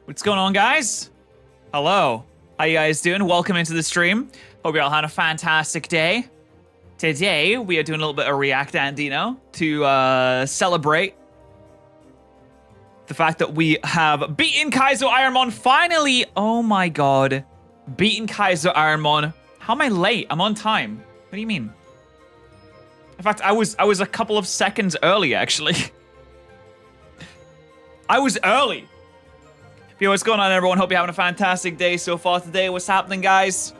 What's going on, guys? Hello. How you guys doing? Welcome into the stream. Hope you all had a fantastic day. Today, we are doing a little bit of React Andino to celebrate the fact that we have beaten Kaizo Ironmon finally. Oh my god. Beaten Kaizo Ironmon. How am I late? I'm on time. What do you mean? In fact, I was a couple of seconds early, actually. I was early. Yo, what's going on, everyone? Hope you're having a fantastic day so far today. What's happening, guys?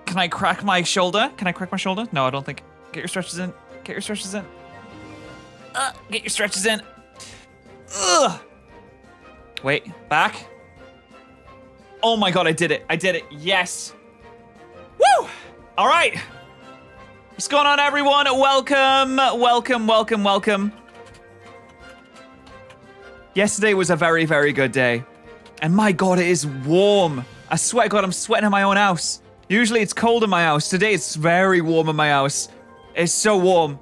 Can I crack my shoulder? Can I crack my shoulder? No, I don't think. Get your stretches in. Get your stretches in. Get your stretches in. Ugh. Wait, back. Oh my god, I did it. I did it. Yes. Woo! All right. What's going on, everyone? Welcome, welcome, welcome, welcome. Yesterday was a very, very good day. And my god, it is warm. I swear to god, I'm sweating in my own house. Usually it's cold in my house. Today it's very warm in my house. It's so warm.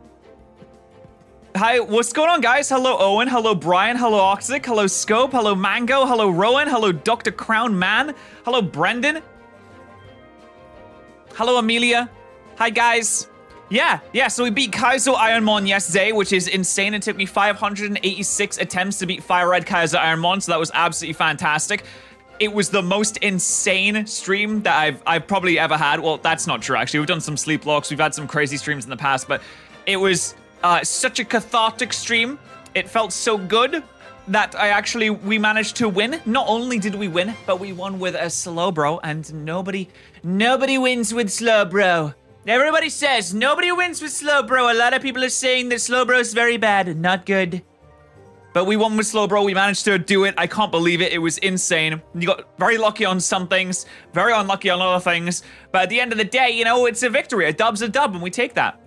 Hi, what's going on, guys? Hello, Owen. Hello, Brian. Hello, Oxic. Hello, Scope. Hello, Mango. Hello, Rowan. Hello, Dr. Crown Man. Hello, Brendan. Hello, Amelia. Hi, guys. Yeah, so we beat Kaizo Ironmon yesterday, which is insane. It took me 586 attempts to beat Fire Red Kaizo Ironmon, so that was absolutely fantastic. It was the most insane stream that I've probably ever had. Well, that's not true, actually. We've done some sleep locks, we've had some crazy streams in the past, but it was such a cathartic stream. It felt so good that we managed to win. Not only did we win, but we won with a slow bro, and nobody wins with slow bro. Everybody says nobody wins with slow bro. A lot of people are saying that slow bro is very bad, not good. But we won with slow bro. We managed to do it. I can't believe it. It was insane. You got very lucky on some things, very unlucky on other things. But at the end of the day, you know, it's a victory. A dub's a dub, and we take that.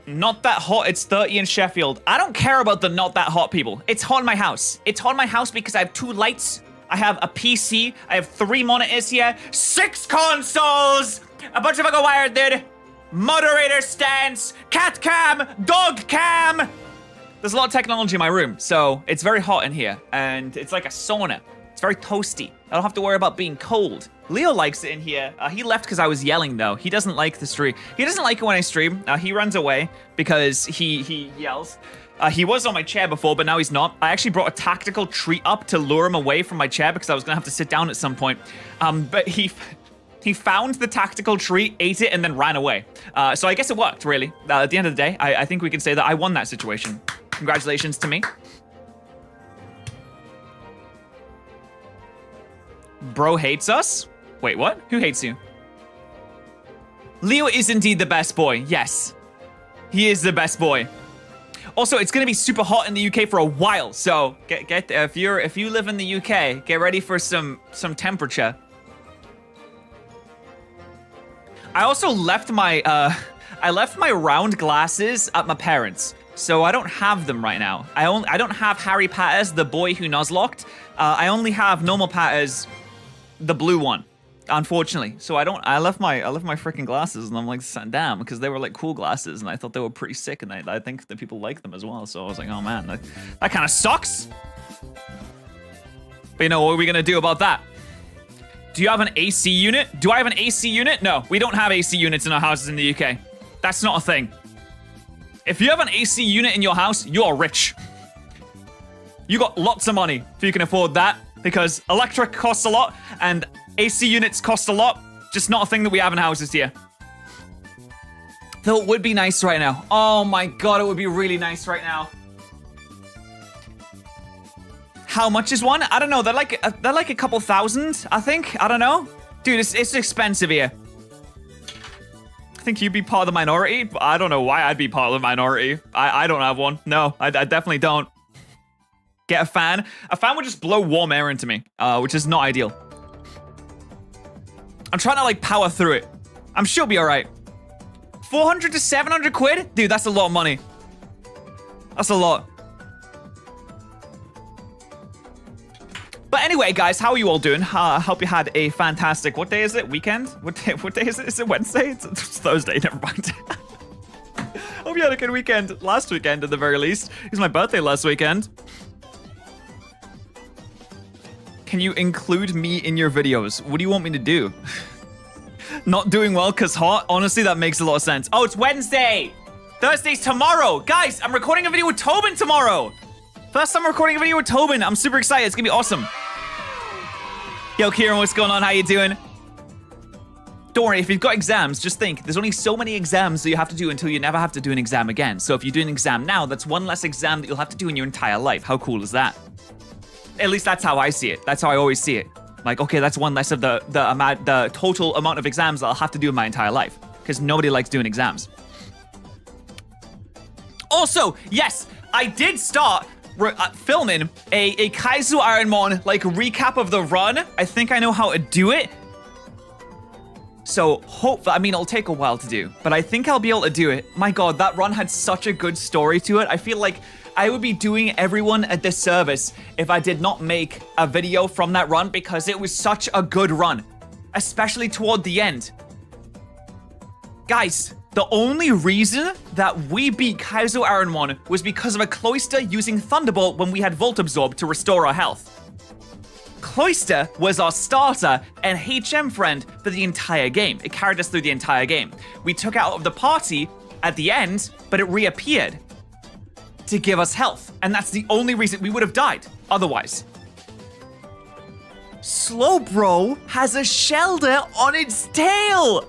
Not that hot. It's 30 in Sheffield. I don't care about the not that hot people. It's hot in my house. It's hot in my house because I have 2 lights. I have a PC, I have 3 monitors here, 6 consoles, a bunch of fucking wired, dude, moderator stands, cat cam, dog cam. There's a lot of technology in my room, so it's very hot in here, and it's like a sauna. It's very toasty. I don't have to worry about being cold. Leo likes it in here. He left because I was yelling, though. He doesn't like the stream. He doesn't like it when I stream. He runs away because he yells. He was on my chair before, but now he's not. I actually brought a tactical treat up to lure him away from my chair because I was gonna have to sit down at some point. But he found the tactical treat, ate it, and then ran away. So I guess it worked, really. At the end of the day, I think we can say that I won that situation. Congratulations to me. Bro hates us? Wait, what? Who hates you? Leo is indeed the best boy. Yes, he is the best boy. Also, it's gonna be super hot in the UK for a while, so if you live in the UK, get ready for some temperature. I also left my round glasses at my parents', so I don't have them right now. I don't have Harry Patterrz, the boy who nuzlocked. I only have normal Patterrz, the blue one. Unfortunately, so I left my freaking glasses, and I'm like, damn, because they were like cool glasses, and I thought they were pretty sick, and I think that people like them as well. So I was like, oh man, that kind of sucks. But you know, what are we gonna do about that? Do you have an AC unit? Do I have an AC unit? No, we don't have AC units in our houses in the UK. That's not a thing. If you have an AC unit in your house, you are rich. You got lots of money if you can afford that, because electric costs a lot, and AC units cost a lot, just not a thing that we have in houses here. Though it would be nice right now. Oh my god, it would be really nice right now. How much is one? I don't know, they're like a couple thousand, I think. I don't know. Dude, it's expensive here. I think you'd be part of the minority, but I don't know why I'd be part of the minority. I don't have one. No, I definitely don't. Get a fan. A fan would just blow warm air into me, which is not ideal. I'm trying to like power through it. I'm sure it'll be all right. 400 to 700 quid? Dude, that's a lot of money. That's a lot. But anyway, guys, how are you all doing? I hope you had a fantastic, what day is it? Weekend? What day is it? Is it Wednesday? It's Thursday, never mind. Hope you had a good weekend last weekend at the very least. It was my birthday last weekend. Can you include me in your videos? What do you want me to do? Not doing well because hot? Honestly, that makes a lot of sense. Oh, it's Wednesday. Thursday's tomorrow. Guys, I'm recording a video with Tobin tomorrow. First time I'm recording a video with Tobin. I'm super excited. It's gonna be awesome. Yo, Kieran, what's going on? How you doing? Don't worry, if you've got exams, just think, there's only so many exams that you have to do until you never have to do an exam again. So if you do an exam now, that's one less exam that you'll have to do in your entire life. How cool is that? At least that's how I see it. That's how I always see it. Like, okay, that's one less of the total amount of exams that I'll have to do in my entire life. Because nobody likes doing exams. Also, yes, I did start filming a Kaizo Ironmon like recap of the run. I think I know how to do it. So hopefully, I mean, it'll take a while to do, but I think I'll be able to do it. My God, that run had such a good story to it. I feel like I would be doing everyone a disservice if I did not make a video from that run because it was such a good run, especially toward the end. Guys, the only reason that we beat Kaizo Ironmon was because of a Cloyster using Thunderbolt when we had Volt Absorb to restore our health. Cloyster was our starter and HM friend for the entire game. It carried us through the entire game. We took it out of the party at the end, but it reappeared to give us health. And that's the only reason we would have died otherwise. Slowbro has a Shelder on its tail.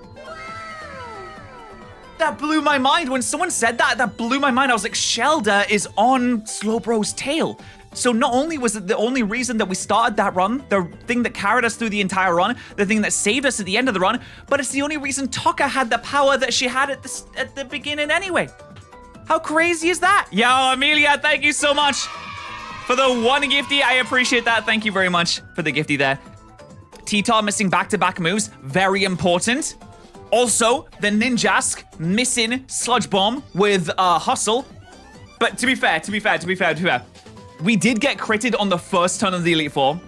That blew my mind. When someone said that, that blew my mind. I was like, Shelder is on Slowbro's tail. So not only was it the only reason that we started that run, the thing that carried us through the entire run, the thing that saved us at the end of the run, but it's the only reason Tokka had the power that she had at the beginning anyway. How crazy is that? Yo, Amelia, thank you so much for the one gifty. I appreciate that. Thank you very much for the gifty there. T-Tar missing back-to-back moves, very important. Also, the Ninjask missing Sludge Bomb with Hustle. But to be fair, we did get critted on the first turn of the Elite Four.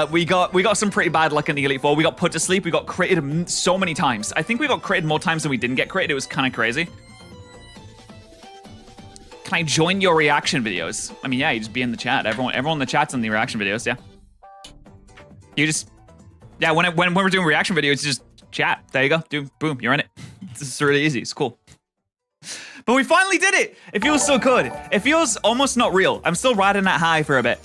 We got some pretty bad luck in the Elite Four. We got put to sleep. We got critted so many times. I think we got critted more times than we didn't get critted. It was kind of crazy. Can I join your reaction videos? I mean, yeah, you just be in the chat. Everyone in the chat's in the reaction videos, yeah. You just, yeah, when we're doing reaction videos, just chat. There you go. Boom, you're in it. This is really easy. It's cool. But we finally did it! It feels so good. It feels almost not real. I'm still riding that high for a bit.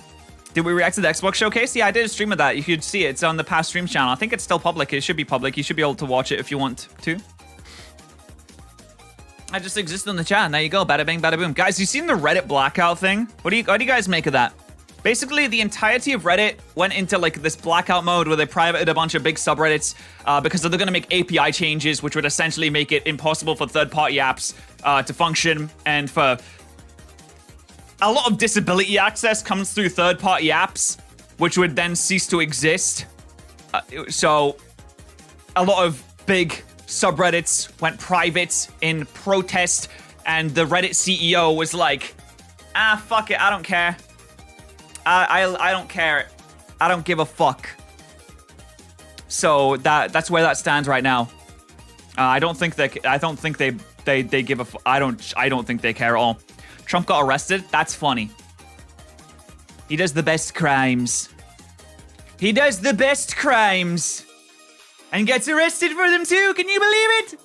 Did we react to the Xbox showcase? Yeah, I did a stream of that. You could see it. It's on the past stream channel. I think it's still public. It should be public. You should be able to watch it if you want to. I just exist in the chat. And there you go. Bada bing, bada boom. Guys, you seen the Reddit blackout thing? What do you guys make of that? Basically, the entirety of Reddit went into like this blackout mode where they privated a bunch of big subreddits because they're going to make API changes, which would essentially make it impossible for third-party apps to function. And for a lot of disability access comes through third-party apps, which would then cease to exist. So a lot of big subreddits went private in protest, and the Reddit CEO was like, ah, fuck it, I don't care. I don't care. I don't give a fuck. So that's where that stands right now. I don't think they give a I don't think they care at all. Trump got arrested. That's funny. He does the best crimes. He does the best crimes. And gets arrested for them too. Can you believe it?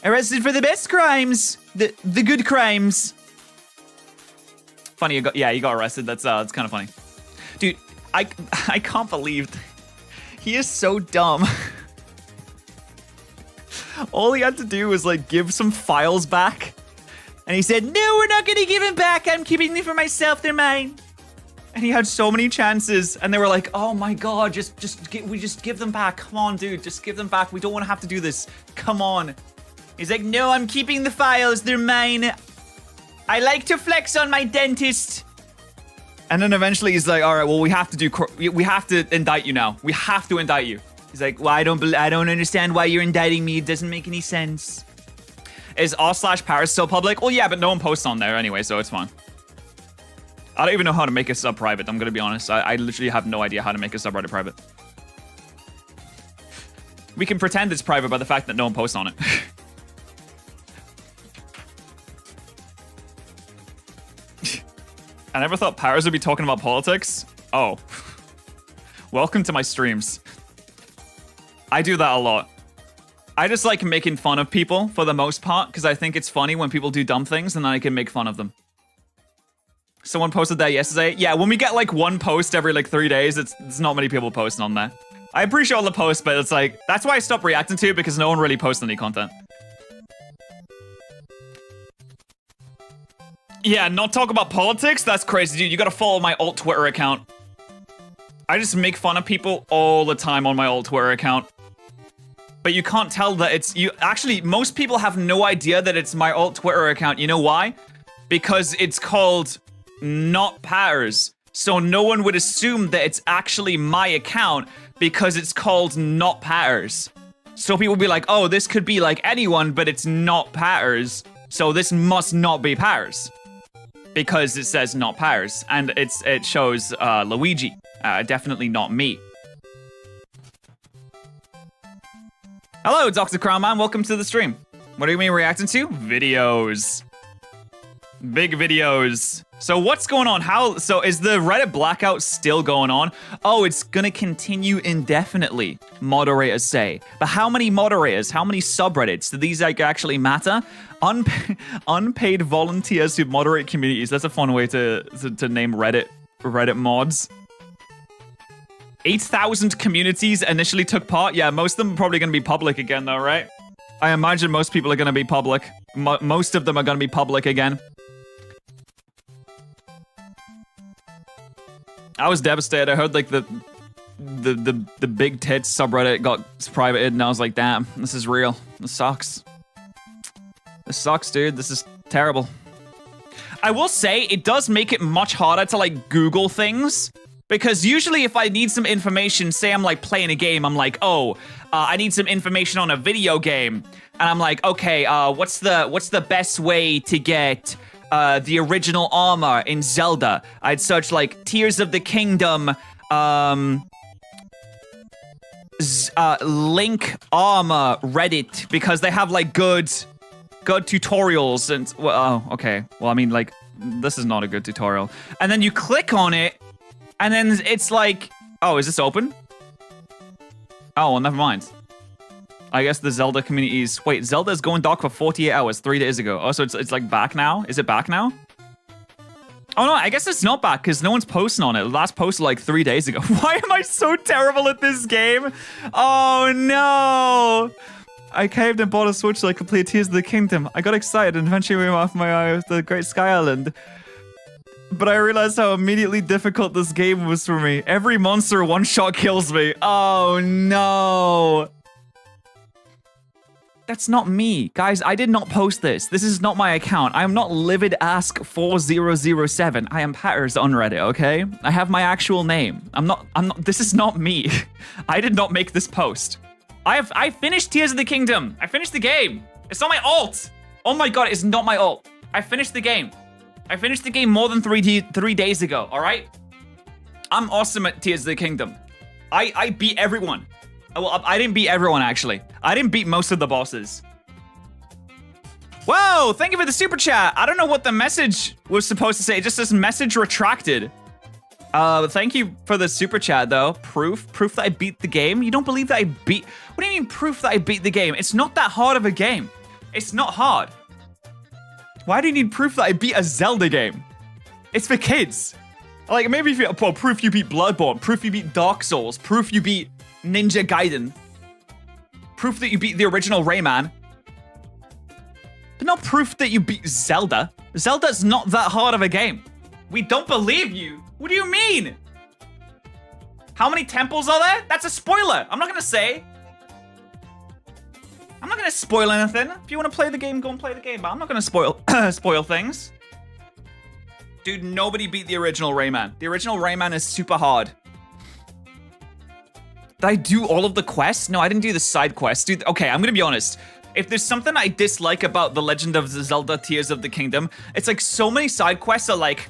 Arrested for the best crimes. The good crimes. Funny, you got arrested. That's kind of funny. Dude, I can't believe he is so dumb. All he had to do was like give some files back. And he said, no, we're not gonna give them back. I'm keeping them for myself, they're mine. And he had so many chances, and they were like, oh my God, just give them back. Come on, dude, just give them back. We don't wanna have to do this. Come on. He's like, no, I'm keeping the files, they're mine. I like to flex on my dentist. And then eventually he's like, all right, well, we have to indict you now. We have to indict you. He's like, well, I don't understand why you're indicting me. It doesn't make any sense. Is r/patterrz still public? Well, yeah, but no one posts on there anyway, so it's fine. I don't even know how to make a sub private. I'm gonna be honest. I literally have no idea how to make a subreddit private. We can pretend it's private by the fact that no one posts on it. I never thought patterrz would be talking about politics. Oh. Welcome to my streams. I do that a lot. I just like making fun of people for the most part because I think it's funny when people do dumb things and then I can make fun of them. Someone posted that yesterday. Yeah, when we get like one post every like 3 days, it's not many people posting on there. I appreciate all the posts, but it's like, that's why I stopped reacting to it because no one really posts any content. Yeah, not talk about politics? That's crazy, dude. You gotta follow my alt Twitter account. I just make fun of people all the time on my alt Twitter account. But you can't tell that it's you. Actually, most people have no idea that it's my alt Twitter account. You know why? Because it's called not patterrz. So no one would assume that it's actually my account because it's called not patterrz. So people would be like, oh, this could be like anyone, but it's not patterrz. So this must not be patterrz. Because it says not patterrz. And it shows Luigi. Definitely not me. Hello, Dr. Crownman. Welcome to the stream. What are we reacting to? Videos. Big videos. So what's going on? So is the Reddit blackout still going on? Oh, it's gonna continue indefinitely, moderators say. But how many moderators, how many subreddits? Do these like actually matter? Unpaid volunteers who moderate communities. That's a fun way to name Reddit mods. 8,000 communities initially took part. Yeah, most of them are probably gonna be public again though, right? I imagine most people are gonna be public. Most of them are gonna be public again. I was devastated. I heard like the big tits subreddit got privated, and I was like, damn, this is real. This sucks. This sucks, dude. This is terrible. I will say it does make it much harder to like Google things, because usually if I need some information, say I'm like playing a game, I'm like, oh, I need some information on a video game, and I'm like, okay, what's the best way to get the original armor in Zelda? I'd search like Tears of the Kingdom, Link armor Reddit, because they have like good tutorials and well, oh, okay. Well, I mean, like, this is not a good tutorial. And then you click on it, and then it's like, oh, is this open? Oh, well, never mind. I guess the Zelda communities. Wait, Zelda's going dark for 48 hours, 3 days ago. Oh, so it's like back now? Is it back now? Oh no, I guess it's not back because no one's posting on it. The last post was like 3 days ago. Why am I so terrible at this game? Oh no! I caved and bought a Switch so I could play Tears of the Kingdom. I got excited and eventually went off my eye with the Great Sky Island. But I realized how immediately difficult this game was for me. Every monster one-shot kills me. Oh no! That's not me. Guys, I did not post this. This is not my account. I am not LividAsk4007. I am patterrz on Reddit, okay? I have my actual name. This is not me. I did not make this post. I finished Tears of the Kingdom. I finished the game. It's not my alt. Oh my god, it's not my alt. I finished the game. I finished the game more than 3 days ago, all right? I'm awesome at Tears of the Kingdom. I beat everyone. Well, I didn't beat everyone, actually. I didn't beat most of the bosses. Whoa, thank you for the super chat. I don't know what the message was supposed to say. It just says message retracted. Thank you for the super chat, though. Proof that I beat the game? You don't believe that I beat... What do you mean proof that I beat the game? It's not that hard of a game. It's not hard. Why do you need proof that I beat a Zelda game? It's for kids. Like, maybe if you... Well, proof you beat Bloodborne. Proof you beat Dark Souls. Proof you beat Ninja Gaiden. Proof that you beat the original Rayman. But not proof that you beat Zelda. Zelda's not that hard of a game. We don't believe you. What do you mean? How many temples are there? That's a spoiler. I'm not gonna say. I'm not gonna spoil anything. If you want to play the game, go and play the game. But I'm not gonna spoil spoil things. Dude, nobody beat the original Rayman. The original Rayman is super hard. Did I do all of the quests? No, I didn't do the side quests. Dude, okay, I'm gonna be honest. If there's something I dislike about The Legend of Zelda Tears of the Kingdom, it's like so many side quests are like,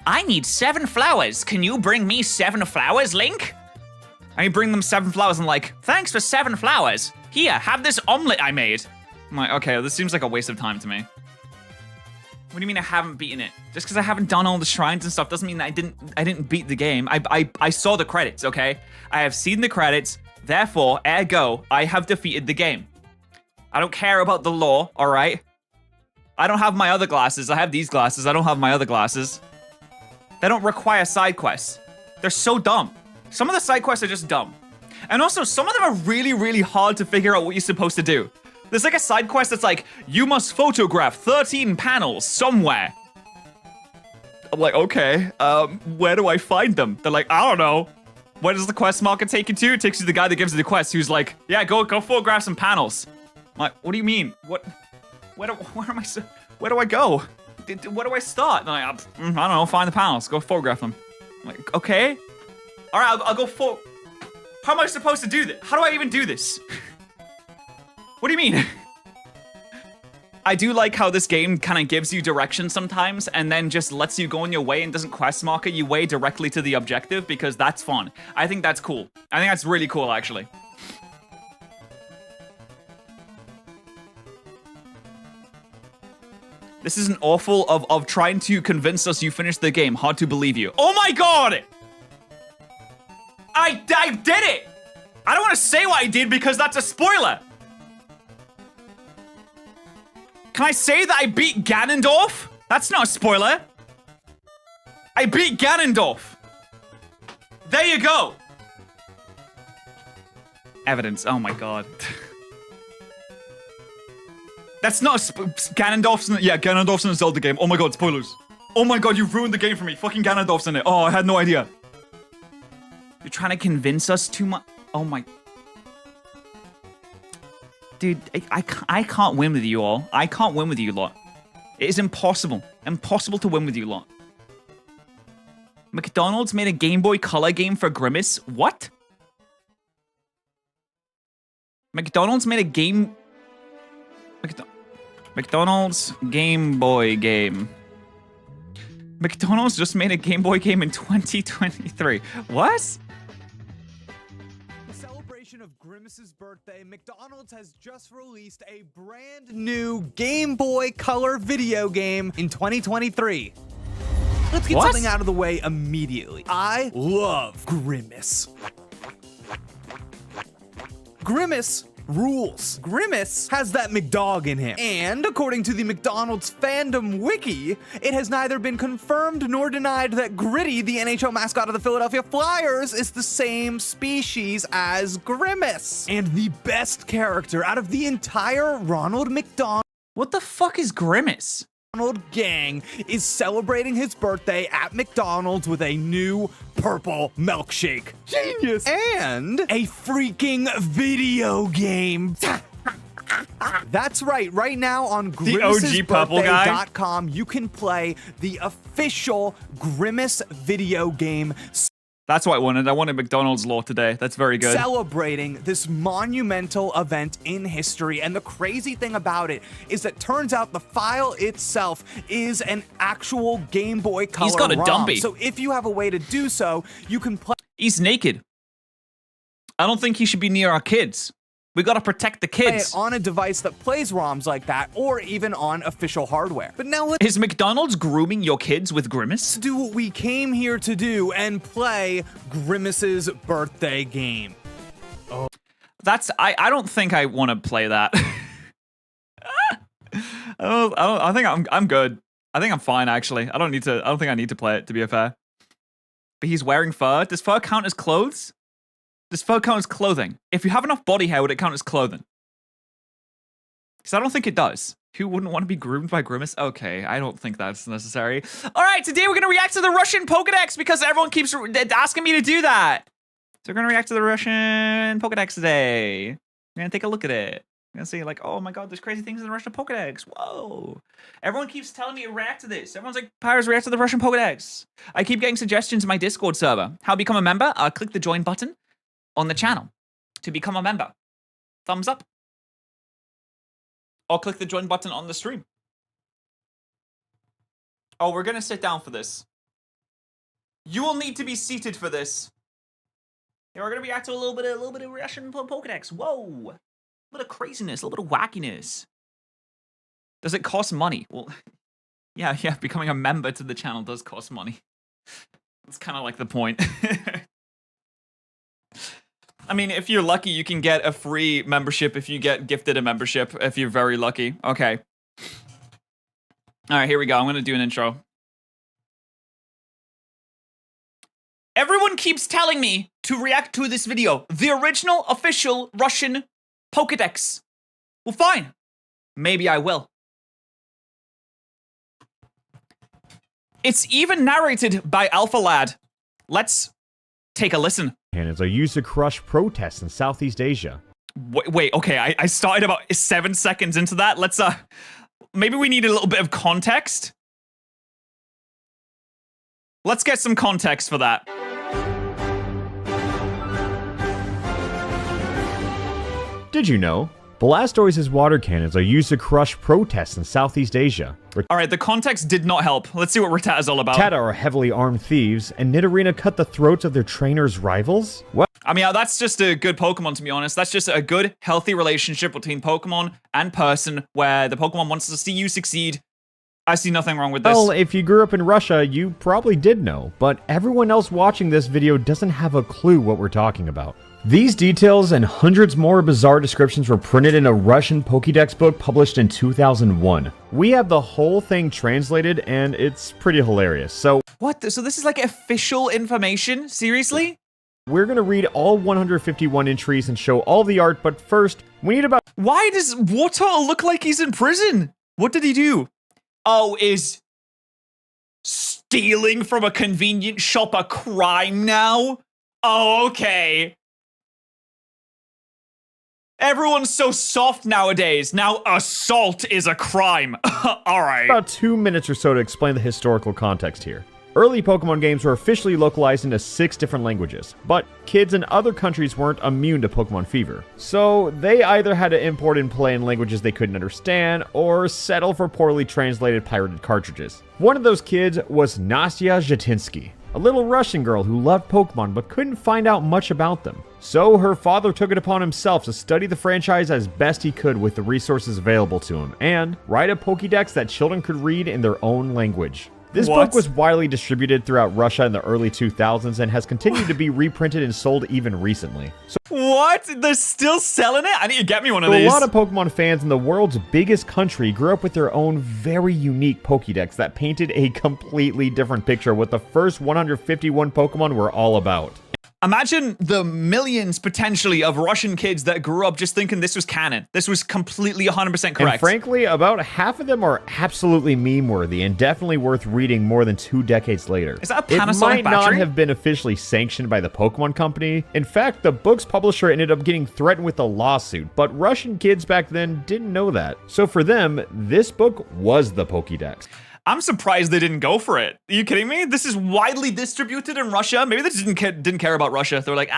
I need 7 flowers. Can you bring me 7 flowers, Link? And you bring them 7 flowers and like, thanks for 7 flowers. Here, have this omelet I made. I'm like, okay, this seems like a waste of time to me. What do you mean I haven't beaten it? Just because I haven't done all the shrines and stuff doesn't mean that I didn't beat the game. I saw the credits, okay? I have seen the credits, therefore, ergo, I have defeated the game. I don't care about the lore, all right? I don't have my other glasses. I have these glasses. I don't have my other glasses. They don't require side quests. They're so dumb. Some of the side quests are just dumb. And also, some of them are really, really hard to figure out what you're supposed to do. There's like a side quest that's like, you must photograph 13 panels somewhere. I'm like, okay, where do I find them? They're like, I don't know. Where does the quest marker take you to? It takes you to the guy that gives you the quest who's like, yeah, go photograph some panels. I'm like, what do you mean? Where do I go? Where do I start? And I'm like, I don't know, find the panels, go photograph them. I'm like, okay. All right, I'll go How am I supposed to do this? How do I even do this? What do you mean? I do like how this game kind of gives you direction sometimes and then just lets you go on your way and doesn't quest marker you way directly to the objective because that's fun. I think that's cool. I think that's really cool, actually. This is an awful of trying to convince us you finished the game. Hard to believe you. Oh my god! I did it! I don't want to say what I did because that's a spoiler. Can I say that I beat Ganondorf? That's not a spoiler. I beat Ganondorf. There you go. Evidence. Oh my god. That's not Ganondorf's in it. Yeah, Ganondorf's in a Zelda game. Oh my god, spoilers. Oh my god, you've ruined the game for me. Fucking Ganondorf's in it. Oh, I had no idea. You're trying to convince us too much. Oh my. Dude, I can't win with you all. I can't win with you lot. It is impossible. Impossible to win with you lot. McDonald's made a Game Boy Color game for Grimace. What? McDonald's made a game... McDonald's Game Boy game. McDonald's just made a Game Boy game in 2023. What? Of Grimace's birthday, McDonald's has just released a brand new Game Boy Color video game in 2023. Let's get something out of the way immediately. I love Grimace. Grimace rules. Grimace has that McDog in him. And according to the McDonald's fandom wiki, it has neither been confirmed nor denied that Gritty, the NHL mascot of the Philadelphia Flyers, is the same species as Grimace. And the best character out of the entire Ronald McDonald What the fuck is Grimace? gang is celebrating his birthday at McDonald's with a new purple milkshake. Genius! And a freaking video game. That's right. Right now on Grimace'sBirthday.com, you can play the official Grimace video game. That's what I wanted. I wanted McDonald's lore today. That's very good. Celebrating this monumental event in history. And the crazy thing about it is that turns out the file itself is an actual Game Boy Color He's got a ROM. dumpy. So if you have a way to do so, you can play. He's naked. I don't think he should be near our kids. We gotta protect the kids. On a device that plays ROMs like that, or even on official hardware. But now let's Is McDonald's grooming your kids with Grimace? do what we came here to do and play Grimace's birthday game. That's I don't think I want to play that. I think I'm good. I think I'm fine actually. I don't think I need to play it to be fair. But he's wearing fur. Does fur count as clothes? Does fur count as clothing? If you have enough body hair, would it count as clothing? Because I don't think it does. Who wouldn't want to be groomed by Grimace? Okay, I don't think that's necessary. All right, today we're going to react to the Russian Pokédex because everyone keeps asking me to do that. So we're going to react to the Russian Pokédex today. We're going to take a look at it. We're going to see like, oh my god, there's crazy things in the Russian Pokédex. Whoa. Everyone keeps telling me to react to this. Everyone's like, patterrz, react to the Russian Pokédex. I keep getting suggestions in my Discord server. How to become a member? Click the join button on the channel to become a member. Thumbs up. Or click the join button on the stream. Oh, we're gonna sit down for this. You will need to be seated for this. Yeah, we're gonna react to a little bit of Russian Pokédex. Whoa, a little bit of craziness, a little bit of wackiness. Does it cost money? Well, Yeah, becoming a member to the channel does cost money. That's kind of like the point. I mean, if you're lucky, you can get a free membership if you get gifted a membership, if you're very lucky. Okay. All right, here we go. I'm going to do an intro. Everyone keeps telling me to react to this video. The original official Russian Pokédex. Well, fine. Maybe I will. It's even narrated by Alpha Lad. Let's take a listen. Cannons are used to crush protests in Southeast Asia. Wait, okay, I started about 7 seconds into that. Let's, maybe we need a little bit of context. Let's get some context for that. Did you know? Blastoise's water cannons are used to crush protests in Southeast Asia. Alright, the context did not help. Let's see what Rattata is all about. Rattata are heavily armed thieves, and Nidorina cut the throats of their trainers' rivals? Well, I mean, that's just a good Pokemon, to be honest. That's just a good, healthy relationship between Pokemon and person, where the Pokemon wants to see you succeed. I see nothing wrong with this. well, if you grew up in Russia, you probably did know, but everyone else watching this video doesn't have a clue what we're talking about. These details and hundreds more bizarre descriptions were printed in a Russian Pokédex book published in 2001. We have the whole thing translated, and it's pretty hilarious. So, What? So this is like official information? Seriously? we're gonna read all 151 entries and show all the art, but first, we need about... Why does Wartortle look like he's in prison? What did he do? Oh, is stealing from a convenience shop a crime now? Oh, okay. Everyone's so soft nowadays. Now assault is a crime. Alright. About 2 minutes or so to explain the historical context here. Early Pokemon games were officially localized into 6 different languages, but kids in other countries weren't immune to Pokemon fever. So they either had to import and play in languages they couldn't understand, or settle for poorly translated pirated cartridges. One of those kids was Nastya Zhetinsky, a little Russian girl who loved Pokemon but couldn't find out much about them. So her father took it upon himself to study the franchise as best he could with the resources available to him, and write a Pokédex that children could read in their own language. This book was widely distributed throughout Russia in the early 2000s and has continued to be reprinted and sold even recently. So What? They're still selling it? I need to get me one of these. a lot of Pokemon fans in the world's biggest country grew up with their own very unique Pokédex that painted a completely different picture of what the first 151 Pokemon were all about. Imagine the millions, potentially, of Russian kids that grew up just thinking this was canon. This was completely 100% correct. And frankly, about half of them are absolutely meme-worthy and definitely worth reading more than 2 decades later. Is that a Panasonic It might not battery? have been officially sanctioned by the Pokemon Company. In fact, the book's publisher ended up getting threatened with a lawsuit, but Russian kids back then didn't know that. So for them, this book was the Pokédex. I'm surprised they didn't go for it. Are you kidding me? This is widely distributed in Russia. Maybe they just didn't care about Russia. They were like,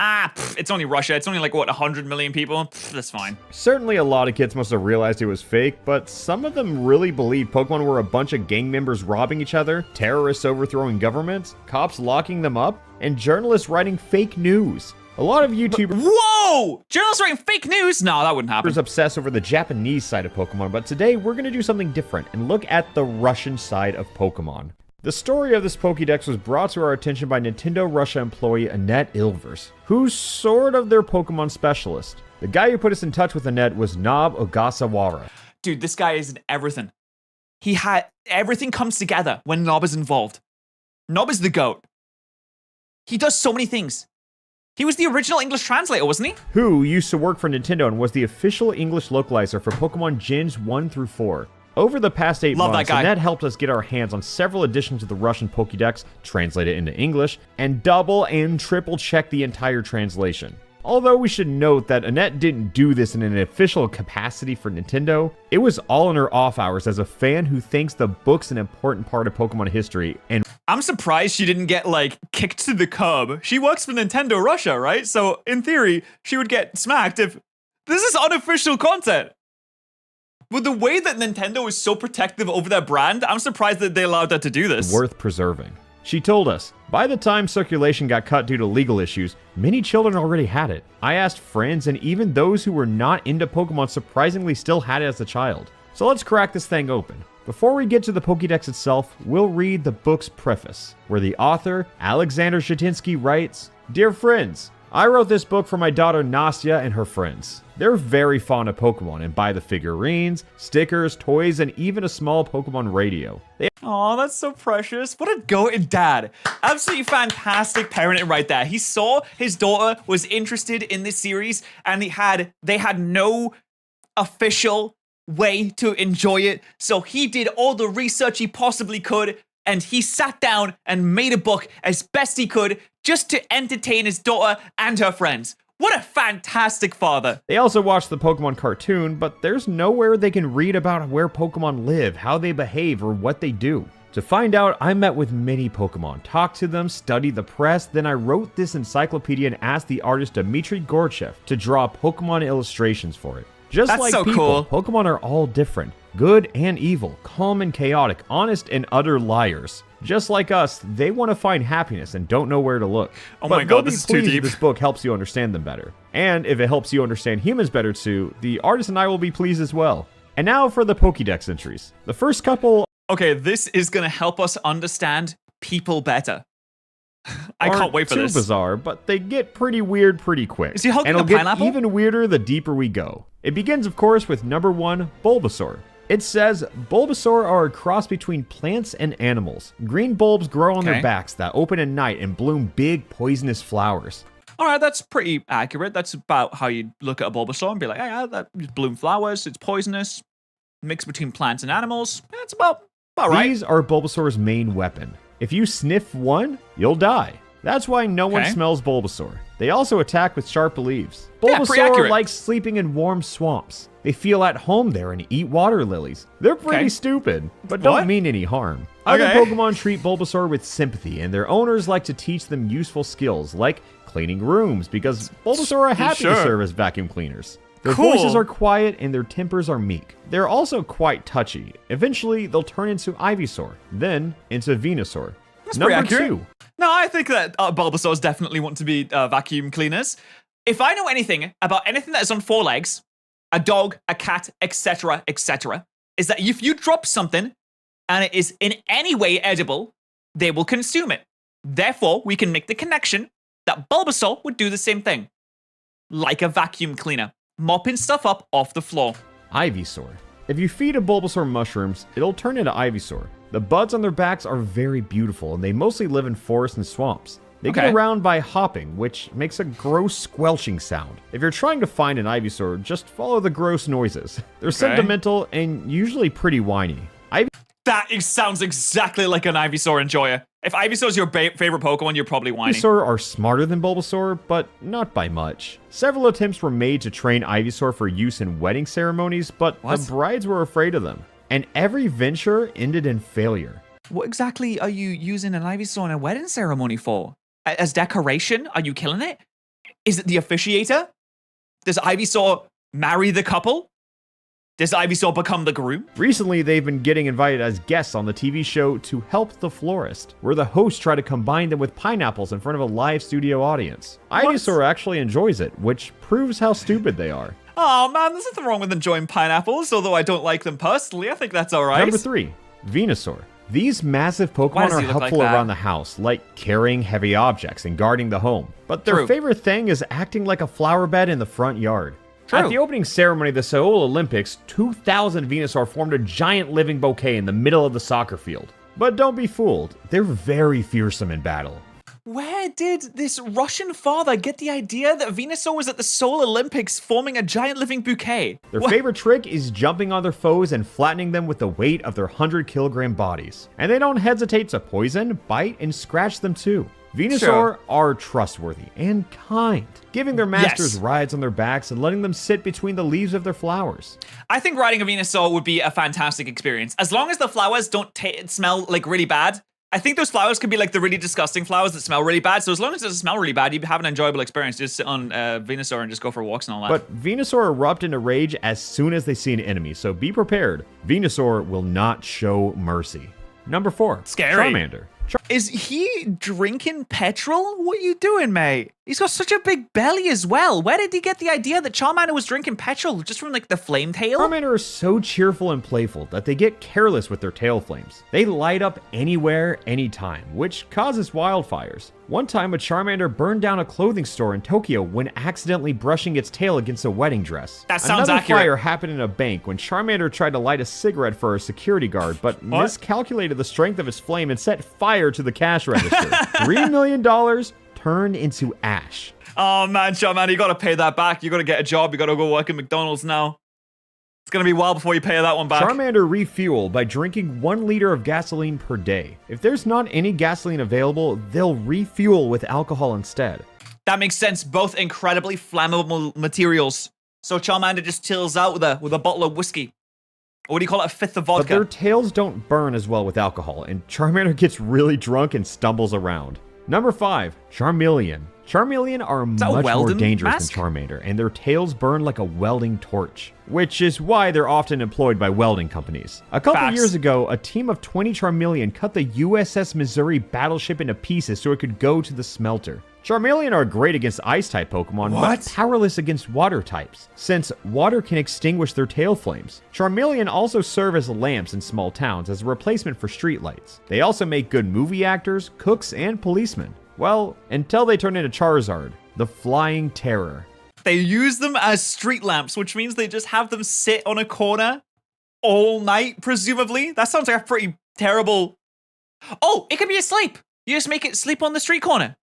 it's only Russia. It's only like, what, 100 million people? That's fine. Certainly a lot of kids must have realized it was fake, but some of them really believed Pokemon were a bunch of gang members robbing each other, terrorists overthrowing governments, cops locking them up, and journalists writing fake news. A lot of YouTubers... Whoa! Journalists writing fake news? No, that wouldn't happen. obsess over the Japanese side of Pokemon, but today we're going to do something different and look at the Russian side of Pokemon. The story of this Pokédex was brought to our attention by Nintendo Russia employee Annette Ilvers, who's sort of their Pokemon specialist. The guy who put us in touch with Annette was Nob Ogasawara. Dude, this guy is in everything. Everything comes together when Nob is involved. Nob is the GOAT. He does so many things. He was the original English translator, wasn't he? Who used to work for Nintendo and was the official English localizer for Pokemon Gens 1 through 4. Over the past 8 months, Annette helped us get our hands on several editions of the Russian Pokédex, translate it into English, and double and triple check the entire translation. Although we should note that Annette didn't do this in an official capacity for Nintendo, it was all in her off hours as a fan who thinks the book's an important part of Pokemon history, and I'm surprised she didn't get, like, kicked to the curb. She works for Nintendo Russia, right? So, in theory, she would get smacked if... This is unofficial content. With the way that Nintendo is so protective over their brand, I'm surprised that they allowed her to do this. worth preserving. She told us, by the time circulation got cut due to legal issues, many children already had it. I asked friends, and even those who were not into Pokemon surprisingly still had it as a child. So let's crack this thing open. Before we get to the Pokédex itself, we'll read the book's preface, where the author, Alexander Shatinsky, writes, "Dear friends, I wrote this book for my daughter Nastya and her friends. They're very fond of Pokemon and buy the figurines, stickers, toys, and even a small Pokemon radio. Oh, that's so precious. What a goated dad. Absolutely fantastic parenting right there. He saw his daughter was interested in this series and they had no official way to enjoy it. So he did all the research he possibly could and he sat down and made a book as best he could just to entertain his daughter and her friends. What a fantastic father. They also watch the Pokemon cartoon, but there's nowhere they can read about where Pokemon live, how they behave, or what they do. To find out, I met with many Pokemon, talked to them, studied the press, then I wrote this encyclopedia and asked the artist Dmitry Gorchev to draw Pokemon illustrations for it. Just That's like so people, cool. Pokemon are all different. Good and evil, calm and chaotic, honest and utter liars. Just like us, they want to find happiness and don't know where to look. Oh But my god, they'll be this is too pleased if deep. This book helps you understand them better. And if it helps you understand humans better too, the artist and I will be pleased as well. And now for the Pokédex entries. The first couple Okay, this is gonna help us understand people better. I aren't can't wait for too this. bizarre, but they get pretty weird pretty quick. Is he hugging and it'll a get pineapple? even weirder the deeper we go. It begins, of course, with number 1, Bulbasaur. It says, Bulbasaur are a cross between plants and animals. Green bulbs grow on Okay. their backs that open at night and bloom big poisonous flowers. All right, that's pretty accurate. That's about how you look at a Bulbasaur and be like, yeah, that bloom flowers, it's poisonous, mixed between plants and animals. That's about right. These are Bulbasaur's main weapon. If you sniff one, you'll die. That's why no one Okay. smells Bulbasaur. They also attack with sharp leaves. Yeah, pretty Bulbasaur accurate. likes sleeping in warm swamps. They feel at home there and eat water lilies. They're pretty Okay. stupid, but don't What? mean any harm. Other Okay. Pokemon treat Bulbasaur with sympathy, and their owners like to teach them useful skills, like cleaning rooms, because Bulbasaur are happy to Sure. serve as vacuum cleaners. Their Cool. voices are quiet and their tempers are meek. They're also quite touchy. Eventually, they'll turn into Ivysaur, then into Venusaur. That's pretty Number accurate. 2. No, I think that Bulbasaurs definitely want to be vacuum cleaners. If I know anything about anything that is on 4 legs, a dog, a cat, etc., etc., is that if you drop something and it is in any way edible, they will consume it. Therefore, we can make the connection that Bulbasaur would do the same thing. Like a vacuum cleaner, mopping stuff up off the floor. Ivysaur. If you feed a Bulbasaur mushrooms, it'll turn into Ivysaur. The buds on their backs are very beautiful, and they mostly live in forests and swamps. They Okay. get around by hopping, which makes a gross squelching sound. If you're trying to find an Ivysaur, just follow the gross noises. They're sentimental and usually pretty whiny. Sounds exactly like an Ivysaur enjoyer. If Ivysaur's your favorite Pokemon, you're probably whiny. Ivysaur are smarter than Bulbasaur, but not by much. Several attempts were made to train Ivysaur for use in wedding ceremonies, but What? the brides were afraid of them. And every venture ended in failure. What exactly are you using an Ivysaur in a wedding ceremony for? As decoration? Are you killing it? Is it the officiator? Does Ivysaur marry the couple? Does Ivysaur become the groom? Recently, they've been getting invited as guests on the TV show To Help the Florist, where the hosts try to combine them with pineapples in front of a live studio audience. Ivysaur actually enjoys it, which proves how stupid they are. Oh man, there's nothing wrong with enjoying pineapples, although I don't like them personally. I think that's alright. Number 3, Venusaur. These massive Why Pokemon does are he look like helpful that? around the house, like carrying heavy objects and guarding the home. But their True. favorite thing is acting like a flower bed in the front yard. True. At the opening ceremony of the Seoul Olympics, 2,000 Venusaur formed a giant living bouquet in the middle of the soccer field. But don't be fooled, they're very fearsome in battle. Where did this Russian father get the idea that Venusaur was at the Seoul Olympics forming a giant living bouquet? Their What? favorite trick is jumping on their foes and flattening them with the weight of their 100-kilogram bodies. And they don't hesitate to poison, bite, and scratch them too. Venusaur Sure. are trustworthy and kind, giving their masters Yes. rides on their backs and letting them sit between the leaves of their flowers. I think riding a Venusaur would be a fantastic experience. As long as the flowers don't smell like really bad. I think those flowers could be like the really disgusting flowers that smell really bad. So as long as it doesn't smell really bad, you'd have an enjoyable experience. Just sit on Venusaur and just go for walks and all that. But Venusaur erupt into rage as soon as they see an enemy, so be prepared. Venusaur will not show mercy. Number 4, Scary. Charmander. Is he drinking petrol? What are you doing, mate? He's got such a big belly as well. Where did he get the idea that Charmander was drinking petrol? Just from, like, the flame tail? Charmander is so cheerful and playful that they get careless with their tail flames. They light up anywhere, anytime, which causes wildfires. One time, a Charmander burned down a clothing store in Tokyo when accidentally brushing its tail against a wedding dress. That sounds Another accurate. fire happened in a bank when Charmander tried to light a cigarette for a security guard, but miscalculated the strength of his flame and set fire to the cash register. $3 million turned into ash. Oh, man, Charmander, you gotta pay that back. You gotta get a job. You gotta go work at McDonald's now. It's gonna be a while before you pay that one back. Charmander refuel by drinking 1 liter of gasoline per day. If there's not any gasoline available, they'll refuel with alcohol instead. That makes sense. Both incredibly flammable materials. So Charmander just chills out with a bottle of whiskey. Or what do you call it? A fifth of vodka. But their tails don't burn as well with alcohol, and Charmander gets really drunk and stumbles around. Number 5, Charmeleon. Charmeleon are much more Weldon dangerous mask? than Charmander, and their tails burn like a welding torch, which is why they're often employed by welding companies. A couple Facts. years ago, a team of 20 Charmeleon cut the USS Missouri battleship into pieces so it could go to the smelter. Charmeleon are great against ice-type Pokemon, What? but powerless against water types, since water can extinguish their tail flames. Charmeleon also serve as lamps in small towns as a replacement for streetlights. They also make good movie actors, cooks, and policemen. Well, until they turn into Charizard, the Flying Terror. They use them as street lamps, which means they just have them sit on a corner all night, presumably. That sounds like a pretty terrible... Oh, it could be asleep. You just make it sleep on the street corner.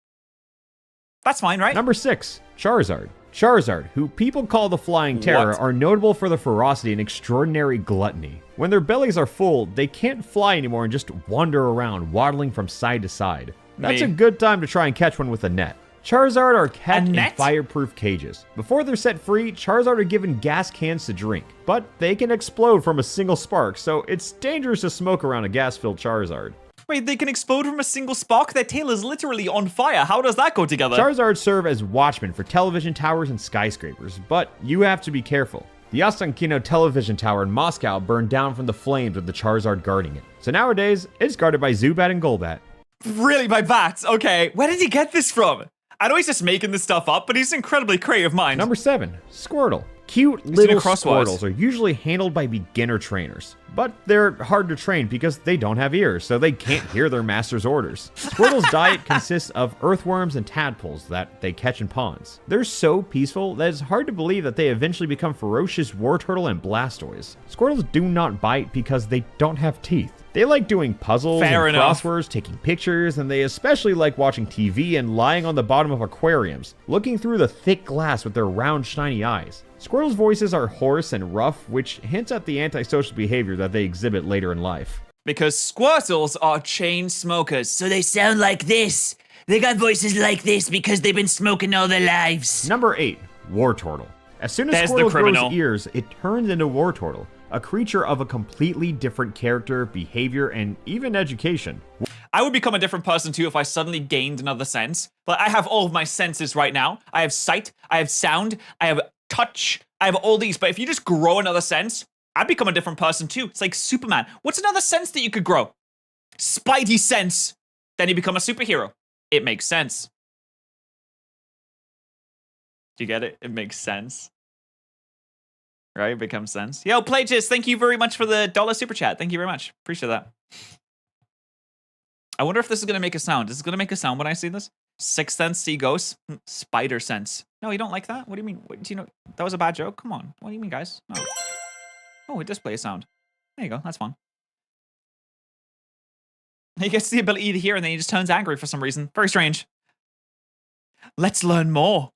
That's fine, right? Number 6, Charizard. Charizard, who people call the Flying Terror, What? are notable for their ferocity and extraordinary gluttony. When their bellies are full, they can't fly anymore and just wander around, waddling from side to side. That's Me. a good time to try and catch one with a net. Charizard are kept in net? fireproof cages. Before they're set free, Charizard are given gas cans to drink, but they can explode from a single spark, so it's dangerous to smoke around a gas-filled Charizard. Wait, they can explode from a single spark? Their tail is literally on fire. How does that go together? Charizard serve as watchmen for television towers and skyscrapers, but you have to be careful. The Ostankino television tower in Moscow burned down from the flames with the Charizard guarding it. So nowadays, it's guarded by Zubat and Golbat. Really, by bats? Okay, where did he get this from? I know he's just making this stuff up, but he's an incredibly creative mind. Number 7, Squirtle. Cute little crosswise. Squirtles are usually handled by beginner trainers, but they're hard to train because they don't have ears, so they can't hear their master's orders. Squirtle's diet consists of earthworms and tadpoles that they catch in ponds. They're so peaceful that it's hard to believe that they eventually become ferocious Wartortle and Blastoise. Squirtles do not bite because they don't have teeth. They like doing puzzles Fair and enough. crosswords, taking pictures, and they especially like watching TV and lying on the bottom of aquariums, looking through the thick glass with their round, shiny eyes. Squirtles' voices are hoarse and rough, which hints at the antisocial behavior that they exhibit later in life. Because Squirtles are chain smokers, so they sound like this. They got voices like this because they've been smoking all their lives. Number 8, Wartortle. As soon as There's the Squirtle criminal. grows ears, it turns into Wartortle, a creature of a completely different character, behavior, and even education. I would become a different person too if I suddenly gained another sense. But I have all of my senses right now. I have sight, I have sound, I have touch, I have all these. But if you just grow another sense, I'd become a different person too. It's like Superman. What's another sense that you could grow? Spidey sense. Then you become a superhero. It makes sense. Do you get it? It makes sense. Right? It becomes sense. Yo, Plagius, thank you very much for the $1 super chat. Thank you very much. Appreciate that. I wonder if this is going to make a sound. Is it going to make a sound when I see this? Sixth sense, see ghosts. Spider sense. No, you don't like that? What do you mean? What, do you know? That was a bad joke? Come on. What do you mean, guys? No. Oh, it does play a sound. There you go. That's fun. He gets the ability to hear and then he just turns angry for some reason. Very strange. Let's learn more.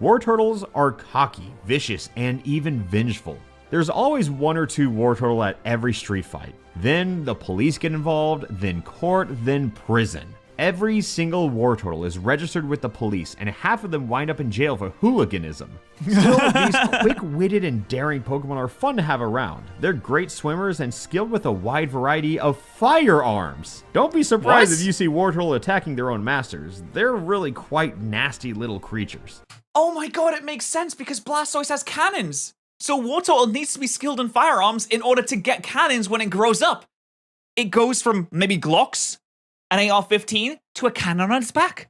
Wartortles are cocky, vicious, and even vengeful. There's always one or two Wartortle at every street fight. Then the police get involved, then court, then prison. Every single Wartortle is registered with the police, and half of them wind up in jail for hooliganism. Still, these quick-witted and daring Pokemon are fun to have around. They're great swimmers and skilled with a wide variety of firearms. Don't be surprised What? if you see Wartortle attacking their own masters. They're really quite nasty little creatures. Oh my god, it makes sense because Blastoise has cannons. So Wartortle needs to be skilled in firearms in order to get cannons when it grows up. It goes from maybe Glocks an AR-15 to a cannon on its back.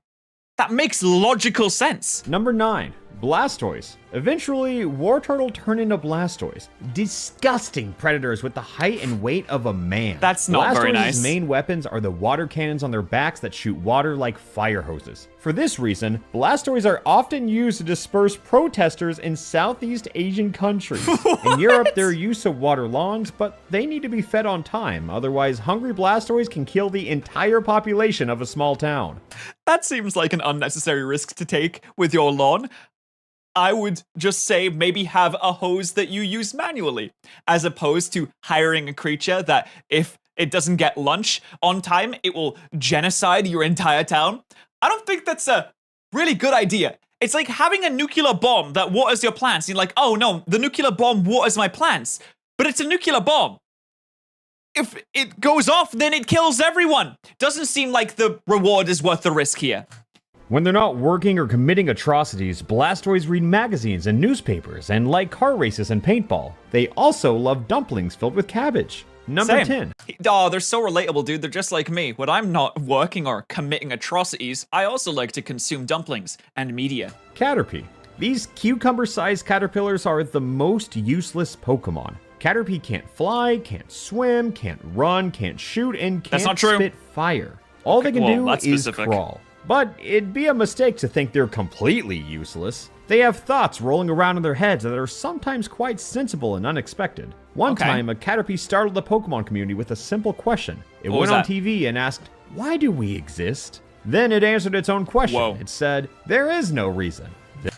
That makes logical sense. Number 9. Blastoise. Eventually, Wartortle turned into Blastoise. Disgusting predators with the height and weight of a man. That's not very nice. Blastoise's main weapons are the water cannons on their backs that shoot water like fire hoses. For this reason, Blastoise are often used to disperse protesters in Southeast Asian countries. In Europe, they're used to water lawns, but they need to be fed on time. Otherwise, hungry Blastoise can kill the entire population of a small town. That seems like an unnecessary risk to take with your lawn. I would just say maybe have a hose that you use manually, as opposed to hiring a creature that if it doesn't get lunch on time, it will genocide your entire town. I don't think that's a really good idea. It's like having a nuclear bomb that waters your plants. You're like, oh no, the nuclear bomb waters my plants, but it's a nuclear bomb. If it goes off, then it kills everyone. Doesn't seem like the reward is worth the risk here. When they're not working or committing atrocities, Blastoise read magazines and newspapers and like car races and paintball. They also love dumplings filled with cabbage. Number 10. Oh, they're so relatable, dude. They're just like me. When I'm not working or committing atrocities, I also like to consume dumplings and media. Caterpie. These cucumber-sized caterpillars are the most useless Pokemon. Caterpie can't fly, can't swim, can't run, can't shoot, and can't spit fire. All they can do is crawl. But it'd be a mistake to think they're completely useless. They have thoughts rolling around in their heads that are sometimes quite sensible and unexpected. One time, a Caterpie startled the Pokemon community with a simple question. It went on TV and asked, "Why do we exist?" Then it answered its own question. Whoa. It said, "There is no reason."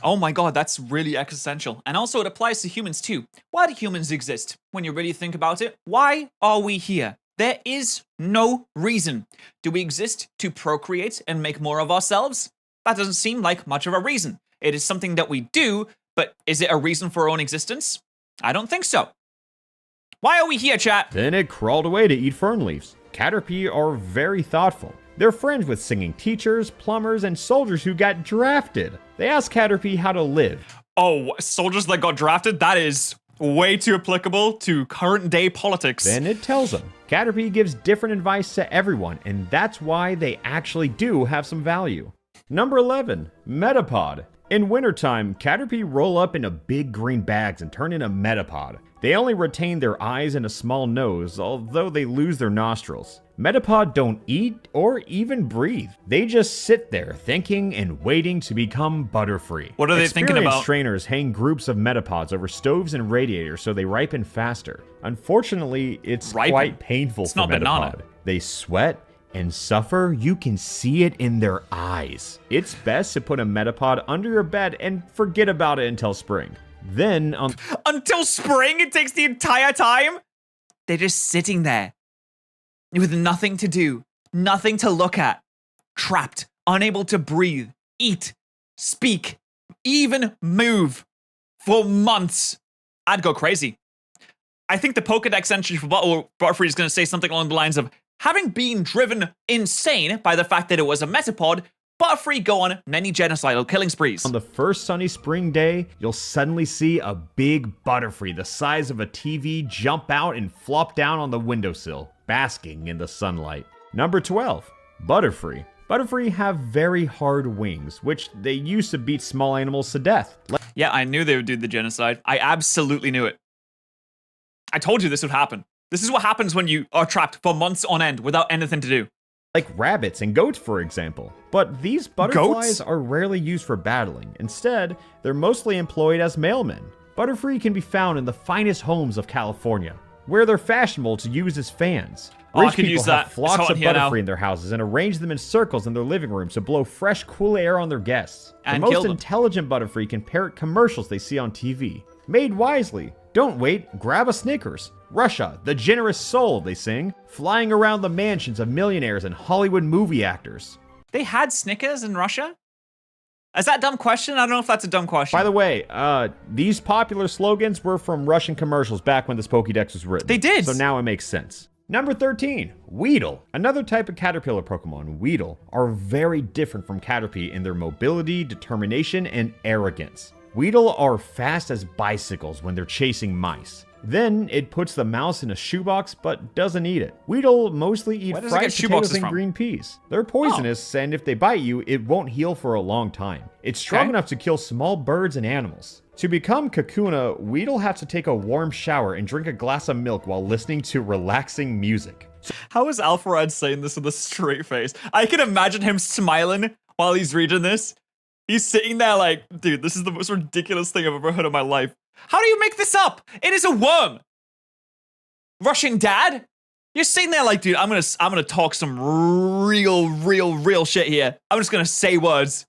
Oh my god, that's really existential. And also it applies to humans too. Why do humans exist? When you really think about it, why are we here? There is no reason. Do we exist to procreate and make more of ourselves? That doesn't seem like much of a reason. It is something that we do, but is it a reason for our own existence? I don't think so. Why are we here, chat? Then it crawled away to eat fern leaves. Caterpie are very thoughtful. They're friends with singing teachers, plumbers, and soldiers who got drafted. They ask Caterpie how to live. Oh, soldiers that got drafted? That is way too applicable to current day politics. Then it tells them. Caterpie gives different advice to everyone, and that's why they actually do have some value. Number 11, Metapod. In wintertime, Caterpie roll up into big green bags and turn into Metapod. They only retain their eyes and a small nose, although they lose their nostrils. Metapod don't eat or even breathe. They just sit there thinking and waiting to become Butterfree. What are they thinking about? Experienced trainers hang groups of Metapods over stoves and radiators so they ripen faster. Unfortunately, it's quite painful for Metapod. Banana. They sweat and suffer. You can see it in their eyes. It's best to put a Metapod under your bed and forget about it until spring. Then until spring, it takes the entire time? They're just sitting there with nothing to do, nothing to look at, trapped, unable to breathe, eat, speak, even move for months. I'd go crazy. I think the Pokedex entry for Butterfree is going to say something along the lines of, having been driven insane by the fact that it was a Metapod, Butterfree go on many genocidal killing sprees. On the first sunny spring day, you'll suddenly see a big Butterfree the size of a TV jump out and flop down on the windowsill, basking in the sunlight. Number 12, Butterfree. Butterfree have very hard wings, which they use to beat small animals to death. Yeah, I knew they would do the genocide. I absolutely knew it. I told you this would happen. This is what happens when you are trapped for months on end without anything to do. Like rabbits and goats, for example. But these butterflies are rarely used for battling. Instead, they're mostly employed as mailmen. Butterfree can be found in the finest homes of California, where they're fashionable to use as fans. Rich people have flocks of Butterfree in their houses and arrange them in circles in their living rooms to blow fresh, cool air on their guests. The most intelligent Butterfree can parrot commercials they see on TV. Made wisely. Don't wait, grab a Snickers. Russia, the generous soul, they sing, flying around the mansions of millionaires and Hollywood movie actors. They had Snickers in Russia? Is that a dumb question? I don't know if that's a dumb question. By the way, these popular slogans were from Russian commercials back when this Pokédex was written. They did. So now it makes sense. Number 13, Weedle. Another type of caterpillar Pokemon, Weedle, are very different from Caterpie in their mobility, determination, and arrogance. Weedle are fast as bicycles when they're chasing mice. Then it puts the mouse in a shoebox but doesn't eat it. Weedle mostly eat Where does it fried get potatoes shoeboxes and from? green peas. They're poisonous, and if they bite you, it won't heal for a long time. It's strong Okay. enough to kill small birds and animals. To become Kakuna, Weedle has to take a warm shower and drink a glass of milk while listening to relaxing music. How is Alpharad saying this with a straight face? I can imagine him smiling while he's reading this. He's sitting there like, dude, this is the most ridiculous thing I've ever heard in my life. How do you make this up? It is a worm. Russian dad? You're sitting there like, dude, I'm gonna talk some real shit here. I'm just gonna say words.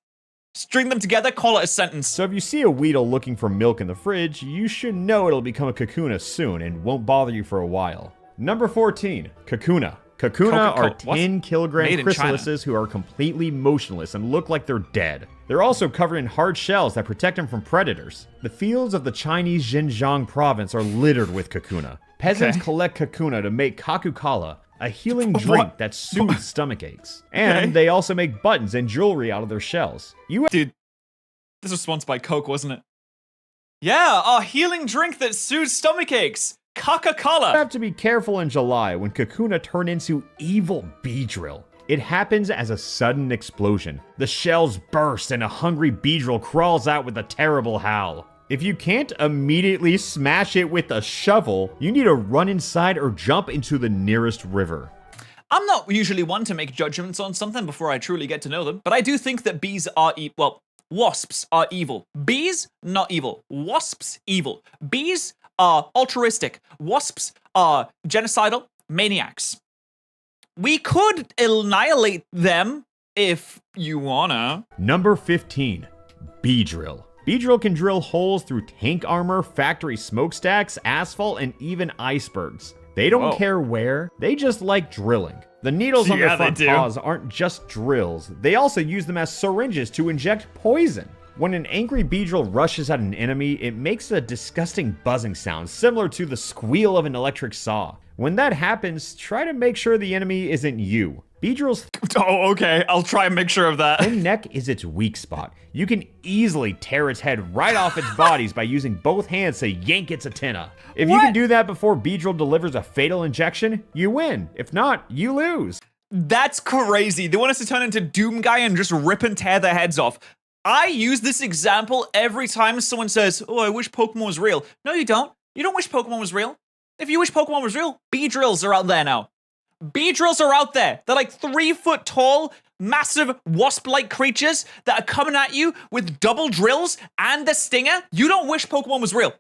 String them together, call it a sentence. So if you see a Weedle looking for milk in the fridge, you should know it'll become a Kakuna soon and won't bother you for a while. Number 14, Kakuna. Kakuna are What? 10-kilogram Made in China. chrysalises who are completely motionless and look like they're dead. They're also covered in hard shells that protect them from predators. The fields of the Chinese Xinjiang province are littered with Kakuna. Peasants Okay. collect Kakuna to make kakukala, a healing What? drink that soothes stomach aches. And they also make buttons and jewelry out of their shells. Dude, this was sponsored by Coke, wasn't it? Yeah, a healing drink that soothes stomach aches. You Coca-Cola. have to be careful in July when Kakuna turn into evil Beedrill. It happens as a sudden explosion. The shells burst and a hungry Beedrill crawls out with a terrible howl. If you can't immediately smash it with a shovel, you need to run inside or jump into the nearest river. I'm not usually one to make judgments on something before I truly get to know them, but I do think that bees are wasps are evil. Bees, not evil. Wasps, evil. Bees are altruistic. Wasps are genocidal maniacs. We could annihilate them if you wanna. Number 15, Beedrill. Beedrill can drill holes through tank armor, factory smokestacks, asphalt, and even icebergs. They don't Whoa. care where, they just like drilling. The needles on Yeah, their front they do. paws aren't just drills, they also use them as syringes to inject poison. When an angry Beedrill rushes at an enemy, it makes a disgusting buzzing sound similar to the squeal of an electric saw. When that happens, try to make sure the enemy isn't you. Beedrill's Oh, okay. I'll try and make sure of that. thin neck is its weak spot. You can easily tear its head right off its bodies by using both hands to yank its antenna. If you What? can do that before Beedrill delivers a fatal injection, you win. If not, you lose. That's crazy. They want us to turn into Doom Guy and just rip and tear their heads off. I use this example every time someone says, oh, I wish Pokemon was real. No, you don't. You don't wish Pokemon was real. If you wish Pokemon was real, Beedrills are out there now. Beedrills are out there. They're like 3 foot tall, massive wasp-like creatures that are coming at you with double drills and the stinger. You don't wish Pokemon was real.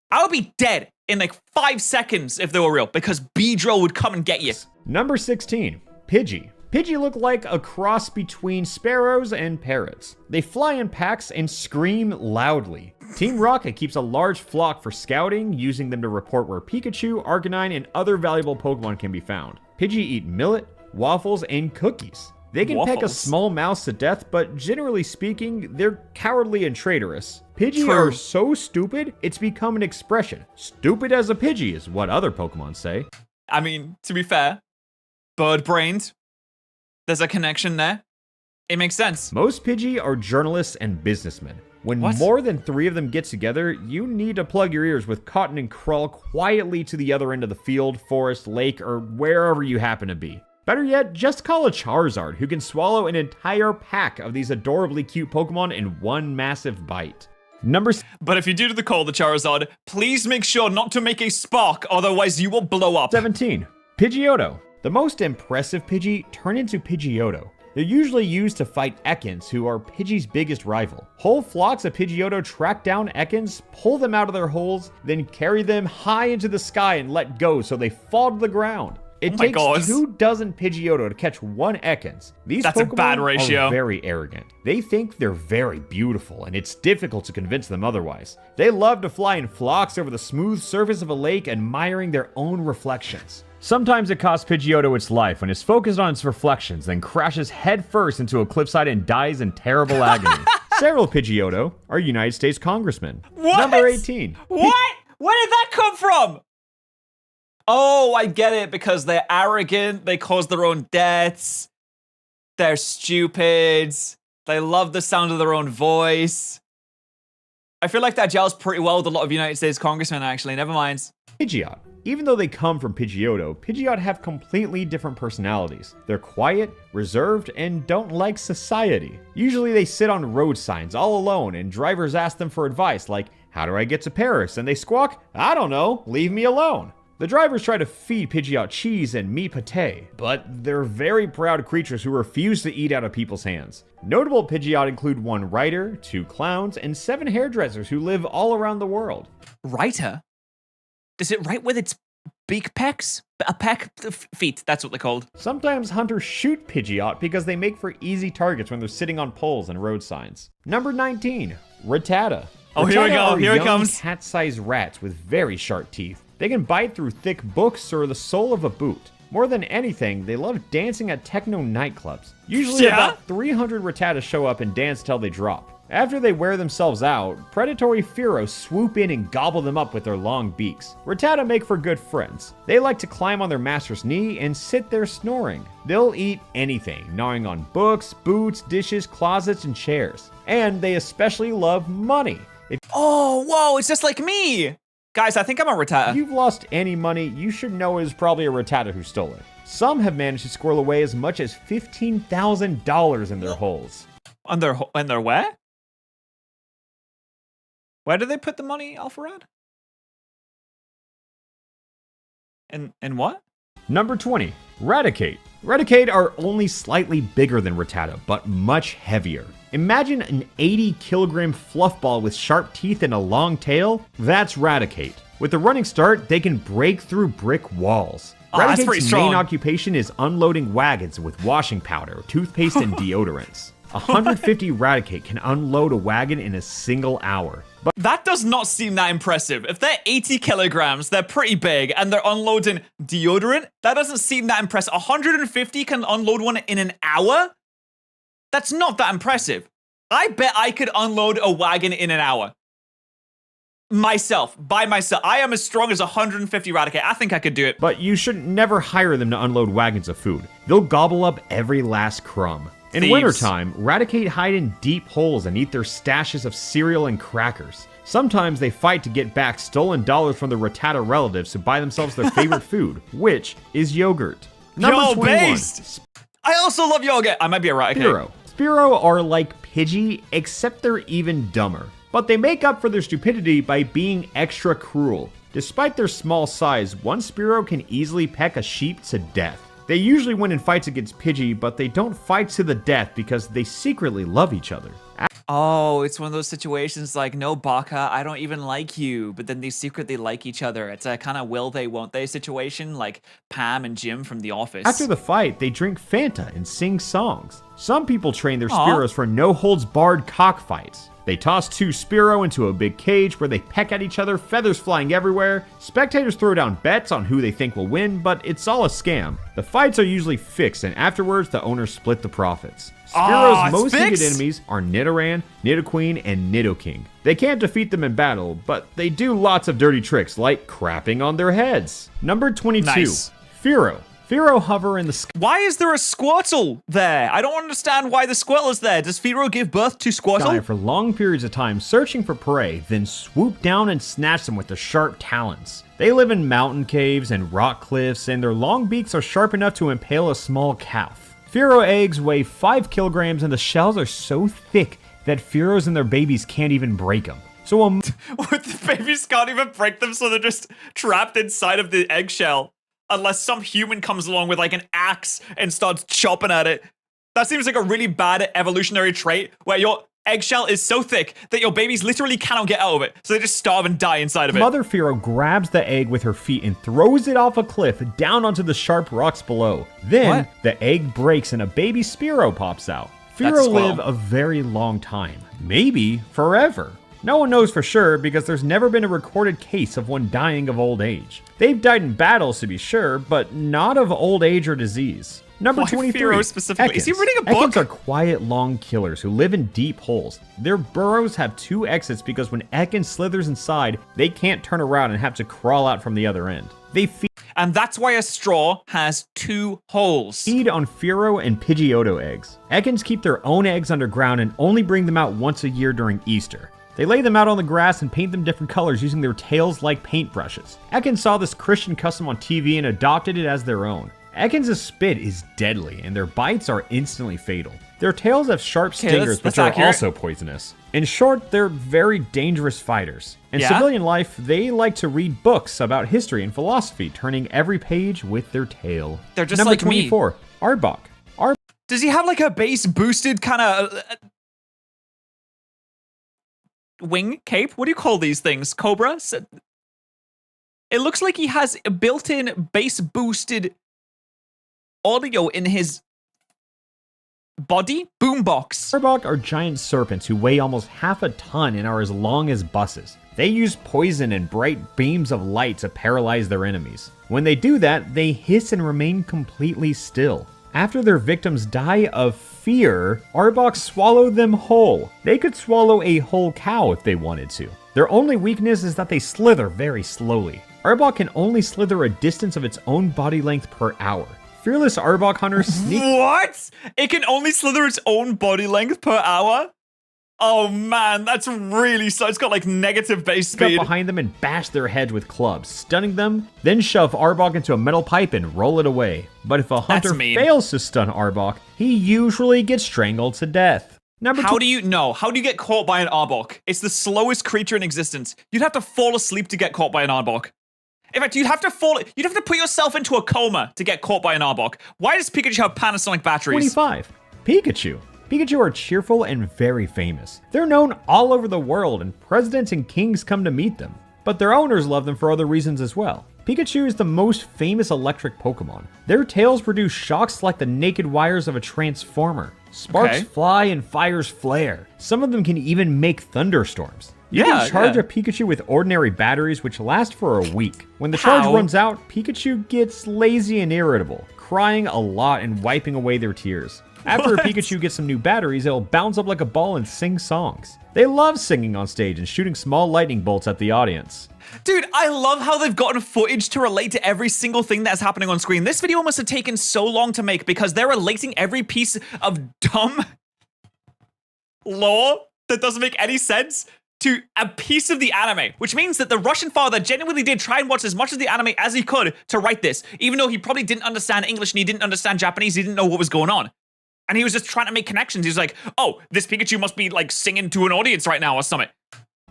I would be dead in like 5 seconds if they were real because Beedrill would come and get you. Number 16, Pidgey. Pidgey look like a cross between sparrows and parrots. They fly in packs and scream loudly. Team Rocket keeps a large flock for scouting, using them to report where Pikachu, Arcanine, and other valuable Pokemon can be found. Pidgey eat millet, waffles, and cookies. They can peck a Waffles? small mouse to death, but generally speaking, they're cowardly and traitorous. Pidgey True. are so stupid, it's become an expression. Stupid as a Pidgey is what other Pokemon say. I mean, to be fair, bird-brained. There's a connection there. It makes sense. Most Pidgey are journalists and businessmen. When What? more than 3 of them get together, you need to plug your ears with cotton and crawl quietly to the other end of the field, forest, lake, or wherever you happen to be. Better yet, just call a Charizard who can swallow an entire pack of these adorably cute Pokemon in one massive bite. Number But if you do to the call the Charizard, please make sure not to make a spark, otherwise you will blow up. 17, Pidgeotto. The most impressive Pidgey turn into Pidgeotto. They're usually used to fight Ekans, who are Pidgey's biggest rival. Whole flocks of Pidgeotto track down Ekans, pull them out of their holes, then carry them high into the sky and let go so they fall to the ground. It Oh my takes God. 2 dozen Pidgeotto to catch 1 Ekans. These That's a Pokemon bad ratio. are very arrogant. They think they're very beautiful, and it's difficult to convince them otherwise. They love to fly in flocks over the smooth surface of a lake, admiring their own reflections. Sometimes it costs Pidgeotto its life when it's focused on its reflections, then crashes headfirst into a cliffside and dies in terrible agony. Several Pidgeotto are United States congressmen. What? Number 18. What? Where did that come from? Oh, I get it, because they're arrogant, they cause their own deaths, they're stupid, they love the sound of their own voice. I feel like that gels pretty well with a lot of United States congressmen, actually. Never mind. Pidgeot. Even though they come from Pidgeotto, Pidgeot have completely different personalities. They're quiet, reserved, and don't like society. Usually they sit on road signs all alone and drivers ask them for advice like, how do I get to Paris? And they squawk, I don't know, leave me alone. The drivers try to feed Pidgeot cheese and meat pate, but they're very proud creatures who refuse to eat out of people's hands. Notable Pidgeot include 1 writer, 2 clowns, and 7 hairdressers who live all around the world. Writer? Does it write with its beak pecs? Feet, that's what they're called. Sometimes hunters shoot Pidgeot because they make for easy targets when they're sitting on poles and road signs. Number 19, Rattata. Oh, here we go. Here it comes. Cat-sized rats with very sharp teeth. They can bite through thick books or the sole of a boot. More than anything, they love dancing at techno nightclubs. Usually about 300 Rattata show up and dance till they drop. After they wear themselves out, predatory Fearos swoop in and gobble them up with their long beaks. Rattata make for good friends. They like to climb on their master's knee and sit there snoring. They'll eat anything, gnawing on books, boots, dishes, closets, and chairs. And they especially love money. Oh, whoa, it's just like me! Guys, I think I'm a Rattata. If you've lost any money, you should know it was probably a Rattata who stole it. Some have managed to squirrel away as much as $15,000 in their holes. On their where? Where do they put the money, Alpharad? And what? Number 20, Raticate. Raticate are only slightly bigger than Rattata, but much heavier. Imagine an 80-kilogram fluff ball with sharp teeth and a long tail. That's Raticate. With a running start, they can break through brick walls. That's pretty Raticate's strong. main occupation is unloading wagons with washing powder, toothpaste, and deodorants. 150 Raticate can unload a wagon in a single hour. But that does not seem that impressive. If they're 80 kilograms, they're pretty big, and they're unloading deodorant, that doesn't seem that impressive. 150 can unload one in an hour? That's not that impressive. I bet I could unload a wagon in an hour. By myself. I am as strong as 150 Raticate. I think I could do it. But you should never hire them to unload wagons of food. They'll gobble up every last crumb. In Thieves. wintertime, Raticate hide in deep holes and eat their stashes of cereal and crackers. Sometimes they fight to get back stolen dollars from their Rattata relatives to buy themselves their favorite food, which is yogurt. Number 21. Based. I also love yogurt. I might be a Raticate. Spearow. Spearow are like Pidgey, except they're even dumber. But they make up for their stupidity by being extra cruel. Despite their small size, one Spearow can easily peck a sheep to death. They usually win in fights against Pidgey, but they don't fight to the death because they secretly love each other. Oh, it's one of those situations like, no, Baka, I don't even like you, but then they secretly like each other. It's a kind of will they, won't they situation, like Pam and Jim from The Office. After the fight, they drink Fanta and sing songs. Some people train their Spearows for no-holds-barred cockfights. They toss 2 Spearow into a big cage where they peck at each other, feathers flying everywhere. Spectators throw down bets on who they think will win, but it's all a scam. The fights are usually fixed, and afterwards the owners split the profits. Spearow's most hated enemies are Nidoran, Nidoqueen, and Nidoking. They can't defeat them in battle, but they do lots of dirty tricks like crapping on their heads. Number 22, Nice. Fearow. Fearow hover in the sky. Why is there a Squirtle there? I don't understand why the Squirtle is there. Does Fearow give birth to Squirtle? For long periods of time searching for prey, then swoop down and snatch them with their sharp talons. They live in mountain caves and rock cliffs, and their long beaks are sharp enough to impale a small calf. Fearow eggs weigh 5 kilograms, and the shells are so thick that Fearows and their babies can't even break them. So The babies can't even break them, so they're just trapped inside of the eggshell. Unless some human comes along with like an axe and starts chopping at it. That seems like a really bad evolutionary trait where your eggshell is so thick that your babies literally cannot get out of it. So they just starve and die inside of it. Mother Fearow grabs the egg with her feet and throws it off a cliff down onto the sharp rocks below. Then the egg breaks and a baby Spearow pops out. Fearow live a very long time, maybe forever. No one knows for sure because there's never been a recorded case of one dying of old age. They've died in battles to be sure, but not of old age or disease. Number 23, Fearow specifically? Ekans. Is he reading a book? Ekans are quiet, long killers who live in deep holes. Their burrows have 2 exits because when Ekans slithers inside, they can't turn around and have to crawl out from the other end. They And that's why a straw has 2 holes. feed on Fearow and Pidgeotto eggs. Ekans keep their own eggs underground and only bring them out once a year during Easter. They lay them out on the grass and paint them different colors using their tails like paintbrushes. Ekans saw this Christian custom on TV and adopted it as their own. Ekans' spit is deadly, and their bites are instantly fatal. Their tails have sharp stingers, which are also poisonous. In short, they're very dangerous fighters. In civilian life, they like to read books about history and philosophy, turning every page with their tail. They're just Number like 24, me. Arbok. Does he have like a base boosted kind of wing cape? What do you call these things? Cobra? It looks like he has a built-in base boosted audio in his body boombox. Arbok are giant serpents who weigh almost half a ton and are as long as buses. They use poison and bright beams of light to paralyze their enemies. When they do that, they hiss and remain completely still. After their victims die of fear, Arbok swallow them whole. They could swallow a whole cow if they wanted to. Their only weakness is that they slither very slowly. Arbok can only slither a distance of its own body length per hour. Fearless Arbok hunters sneak— What? It can only slither its own body length per hour? Oh man, that's really so. It's got like negative base speed. Up behind them and bash their heads with clubs, stunning them, then shove Arbok into a metal pipe and roll it away. But if a hunter fails to stun Arbok, he usually gets strangled to death. How do you get caught by an Arbok? It's the slowest creature in existence. You'd have to fall asleep to get caught by an Arbok. In fact, you'd have to put yourself into a coma to get caught by an Arbok. Why does Pikachu have Panasonic batteries? 25. Pikachu. Pikachu are cheerful and very famous. They're known all over the world, and presidents and kings come to meet them. But their owners love them for other reasons as well. Pikachu is the most famous electric Pokemon. Their tails produce shocks like the naked wires of a transformer. Sparks fly and fires flare. Some of them can even make thunderstorms. You can charge a Pikachu with ordinary batteries, which last for a week. When the charge runs out, Pikachu gets lazy and irritable, crying a lot and wiping away their tears. After a Pikachu gets some new batteries, it'll bounce up like a ball and sing songs. They love singing on stage and shooting small lightning bolts at the audience. Dude, I love how they've gotten footage to relate to every single thing that's happening on screen. This video must have taken so long to make because they're relating every piece of dumb lore that doesn't make any sense to a piece of the anime, which means that the Russian father genuinely did try and watch as much of the anime as he could to write this, even though he probably didn't understand English and he didn't understand Japanese, he didn't know what was going on. And he was just trying to make connections. He was like, oh, this Pikachu must be like singing to an audience right now or something.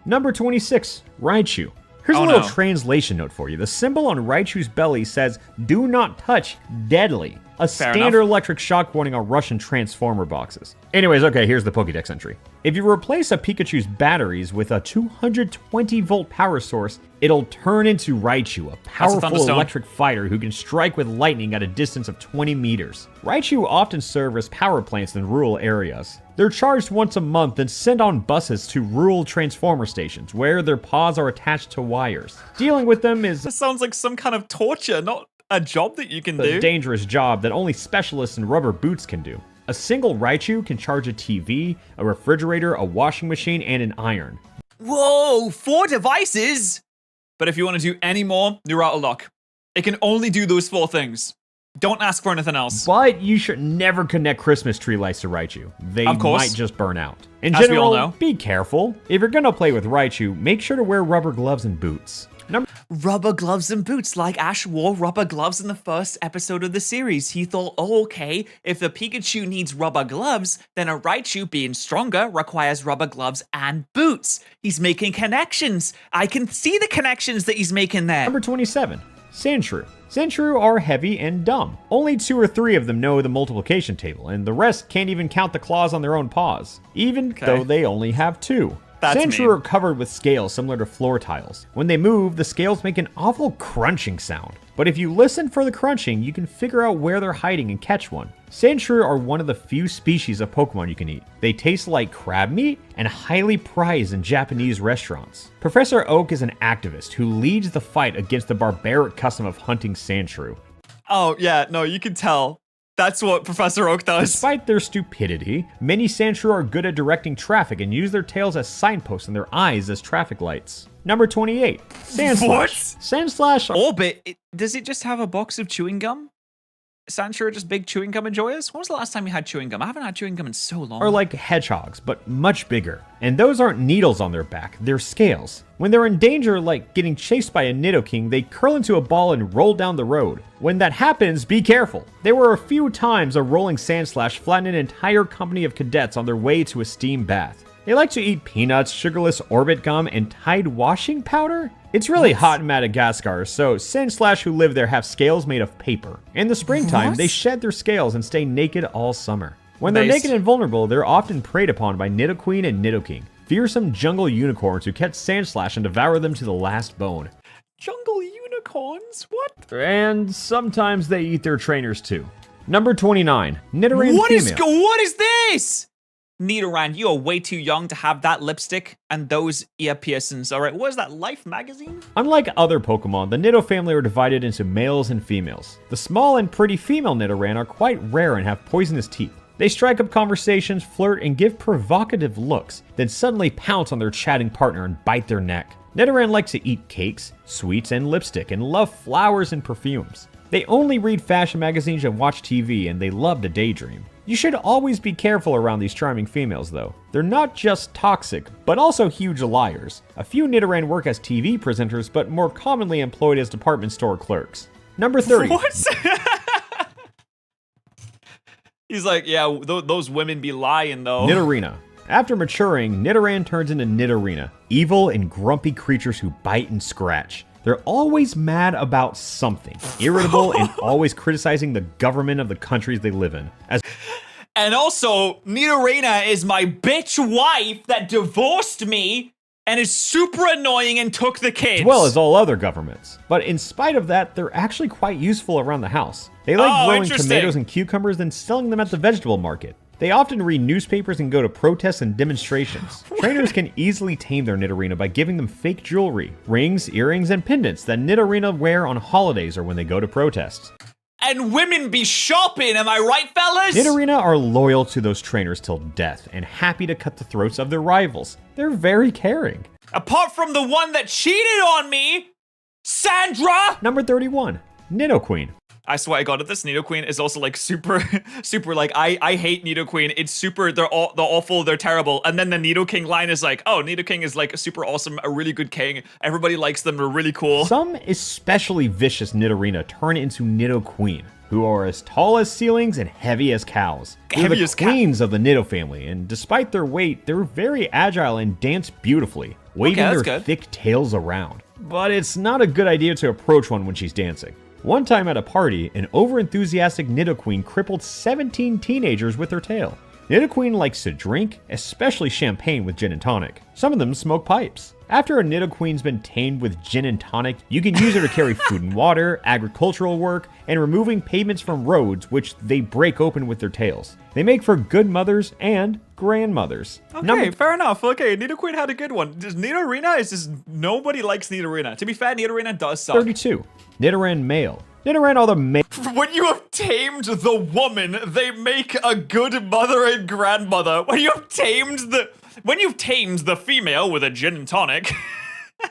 Number 26, Raichu. Here's a little translation note for you. The symbol on Raichu's belly says, "Do not touch, deadly." A standard electric shock warning on Russian Transformer boxes. Anyways, okay, here's the Pokédex entry. If you replace a Pikachu's batteries with a 220-volt power source, it'll turn into Raichu, a powerful electric fighter who can strike with lightning at a distance of 20 meters. Raichu often serve as power plants in rural areas. They're charged once a month and sent on buses to rural transformer stations, where their paws are attached to wires. Dealing with them is— This sounds like some kind of torture, not a job that you can do. A dangerous job that only specialists in rubber boots can do. A single Raichu can charge a TV, a refrigerator, a washing machine, and an iron. Whoa, 4 devices? But if you want to do any more, you're out of luck. It can only do those 4 things. Don't ask for anything else. But you should never connect Christmas tree lights to Raichu. They might just burn out. In As general, we all know. Be careful. If you're gonna play with Raichu, make sure to wear rubber gloves and boots. Rubber gloves and boots, like Ash wore rubber gloves in the first episode of the series. He thought, oh, okay, if the Pikachu needs rubber gloves, then a Raichu, being stronger, requires rubber gloves and boots. He's making connections. I can see the connections that he's making there. Number 27, Sandshrew. Sandshrew are heavy and dumb. Only 2 or 3 of them know the multiplication table, and the rest can't even count the claws on their own paws, even though they only have 2. Sandshrew are covered with scales similar to floor tiles. When they move, the scales make an awful crunching sound. But if you listen for the crunching, you can figure out where they're hiding and catch one. Sandshrew are one of the few species of Pokemon you can eat. They taste like crab meat and highly prized in Japanese restaurants. Professor Oak is an activist who leads the fight against the barbaric custom of hunting Sandshrew. Oh, yeah, no, you can tell. That's what Professor Oak does. Despite their stupidity, many Sandshrew are good at directing traffic and use their tails as signposts and their eyes as traffic lights. Number 28, Sandslash. What? Sandslash are— Orbit? Does it just have a box of chewing gum? Sancho are just big chewing gum enjoyers? When was the last time you had chewing gum? I haven't had chewing gum in so long. Are like hedgehogs, but much bigger. And those aren't needles on their back, they're scales. When they're in danger, like getting chased by a Nidoking, they curl into a ball and roll down the road. When that happens, be careful. There were a few times a rolling Sandslash flattened an entire company of cadets on their way to a steam bath. They like to eat peanuts, sugarless orbit gum, and Tide washing powder? It's really hot in Madagascar, so Sandslash who live there have scales made of paper. In the springtime, they shed their scales and stay naked all summer. When they're naked and vulnerable, they're often preyed upon by Nidoqueen and Nidoking, fearsome jungle unicorns who catch Sandslash and devour them to the last bone. Jungle unicorns? What? And sometimes they eat their trainers too. Number 29, Nidoran female. What is this? Nidoran, you are way too young to have that lipstick and those ear piercings, alright? What is that, Life magazine? Unlike other Pokemon, the Nido family are divided into males and females. The small and pretty female Nidoran are quite rare and have poisonous teeth. They strike up conversations, flirt, and give provocative looks, then suddenly pounce on their chatting partner and bite their neck. Nidoran like to eat cakes, sweets, and lipstick, and love flowers and perfumes. They only read fashion magazines and watch TV, and they love to daydream. You should always be careful around these charming females, though. They're not just toxic, but also huge liars. A few Nidoran work as TV presenters, but more commonly employed as department store clerks. Number 30. What? He's like, yeah, those women be lying, though. Nidorina. After maturing, Nidoran turns into Nidorina, evil and grumpy creatures who bite and scratch. They're always mad about something, irritable, and always criticizing the government of the countries they live in. And also, Nidorina is my bitch wife that divorced me and is super annoying and took the kids. As well as all other governments. But in spite of that, they're actually quite useful around the house. They like growing tomatoes and cucumbers and selling them at the vegetable market. They often read newspapers and go to protests and demonstrations. Trainers can easily tame their Nidorina by giving them fake jewelry, rings, earrings, and pendants that Nidorina wear on holidays or when they go to protests. And women be shopping, am I right, fellas? Nidorina are loyal to those trainers till death and happy to cut the throats of their rivals. They're very caring. Apart from the one that cheated on me, Sandra! Number 31, Nidoqueen. I swear I got it. This Nidoqueen is also like super like I hate Nidoqueen. It's super they're awful, they're terrible. And then the Nidoking line is like, oh, Nidoking is like super awesome, a really good king. Everybody likes them, they're really cool. Some especially vicious Nidorina turn into Nidoqueen, who are as tall as ceilings and heavy as cows. They're the queens of the Nido family, and despite their weight, they're very agile and dance beautifully, waving their thick tails around. But it's not a good idea to approach one when she's dancing. One time at a party, an overenthusiastic Nidoqueen crippled 17 teenagers with her tail. Nidoqueen likes to drink, especially champagne with gin and tonic. Some of them smoke pipes. After a Nidoqueen's been tamed with gin and tonic, you can use her to carry food and water, agricultural work, and removing pavements from roads, which they break open with their tails. They make for good mothers and grandmothers. Okay, fair enough. Okay, Nidoqueen had a good one. Just Nidorina is just, nobody likes Nidorina. To be fair, Nidorina does suck. 32. Nidoran male. Nidoran are the male. When you have tamed the woman, they make a good mother and grandmother. When you've tamed the female with a gin and tonic.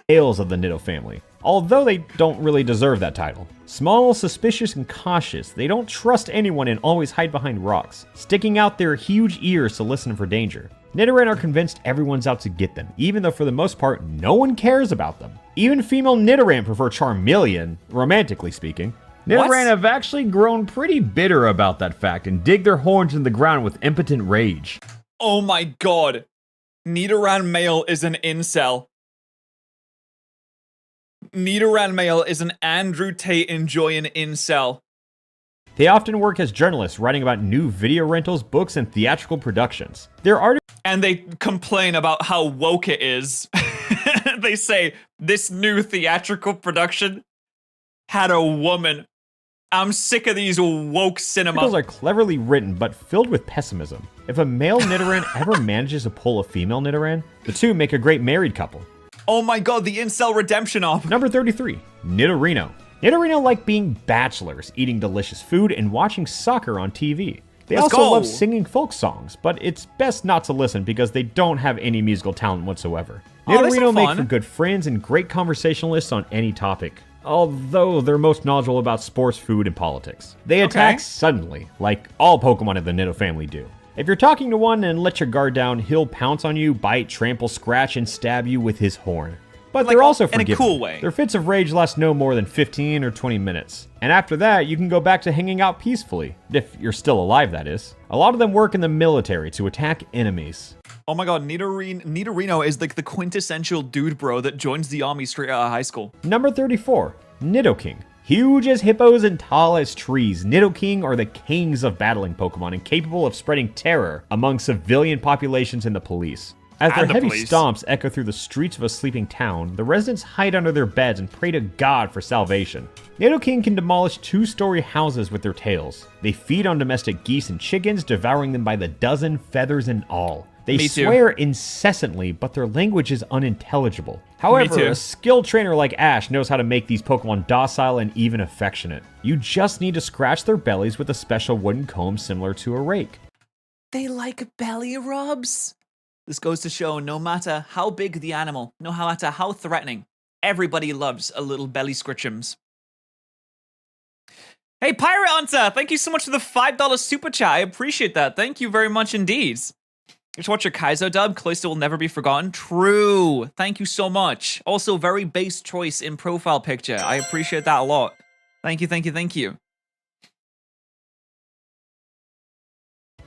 Males of the Nido family, although they don't really deserve that title. Small, suspicious, and cautious, they don't trust anyone and always hide behind rocks, sticking out their huge ears to listen for danger. Nidoran are convinced everyone's out to get them, even though for the most part, no one cares about them. Even female Nidoran prefer Charmeleon, romantically speaking. Nidoran have actually grown pretty bitter about that fact and dig their horns in the ground with impotent rage. Oh my god. Nidoran male is an incel. Nidoran male is an Andrew Tate enjoying incel. They often work as journalists, writing about new video rentals, books, and theatrical productions. Their art and they complain about how woke it is. They say, this new theatrical production had a woman. I'm sick of these woke cinema. Articles are cleverly written, but filled with pessimism. If a male Nidoran ever manages to pull a female Nidoran, the two make a great married couple. Oh my god, the incel redemption arc. Number 33, Nidorino. Nidorino like being bachelors, eating delicious food, and watching soccer on TV. They also love singing folk songs, but it's best not to listen because they don't have any musical talent whatsoever. Nidorino make for good friends and great conversationalists on any topic. although they're most knowledgeable about sports, food, and politics. They attack suddenly, like all Pokemon in the Nido family do. If you're talking to one and let your guard down, he'll pounce on you, bite, trample, scratch, and stab you with his horn. But they're also forgiving. In a cool way. Their fits of rage last no more than 15 or 20 minutes. And after that, you can go back to hanging out peacefully. If you're still alive, that is. A lot of them work in the military to attack enemies. Oh my god, Nidorino is like the quintessential dude bro that joins the army straight out of high school. Number 34, Nidoking. Huge as hippos and tall as trees, Nidoking are the kings of battling Pokemon and capable of spreading terror among civilian populations and the police. As their heavy stomps echo through the streets of a sleeping town, the residents hide under their beds and pray to God for salvation. Nidoking can demolish 2-story houses with their tails. They feed on domestic geese and chickens, devouring them by the dozen, feathers and all. They swear incessantly, but their language is unintelligible. However, a skilled trainer like Ash knows how to make these Pokemon docile and even affectionate. You just need to scratch their bellies with a special wooden comb similar to a rake. They like belly rubs? This goes to show no matter how big the animal, no matter how threatening, everybody loves a little belly scritchums. Hey, Pirate Hunter, thank you so much for the $5 super chat. I appreciate that. Thank you very much indeed. Just watch your Kaizo dub. Callisto will never be forgotten. True. Thank you so much. Also, very base choice in profile picture. I appreciate that a lot. Thank you, thank you, thank you.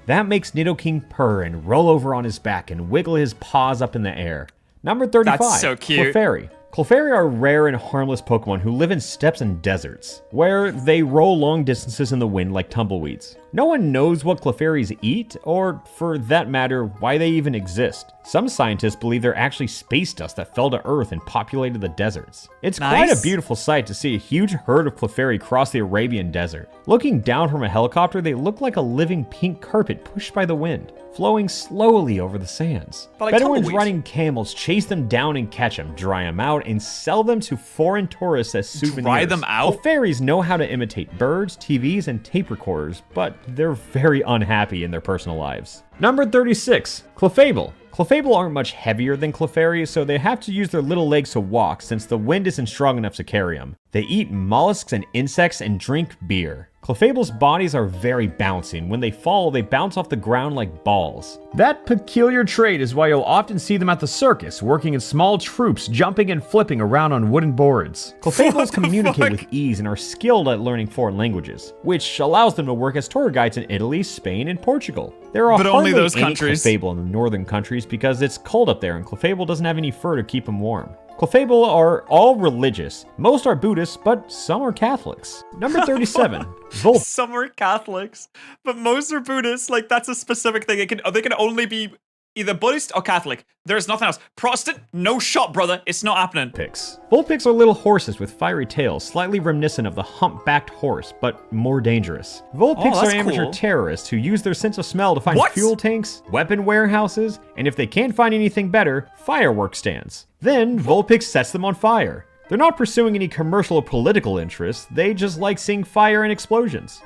That makes Nidoking purr and roll over on his back and wiggle his paws up in the air. Number 35. That's so cute. Clefairy. Clefairy are rare and harmless Pokemon who live in steppes and deserts, where they roll long distances in the wind like tumbleweeds. No one knows what Clefairies eat, or for that matter, why they even exist. Some scientists believe they're actually space dust that fell to Earth and populated the deserts. It's quite a beautiful sight to see a huge herd of Clefairy cross the Arabian desert. Looking down from a helicopter, they look like a living pink carpet pushed by the wind, flowing slowly over the sands. Bedouins riding camels chase them down and catch them, dry them out, and sell them to foreign tourists as souvenirs. Dry them out? Clefairies know how to imitate birds, TVs, and tape recorders, but they're very unhappy in their personal lives. Number 36, Clefable. Clefable aren't much heavier than Clefairy, so they have to use their little legs to walk since the wind isn't strong enough to carry them. They eat mollusks and insects and drink beer. Clefable's bodies are very bouncy, and when they fall, they bounce off the ground like balls. That peculiar trait is why you'll often see them at the circus, working in small troops, jumping and flipping around on wooden boards. Clefables communicate with ease and are skilled at learning foreign languages, which allows them to work as tour guides in Italy, Spain, and Portugal. There are hardly any Clefable in the northern countries because it's cold up there and Clefable doesn't have any fur to keep them warm. Clefable are all religious. Most are Buddhists, but some are Catholics. Number 37, Vulpix. Some are Catholics, but most are Buddhists. Like, that's a specific thing. They can only be either Buddhist or Catholic. There's nothing else. Protestant, no shot, brother. It's not happening. Vulpix are little horses with fiery tails, slightly reminiscent of the humpbacked horse, but more dangerous. Vulpix are amateur terrorists who use their sense of smell to find fuel tanks, weapon warehouses, and if they can't find anything better, fireworks stands. Then Vulpix sets them on fire. They're not pursuing any commercial or political interests, they just like seeing fire and explosions.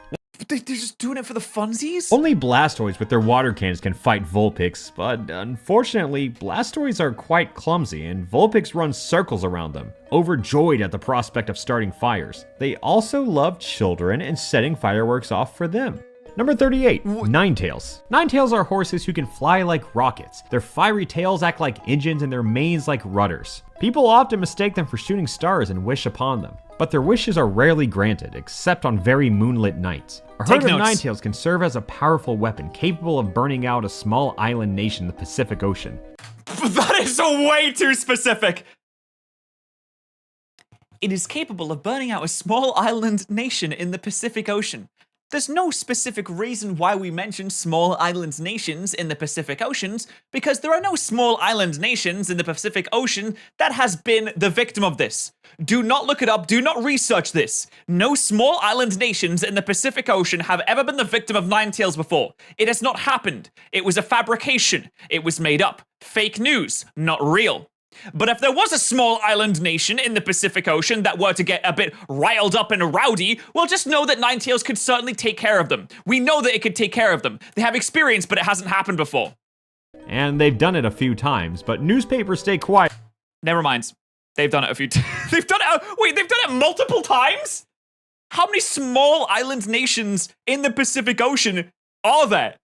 They're just doing it for the funsies? Only Blastoise with their water cannons can fight Vulpix, but unfortunately, Blastoise are quite clumsy and Vulpix runs circles around them, overjoyed at the prospect of starting fires. They also love children and setting fireworks off for them. Number 38, Ninetales. Ninetales are horses who can fly like rockets. Their fiery tails act like engines and their manes like rudders. People often mistake them for shooting stars and wish upon them, but their wishes are rarely granted, except on very moonlit nights. A herd of Ninetales can serve as a powerful weapon capable of burning out a small island nation in the Pacific Ocean. That is way too specific! It is capable of burning out a small island nation in the Pacific Ocean. There's no specific reason why we mention small island nations in the Pacific Oceans, because there are no small island nations in the Pacific Ocean that has been the victim of this. Do not look it up, do not research this. No small island nations in the Pacific Ocean have ever been the victim of Ninetales before. It has not happened. It was a fabrication. It was made up. Fake news, not real. But if there was a small island nation in the Pacific Ocean that were to get a bit riled up and rowdy, well, just know that Ninetales could certainly take care of them. We know that it could take care of them. They have experience, but it hasn't happened before. And they've done it a few times, but newspapers stay quiet. Never mind. They've done it a few times. They've done it. Wait, they've done it multiple times? How many small island nations in the Pacific Ocean are there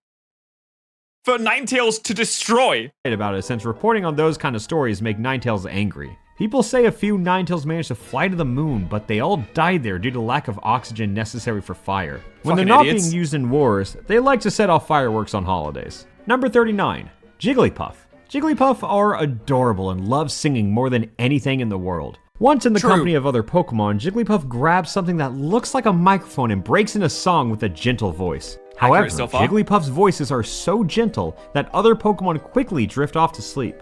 for Ninetales to destroy? About it, since reporting on those kind of stories make Ninetales angry. People say a few Ninetales managed to fly to the moon, but they all died there due to lack of oxygen necessary for fire. When they're not being used in wars, they like to set off fireworks on holidays. Number 39, Jigglypuff. Jigglypuff are adorable and love singing more than anything in the world. Once in the company of other Pokemon, Jigglypuff grabs something that looks like a microphone and breaks into song with a gentle voice. However, Jigglypuff's voices are so gentle that other Pokemon quickly drift off to sleep.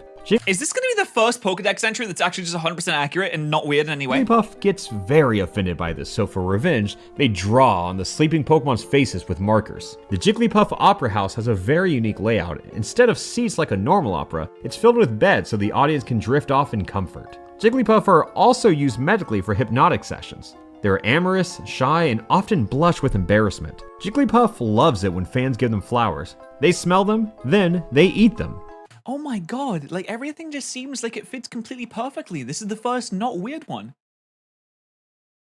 Is this going to be the first Pokedex entry that's actually just 100% accurate and not weird in any way? Jigglypuff gets very offended by this, so for revenge, they draw on the sleeping Pokemon's faces with markers. The Jigglypuff Opera House has a very unique layout. Instead of seats like a normal opera, it's filled with beds so the audience can drift off in comfort. Jigglypuff are also used medically for hypnotic sessions. They're amorous, shy, and often blush with embarrassment. Jigglypuff loves it when fans give them flowers. They smell them, then they eat them. Oh my god, like everything just seems like it fits completely perfectly. This is the first not weird one.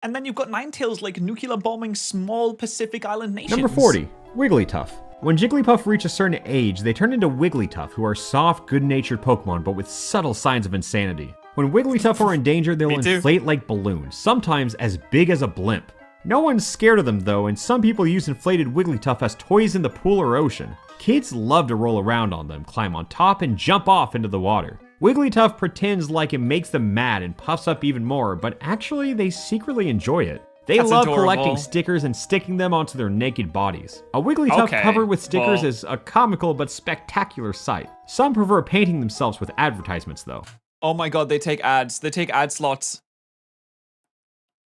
And then you've got Ninetales like nuclear bombing small Pacific Island nations. Number 40, Wigglytuff. When Jigglypuff reach a certain age, they turn into Wigglytuff, who are soft, good-natured Pokemon, but with subtle signs of insanity. When Wigglytuff are in danger, they'll inflate like balloons, sometimes as big as a blimp. No one's scared of them though, and some people use inflated Wigglytuff as toys in the pool or ocean. Kids love to roll around on them, climb on top, and jump off into the water. Wigglytuff pretends like it makes them mad and puffs up even more, but actually they secretly enjoy it. They love collecting stickers and sticking them onto their naked bodies. A Wigglytuff covered with stickers is a comical but spectacular sight. Some prefer painting themselves with advertisements though. Oh my god, they take ads. They take ad slots.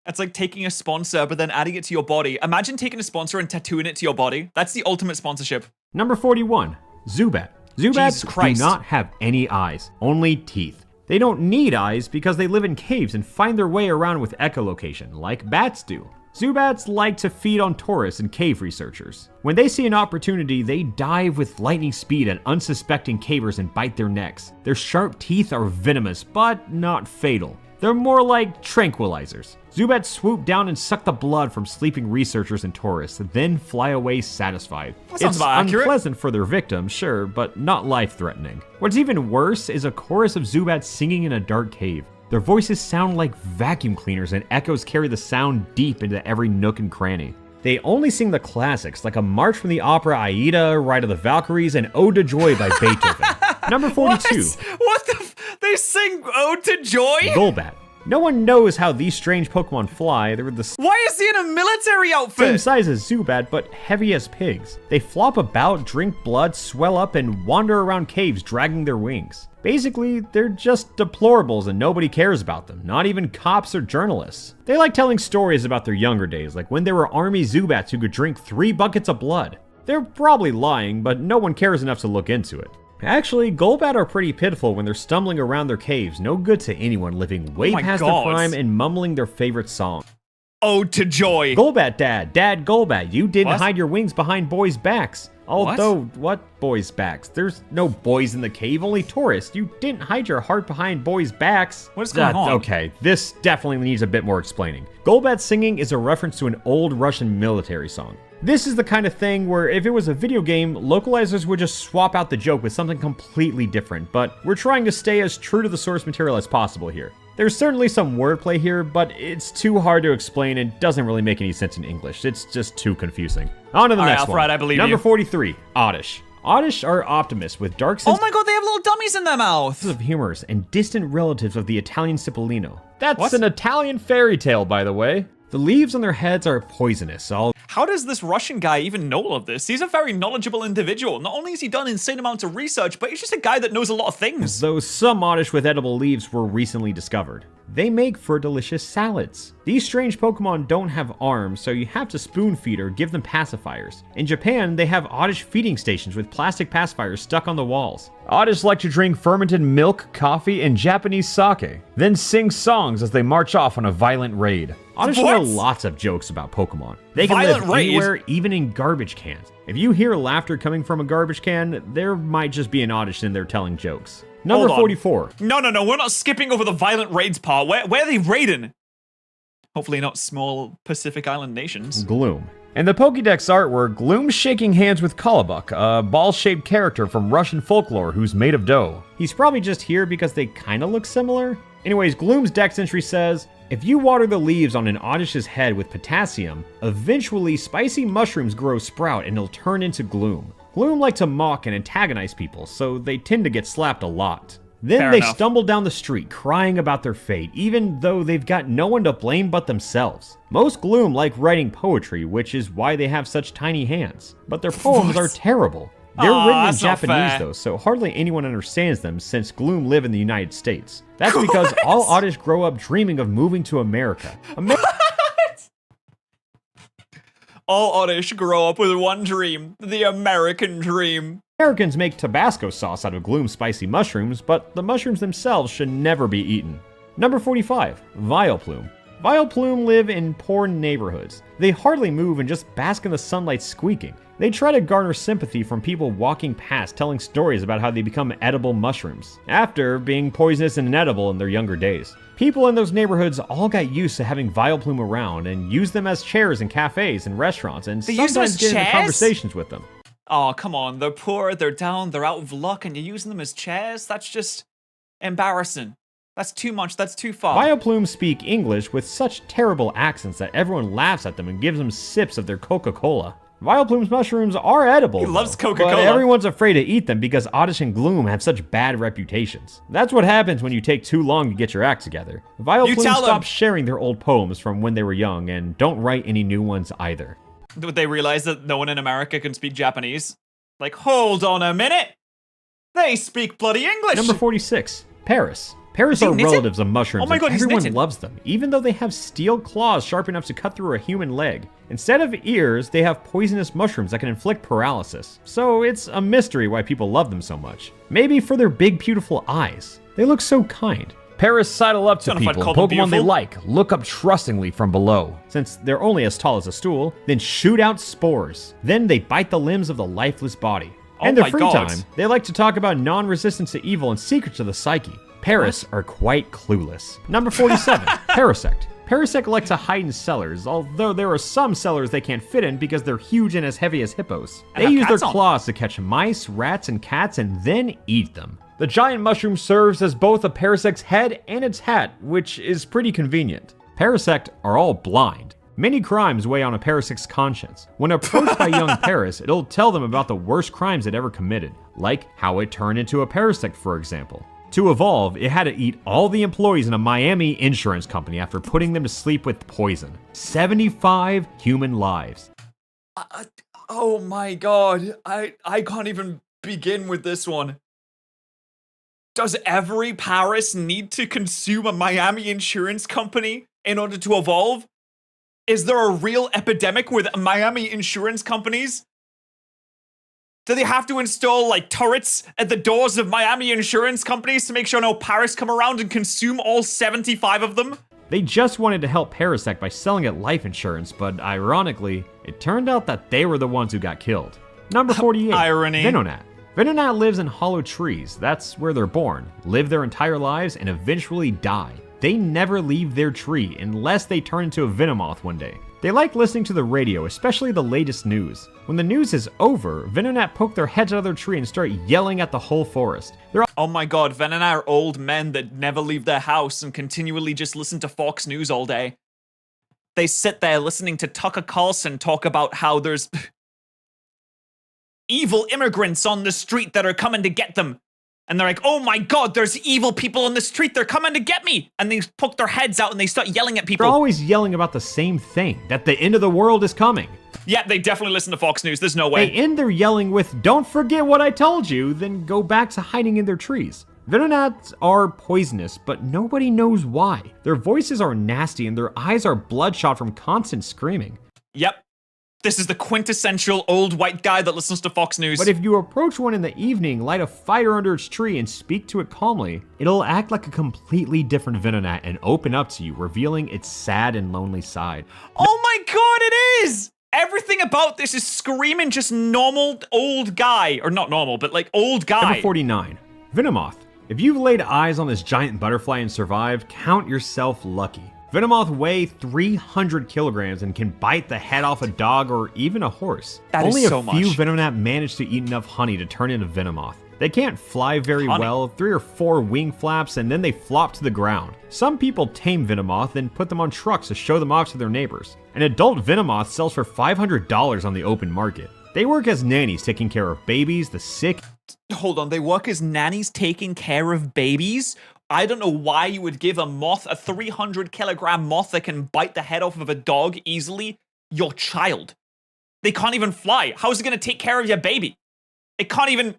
It's like taking a sponsor, but then adding it to your body. Imagine taking a sponsor and tattooing it to your body. That's the ultimate sponsorship. Number 41, Zubat. Zubats do not have any eyes, only teeth. They don't need eyes because they live in caves and find their way around with echolocation, like bats do. Zubats like to feed on tourists and cave researchers. When they see an opportunity, they dive with lightning speed at unsuspecting cavers and bite their necks. Their sharp teeth are venomous, but not fatal. They're more like tranquilizers. Zubats swoop down and suck the blood from sleeping researchers and tourists, then fly away satisfied. It's unpleasant for their victim, sure, but not life-threatening. What's even worse is a chorus of Zubats singing in a dark cave. Their voices sound like vacuum cleaners and echoes carry the sound deep into every nook and cranny. They only sing the classics like a march from the opera Aida, Ride of the Valkyries, and Ode to Joy by Beethoven. Number 42. What the they sing Ode to Joy? Golbat. No one knows how these strange Pokemon fly. They're the Why is he in a military outfit? Same size as Zubat, but heavy as pigs. They flop about, drink blood, swell up, and wander around caves dragging their wings. Basically, they're just deplorables and nobody cares about them, not even cops or journalists. They like telling stories about their younger days, like when there were army Zubats who could drink 3 buckets of blood. They're probably lying, but no one cares enough to look into it. Actually, Golbat are pretty pitiful when they're stumbling around their caves, no good to anyone living way past their prime and mumbling their favorite song. Ode to Joy. Golbat Dad Golbat, you didn't hide your wings behind boys' backs. Although, what boys' backs? There's no boys in the cave, only tourists. You didn't hide your heart behind boys' backs. What is going on? Okay, this definitely needs a bit more explaining. Golbat singing is a reference to an old Russian military song. This is the kind of thing where if it was a video game, localizers would just swap out the joke with something completely different, but we're trying to stay as true to the source material as possible here. There's certainly some wordplay here, but it's too hard to explain and doesn't really make any sense in English. It's just too confusing. On to the next one. I believe Number 43, Oddish. Oddish are optimists with dark sense. Oh my god, they have little dummies in their mouths! Of humors and distant relatives of the Italian Cipollino. That's an Italian fairy tale, by the way. The leaves on their heads are poisonous. How does this Russian guy even know all of this? He's a very knowledgeable individual. Not only has he done insane amounts of research, but he's just a guy that knows a lot of things. Though some Oddish with edible leaves were recently discovered. They make for delicious salads. These strange Pokemon don't have arms, so you have to spoon feed or give them pacifiers. In Japan, they have Oddish feeding stations with plastic pacifiers stuck on the walls. Oddish like to drink fermented milk, coffee, and Japanese sake, then sing songs as they march off on a violent raid. Oddish know lots of jokes about Pokemon. They can live anywhere, even in garbage cans. If you hear laughter coming from a garbage can, there might just be an Oddish in there telling jokes. Number Hold on. 44. No, we're not skipping over the violent raids part. Where are they raiding? Hopefully not small Pacific Island nations. Gloom. In the Pokédex artwork, Gloom's shaking hands with Kolobuk, a ball-shaped character from Russian folklore who's made of dough. He's probably just here because they kinda look similar. Anyways, Gloom's dex entry says, if you water the leaves on an Oddish's head with potassium, eventually spicy mushrooms grow sprout and it'll turn into Gloom. Gloom like to mock and antagonize people, so they tend to get slapped a lot. Then Fair they enough. stumble down the street crying about their fate, even though they've got no one to blame but themselves. Most Gloom like writing poetry, which is why they have such tiny hands. But their poems are terrible. They're Aw, written in that's not Japanese fair. though, so hardly anyone understands them since Gloom live in the United States. That's because all Oddish grow up dreaming of moving to America. All Oddish grow up with one dream, the American dream. Americans make Tabasco sauce out of Gloom spicy mushrooms, but the mushrooms themselves should never be eaten. Number 45, Vileplume. Vileplume live in poor neighborhoods. They hardly move and just bask in the sunlight squeaking. They try to garner sympathy from people walking past telling stories about how they become edible mushrooms, after being poisonous and inedible in their younger days. People in those neighborhoods all got used to having Vileplume around and use them as chairs in cafes and restaurants and They use them sometimes as get into chairs? conversations with them. Oh, come on. They're poor, they're down, they're out of luck, and you're using them as chairs? That's just embarrassing. That's too much, that's too far. Vileplume speak English with such terrible accents that everyone laughs at them and gives them sips of their Coca-Cola. Vileplume's mushrooms are edible, He loves though, Coca-Cola. but everyone's afraid to eat them because Oddish and Gloom have such bad reputations. That's what happens when you take too long to get your act together. Vileplume tell them. stopped sharing their old poems from when they were young and don't write any new ones either. Would they realize that no one in America can speak Japanese? Like, hold on a minute! They speak bloody English! Number 46, Paris. Paris he are knitted? relatives of mushrooms, Oh my God, and he's everyone knitted. loves them, even though they have steel claws sharp enough to cut through a human leg. Instead of ears, they have poisonous mushrooms that can inflict paralysis. So it's a mystery why people love them so much. Maybe for their big, beautiful eyes. They look so kind. Paris sidle up to Don't know if I'd people, call them Pokemon they beautiful. like, look up trustingly from below, since they're only as tall as a stool, then shoot out spores. Then they bite the limbs of the lifeless body. Oh In their my free God. time, they like to talk about non-resistance to evil and secrets of the psyche. Paris are quite clueless. Number 47, Parasect. Parasect like to hide in cellars, although there are some cellars they can't fit in because they're huge and as heavy as hippos. And They have use their cats on. claws to catch mice, rats, and cats and then eat them. The giant mushroom serves as both a Parasect's head and its hat, which is pretty convenient. Parasect are all blind. Many crimes weigh on a Parasect's conscience. When approached by young Paris, it'll tell them about the worst crimes it ever committed, like how it turned into a Parasect, for example. To evolve, it had to eat all the employees in a Miami insurance company after putting them to sleep with poison. 75 human lives. Oh my God, I can't even begin with this one. Does every Paris need to consume a Miami insurance company in order to evolve? Is there a real epidemic with Miami insurance companies? Do they have to install, like, turrets at the doors of Miami insurance companies to make sure no Paris come around and consume all 75 of them? They just wanted to help Parasect by selling it life insurance, but ironically, it turned out that they were the ones who got killed. Number 48, Irony. Venonat. Venonat lives in hollow trees. That's where they're born, live their entire lives, and eventually die. They never leave their tree unless they turn into a Venomoth one day. They like listening to the radio, especially the latest news. When the news is over, Venonat poke their heads out of their tree and start yelling at the whole forest. They're Oh my God, Ven and I are old men that never leave their house and continually just listen to Fox News all day. They sit there listening to Tucker Carlson talk about how there's evil immigrants on the street that are coming to get them. And they're like, oh my God, there's evil people on the street. They're coming to get me. And they poke their heads out and they start yelling at people. always yelling about the same thing, that the end of the world is coming. Yeah, they definitely listen to Fox News. There's no They way. end their yelling with, "Don't forget what I told you," then go back to hiding in their trees. Venonats are poisonous, but nobody knows why. Their voices are nasty and their eyes are bloodshot from constant screaming. Yep. This is the quintessential old white guy that listens to Fox News. But if you approach one in the evening, light a fire under its tree, and speak to it calmly, it'll act like a completely different Venonat and open up to you, revealing its sad and lonely side. Oh my God, it is! Everything about this is screaming just normal old guy. Or not normal, but like old guy. Number 49, Venomoth. If you've laid eyes on this giant butterfly and survived, count yourself lucky. Venomoth weigh 300 kilograms and can bite the head off a dog or even a horse. That is Only so a few much. Venomoth manage to eat enough honey to turn into Venomoth. They can't fly very Honey. well, 3 or 4 wing flaps, and then they flop to the ground. Some people tame Venomoth and put them on trucks to show them off to their neighbors. An adult Venomoth sells for $500 on the open market. They work as nannies taking care of babies, the sick. Hold on, they work as nannies taking care of babies? I don't know why you would give a moth, a 300 kilogram moth that can bite the head off of a dog easily, your child. They can't even fly. How is it going to take care of your baby? It can't even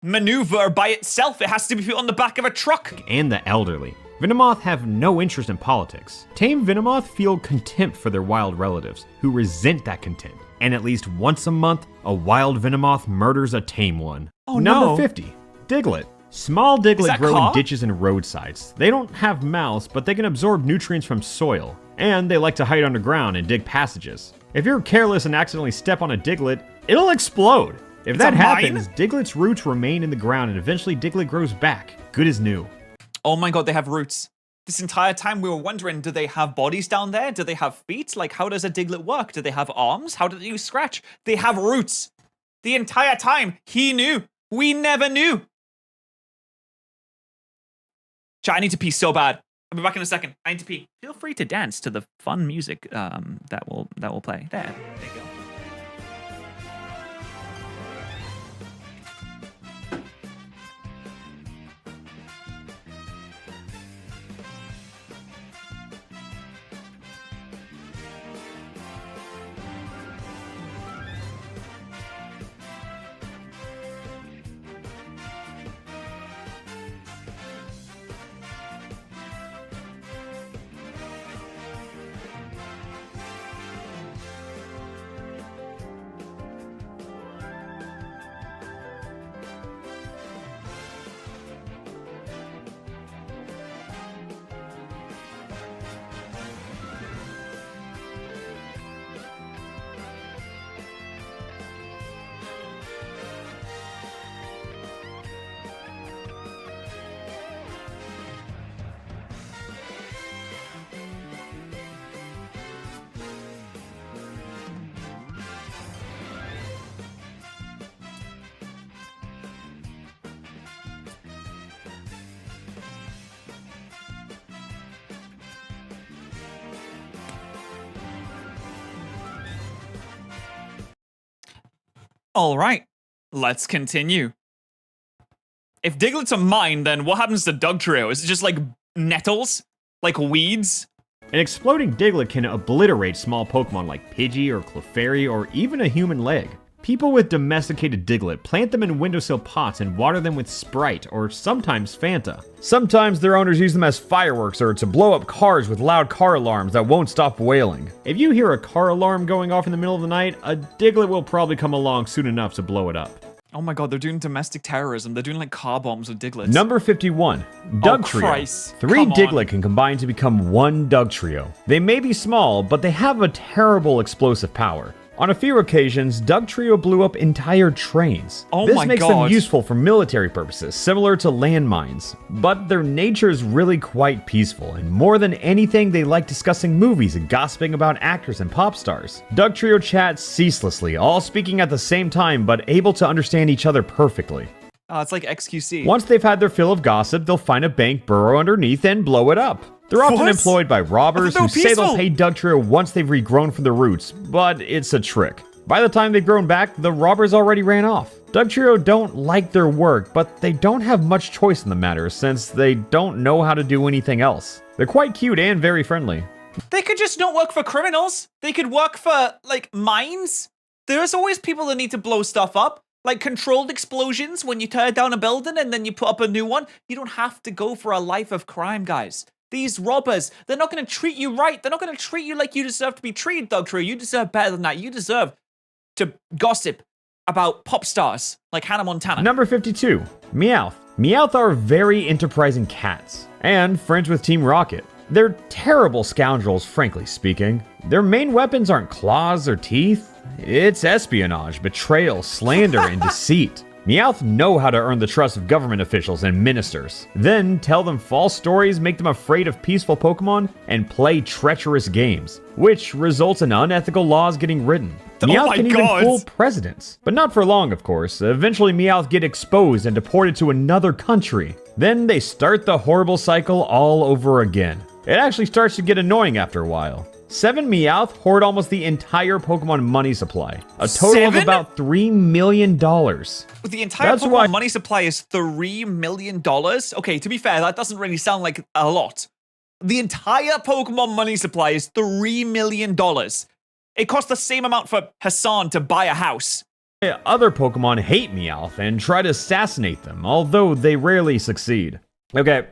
maneuver by itself. It has to be put on the back of a truck. And the elderly. Venomoth have no interest in politics. Tame Venomoth feel contempt for their wild relatives, who resent that contempt. And at least once a month, a wild Venomoth murders a tame one. Oh, no. Number 50, Diglett. Small Diglett that grow Caw? in ditches and roadsides. They don't have mouths, but they can absorb nutrients from soil. And they like to hide underground and dig passages. If you're careless and accidentally step on a Diglett, it'll explode. If that a mine? happens, Diglett's roots remain in the ground and eventually Diglett grows back, good as new. Oh my god, they have roots. This entire time we were wondering, do they have bodies down there? Do they have feet? Like, how does a Diglett work? Do they have arms? How do they use scratch? They have roots. The entire time, he knew. We never knew. Chat, I need to pee so bad. I'll be back in a second. I need to pee. Feel free to dance to the fun music that will play. There you go. All right, let's continue. If Diglett's a mine, then what happens to Dugtrio? Is it just like nettles? Like weeds? An exploding Diglett can obliterate small Pokemon like Pidgey or Clefairy or even a human leg. People with domesticated Diglett plant them in windowsill pots and water them with Sprite or sometimes Fanta. Sometimes their owners use them as fireworks or to blow up cars with loud car alarms that won't stop wailing. If you hear a car alarm going off in the middle of the night, a Diglett will probably come along soon enough to blow it up. Oh my god, they're doing domestic terrorism. They're doing like car bombs with Diglets. Number 51, Dugtrio. Christ. 3 Come on. Diglett can combine to become 1 Dugtrio. They may be small, but they have a terrible explosive power. On a few occasions, Dugtrio blew up entire trains. Oh this my makes God. them useful for military purposes, similar to landmines. But their nature is really quite peaceful, and more than anything, they like discussing movies and gossiping about actors and pop stars. Dugtrio chats ceaselessly, all speaking at the same time, but able to understand each other perfectly. It's like XQC. Once they've had their fill of gossip, they'll find a bank, burrow underneath, and blow it up. They're often What? employed by robbers I who thought they say were they'll peaceful. pay Dugtrio once they've regrown from their roots, but it's a trick. By the time they've grown back, the robbers already ran off. Dugtrio don't like their work, but they don't have much choice in the matter since they don't know how to do anything else. They're quite cute and very friendly. They could just not work for criminals. They could work for, like, mines. There's always people that need to blow stuff up. Like controlled explosions when you tear down a building and then you put up a new one. You don't have to go for a life of crime, guys. These robbers, they're not going to treat you right. They're not going to treat you like you deserve to be treated, Dugtrio. You deserve better than that. You deserve to gossip about pop stars like Hannah Montana. Number 52, Meowth. Meowth are very enterprising cats, and friends with Team Rocket. They're terrible scoundrels, frankly speaking. Their main weapons aren't claws or teeth. It's espionage, betrayal, slander, and deceit. Meowth know how to earn the trust of government officials and ministers, then tell them false stories, make them afraid of peaceful Pokemon, and play treacherous games, which results in unethical laws getting written. Meowth can even fool presidents. But not for long, of course. Eventually, Meowth get exposed and deported to another country. Then they start the horrible cycle all over again. It actually starts to get annoying after a while. 7 Meowth hoard almost the entire Pokemon money supply. A total of about $3 million. The entire Pokemon money supply is $3 million? Okay, to be fair, that doesn't really sound like a lot. The entire Pokemon money supply is $3 million. It costs the same amount for Hassan to buy a house. Other Pokemon hate Meowth and try to assassinate them, although they rarely succeed. Okay,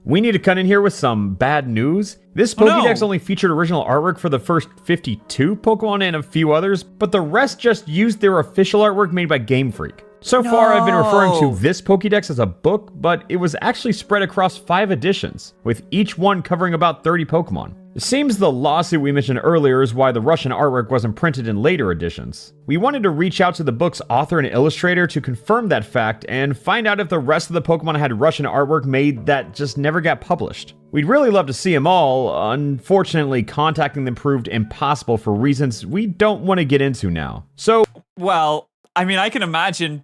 we need to cut in here with some bad news. This Pokédex only featured original artwork for the first 52 Pokemon and a few others, but the rest just used their official artwork made by Game Freak. So far, I've been referring to this Pokédex as a book, but it was actually spread across 5 editions, with each one covering about 30 Pokemon. It seems the lawsuit we mentioned earlier is why the Russian artwork wasn't printed in later editions. We wanted to reach out to the book's author and illustrator to confirm that fact and find out if the rest of the Pokemon had Russian artwork made that just never got published. We'd really love to see them all. Unfortunately, contacting them proved impossible for reasons we don't want to get into now. So, well, I mean, I can imagine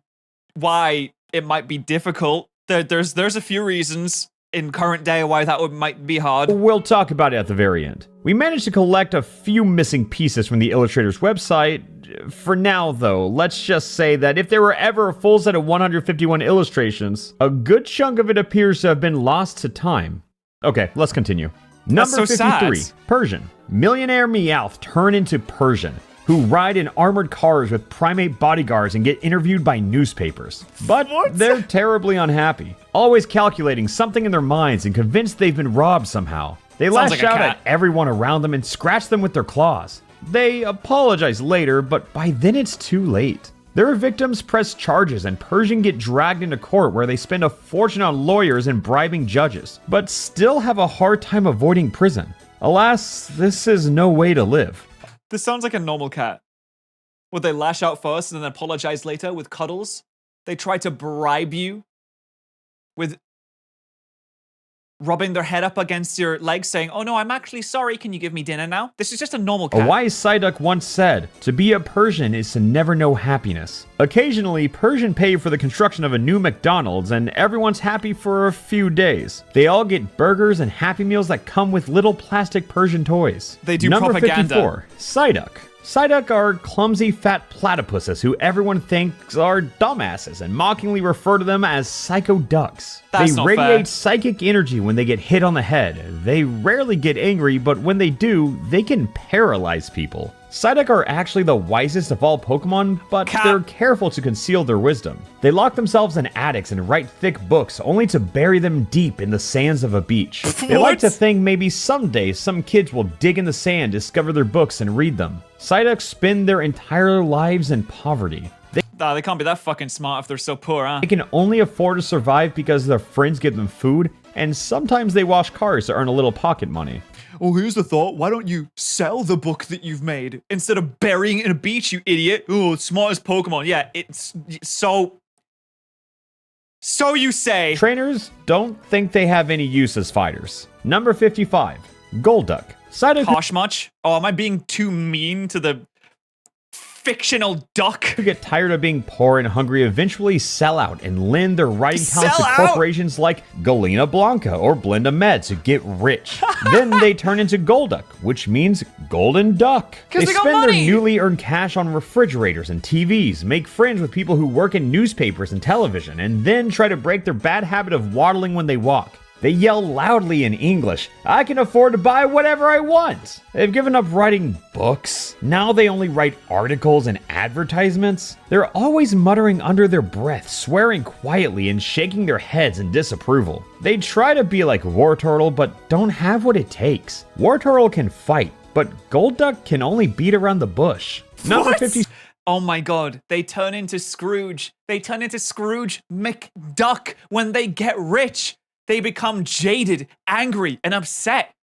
why it might be difficult. There's a few reasons in current day why that might be hard. We'll talk about it at the very end. We managed to collect a few missing pieces from the illustrator's website. For now, though, let's just say that if there were ever a full set of 151 illustrations, a good chunk of it appears to have been lost to time. Okay, let's continue. Number 53, sad. Persian. Millionaire Meowth turn into Persian, who ride in armored cars with primate bodyguards and get interviewed by newspapers. But they're terribly unhappy, always calculating something in their minds and convinced they've been robbed somehow. They lash out at everyone around them and scratch them with their claws. They apologize later, but by then it's too late. Their victims press charges and Persian get dragged into court where they spend a fortune on lawyers and bribing judges, but still have a hard time avoiding prison. Alas, this is no way to live. This sounds like a normal cat. Would they lash out first and then apologize later with cuddles? They try to bribe you with rubbing their head up against your legs saying, oh no, I'm actually sorry, can you give me dinner now? This is just a normal cat. A wise Psyduck once said, to be a Persian is to never know happiness. Occasionally, Persian pay for the construction of a new McDonald's and everyone's happy for a few days. They all get burgers and Happy Meals that come with little plastic Persian toys. They do Number propaganda. 54, Psyduck. Psyduck are clumsy fat platypuses who everyone thinks are dumbasses and mockingly refer to them as psycho ducks. That's they radiate psychic energy when they get hit on the head. They rarely get angry, but when they do, they can paralyze people. Psyduck are actually the wisest of all Pokemon, but they're careful to conceal their wisdom. They lock themselves in attics and write thick books, only to bury them deep in the sands of a beach. They like to think maybe someday some kids will dig in the sand, discover their books, and read them. Psyducks spend their entire lives in poverty. They can't be that fucking smart if they're so poor, huh? They can only afford to survive because their friends give them food, and sometimes they wash cars to earn a little pocket money. Oh, here's the thought. Why don't you sell the book that you've made instead of burying it in a beach, you idiot? Oh, smartest Pokemon. Yeah, it's so you say. Trainers don't think they have any use as fighters. Number 55, Golduck. Harsh much? Oh, am I being too mean to the fictional duck? Who get tired of being poor and hungry eventually sell out and lend their writing talents to corporations like Galena Blanca or Blenda Med to get rich. Then they turn into Golduck, which means golden duck. They spend their newly earned cash on refrigerators and TVs, make friends with people who work in newspapers and television, and then try to break their bad habit of waddling when they walk. They yell loudly in English, I can afford to buy whatever I want. They've given up writing books. Now they only write articles and advertisements. They're always muttering under their breath, swearing quietly and shaking their heads in disapproval. They try to be like Wartortle, but don't have what it takes. Wartortle can fight, but Golduck can only beat around the bush. Number 50. Oh my god, they turn into Scrooge. They turn into Scrooge McDuck when they get rich. They become jaded, angry, and upset.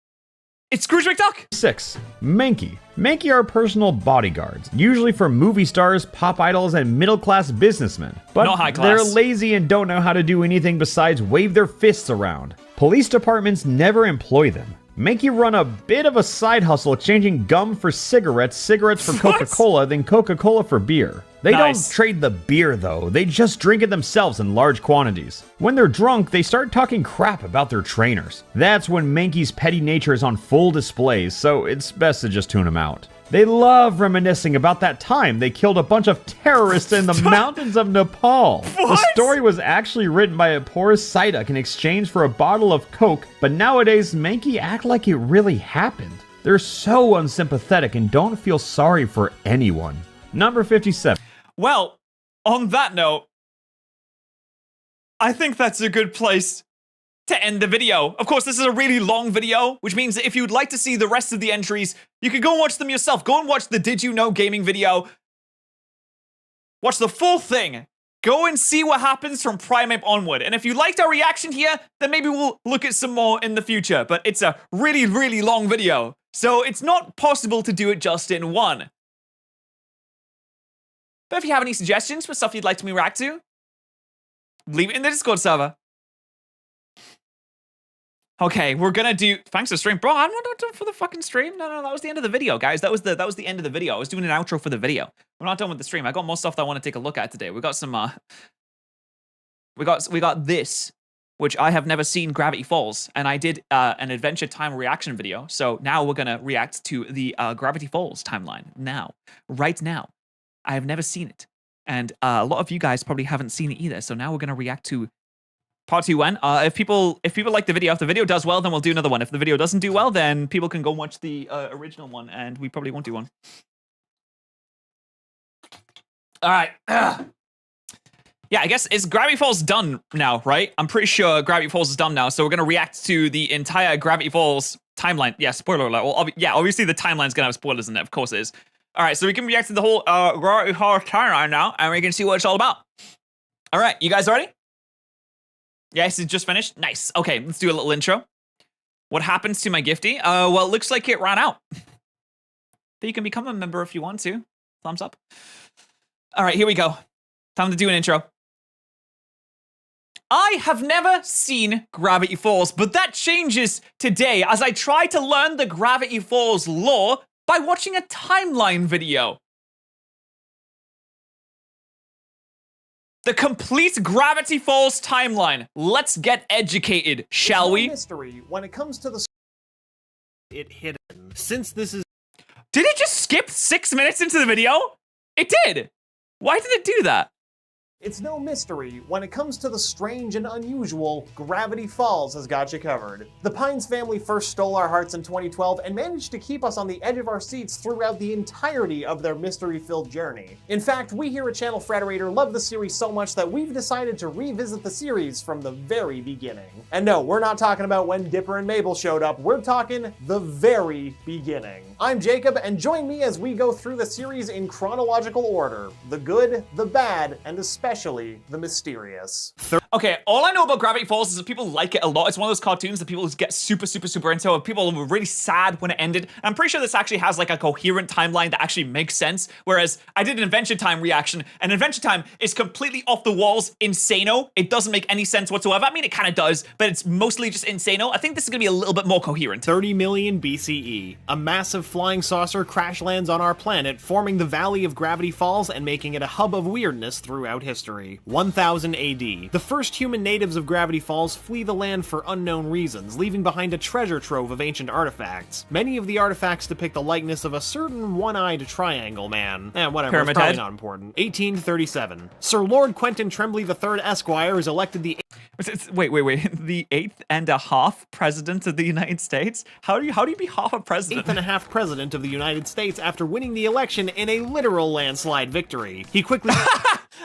It's Scrooge McDuck! 6. Mankey. Mankey are personal bodyguards, usually for movie stars, pop idols, and middle-class businessmen. But Not high class. they're lazy and don't know how to do anything besides wave their fists around. Police departments never employ them. Mankey run a bit of a side hustle exchanging gum for cigarettes, cigarettes for What? Coca-Cola, then Coca-Cola for beer. They Nice. don't trade the beer though, they just drink it themselves in large quantities. When they're drunk, they start talking crap about their trainers. That's when Mankey's petty nature is on full display, so it's best to just tune him out. They love reminiscing about that time they killed a bunch of terrorists in the mountains of Nepal. The What? story was actually written by a poor Psyduck in exchange for a bottle of Coke, but nowadays Mankey act like it really happened. They're so unsympathetic and don't feel sorry for anyone. Number 57. Well, on that note, I think that's a good place to end the video. Of course, this is a really long video, which means that if you'd like to see the rest of the entries, you could go and watch them yourself. Go and watch the Did You Know Gaming video. Watch the full thing. Go and see what happens from Primate onward. And if you liked our reaction here, then maybe we'll look at some more in the future. But it's a really, really long video, so it's not possible to do it just in one. But if you have any suggestions for stuff you'd like me to react to, leave it in the Discord server. Okay, we're gonna do. Thanks for stream, bro. I'm not done for the fucking stream. No, that was the end of the video, guys. That was the end of the video. I was doing an outro for the video. We're not done with the stream. I got more stuff that I want to take a look at today. We got some. We got this, which I have never seen, Gravity Falls, and I did an Adventure Time reaction video. So now we're gonna react to the Gravity Falls timeline now, right now. I have never seen it, and a lot of you guys probably haven't seen it either. So now we're gonna react to Part 2 when. If people like the video, if the video does well, then we'll do another one. If the video doesn't do well, then people can go watch the original one, and we probably won't do one. All right. Yeah, I guess it's Gravity Falls done now, right? I'm pretty sure Gravity Falls is done now, so we're gonna react to the entire Gravity Falls timeline. Yeah, spoiler alert. Well, obviously the timeline's gonna have spoilers in it. Of course it is. All right, so we can react to the whole Gravity Falls timeline now, and we can see what it's all about. All right, you guys ready? Yes, it just finished. Nice. Okay, let's do a little intro. What happens to my gifty? Well, it looks like it ran out. But you can become a member if you want to. Thumbs up. All right, here we go. Time to do an intro. I have never seen Gravity Falls, but that changes today as I try to learn the Gravity Falls lore by watching a timeline video. The complete Gravity Falls timeline. Let's get educated, shall we? Mystery when it comes to the it hidden. Since this is Did it just skip 6 minutes into the video? It did. Why did it do that? It's no mystery when it comes to the strange and unusual, Gravity Falls has got you covered. The Pines family first stole our hearts in 2012 and managed to keep us on the edge of our seats throughout the entirety of their mystery-filled journey. In fact, we here at Channel Frederator love the series so much that we've decided to revisit the series from the very beginning. And no, we're not talking about when Dipper and Mabel showed up, we're talking the very beginning. I'm Jacob, and join me as we go through the series in chronological order. The good, the bad, and especially the mysterious. Okay, all I know about Gravity Falls is that people like it a lot. It's one of those cartoons that people just get super into. People were really sad when it ended. And I'm pretty sure this actually has like a coherent timeline that actually makes sense. Whereas I did an Adventure Time reaction, and Adventure Time is completely off the walls, insano. It doesn't make any sense whatsoever. I mean, it kind of does, but it's mostly just insano. I think this is gonna be a little bit more coherent. 30 million BCE. A massive flying saucer crash lands on our planet, forming the Valley of Gravity Falls and making it a hub of weirdness throughout history. 1000 AD. The first human natives of Gravity Falls flee the land for unknown reasons, leaving behind a treasure trove of ancient artifacts. Many of the artifacts depict the likeness of a certain one-eyed triangle man. Whatever, Pyramid it's probably Head? not important. 1837. Sir Lord Quentin Tremblay III Esquire is elected the Wait. The 8.5 president of the United States? How do you be half a president? 8.5 president of the United States after winning the election in a literal landslide victory. He quickly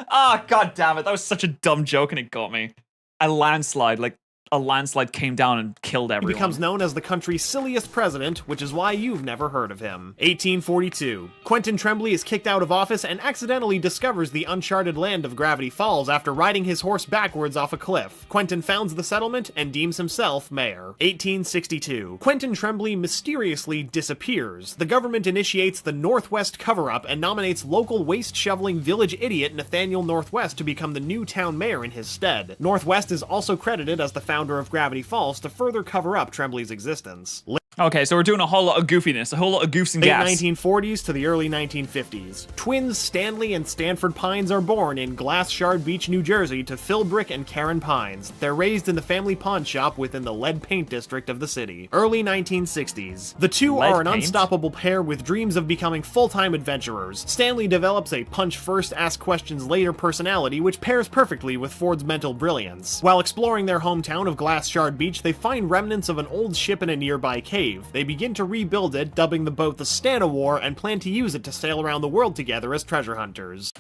Ah, god damn it. That was such a dumb joke and it got me. A landslide, like, a landslide came down and killed He everyone. becomes known as the country's silliest president, which is why you've never heard of him. 1842. Quentin Tremblay is kicked out of office and accidentally discovers the uncharted land of Gravity Falls after riding his horse backwards off a cliff. Quentin founds the settlement and deems himself mayor. 1862. Quentin Tremblay mysteriously disappears. The government initiates the Northwest cover-up and nominates local waste-shoveling village idiot Nathaniel Northwest to become the new town mayor in his stead. Northwest is also credited as the founder of Gravity Falls to further cover up Tremblay's existence. Okay, so we're doing a whole lot of goofiness, a whole lot of goofs and Late gas. 1940s to the early 1950s. Twins Stanley and Stanford Pines are born in Glass Shard Beach, New Jersey to Phil Brick and Karen Pines. They're raised in the family pawn shop within the lead paint district of the city. Early 1960s. The two Lead are an paint? unstoppable pair with dreams of becoming full-time adventurers. Stanley develops a punch first, ask questions later personality which pairs perfectly with Ford's mental brilliance. While exploring their hometown of Glass Shard Beach, they find remnants of an old ship in a nearby cave. They begin to rebuild it, dubbing the boat the Stan-O-War, and plan to use it to sail around the world together as treasure hunters.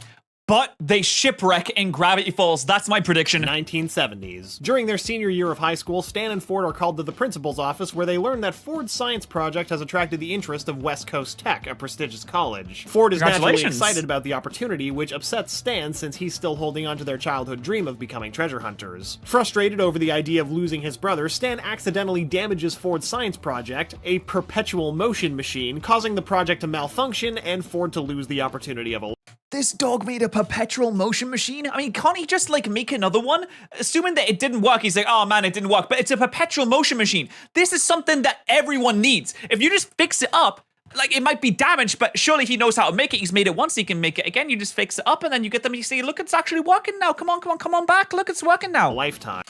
But they shipwreck in Gravity Falls. That's my prediction. 1970s. During their senior year of high school, Stan and Ford are called to the principal's office where they learn that Ford's science project has attracted the interest of West Coast Tech, a prestigious college. Ford is naturally Congratulations. excited about the opportunity, which upsets Stan since he's still holding on to their childhood dream of becoming treasure hunters. Frustrated over the idea of losing his brother, Stan accidentally damages Ford's science project, a perpetual motion machine, causing the project to malfunction and Ford to lose the opportunity of a This dog made a perpetual motion machine? I mean, can't he just, like, make another one? Assuming that it didn't work, he's like, oh man, it didn't work. But it's a perpetual motion machine. This is something that everyone needs. If you just fix it up, like, it might be damaged, but surely he knows how to make it. He's made it once, he can make it again. You just fix it up, and then you get them, you say, look, it's actually working now. Come on back. Look, it's working now. lifetime.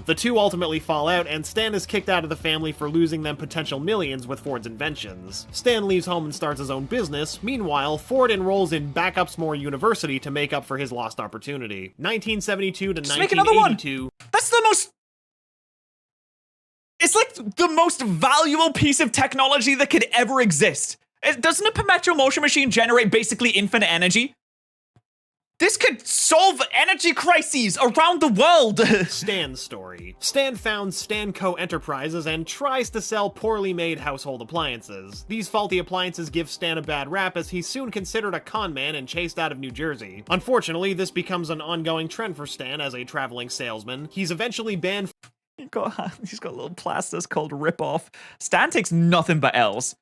The two ultimately fall out, and Stan is kicked out of the family for losing them potential millions with Ford's inventions. Stan leaves home and starts his own business. Meanwhile, Ford enrolls in Backupsmore University to make up for his lost opportunity. 1972 to Just make another one. 1982. That's the most... It's like the most valuable piece of technology that could ever exist. Doesn't a perpetual motion machine generate basically infinite energy? This could solve energy crises around the world. Stan's story. Stan founds Stanco Enterprises and tries to sell poorly made household appliances. These faulty appliances give Stan a bad rap as he's soon considered a con man and chased out of New Jersey. Unfortunately, this becomes an ongoing trend for Stan as a traveling salesman. He's eventually banned. He's got little plasters called Rip-Off. Stan takes nothing but L's.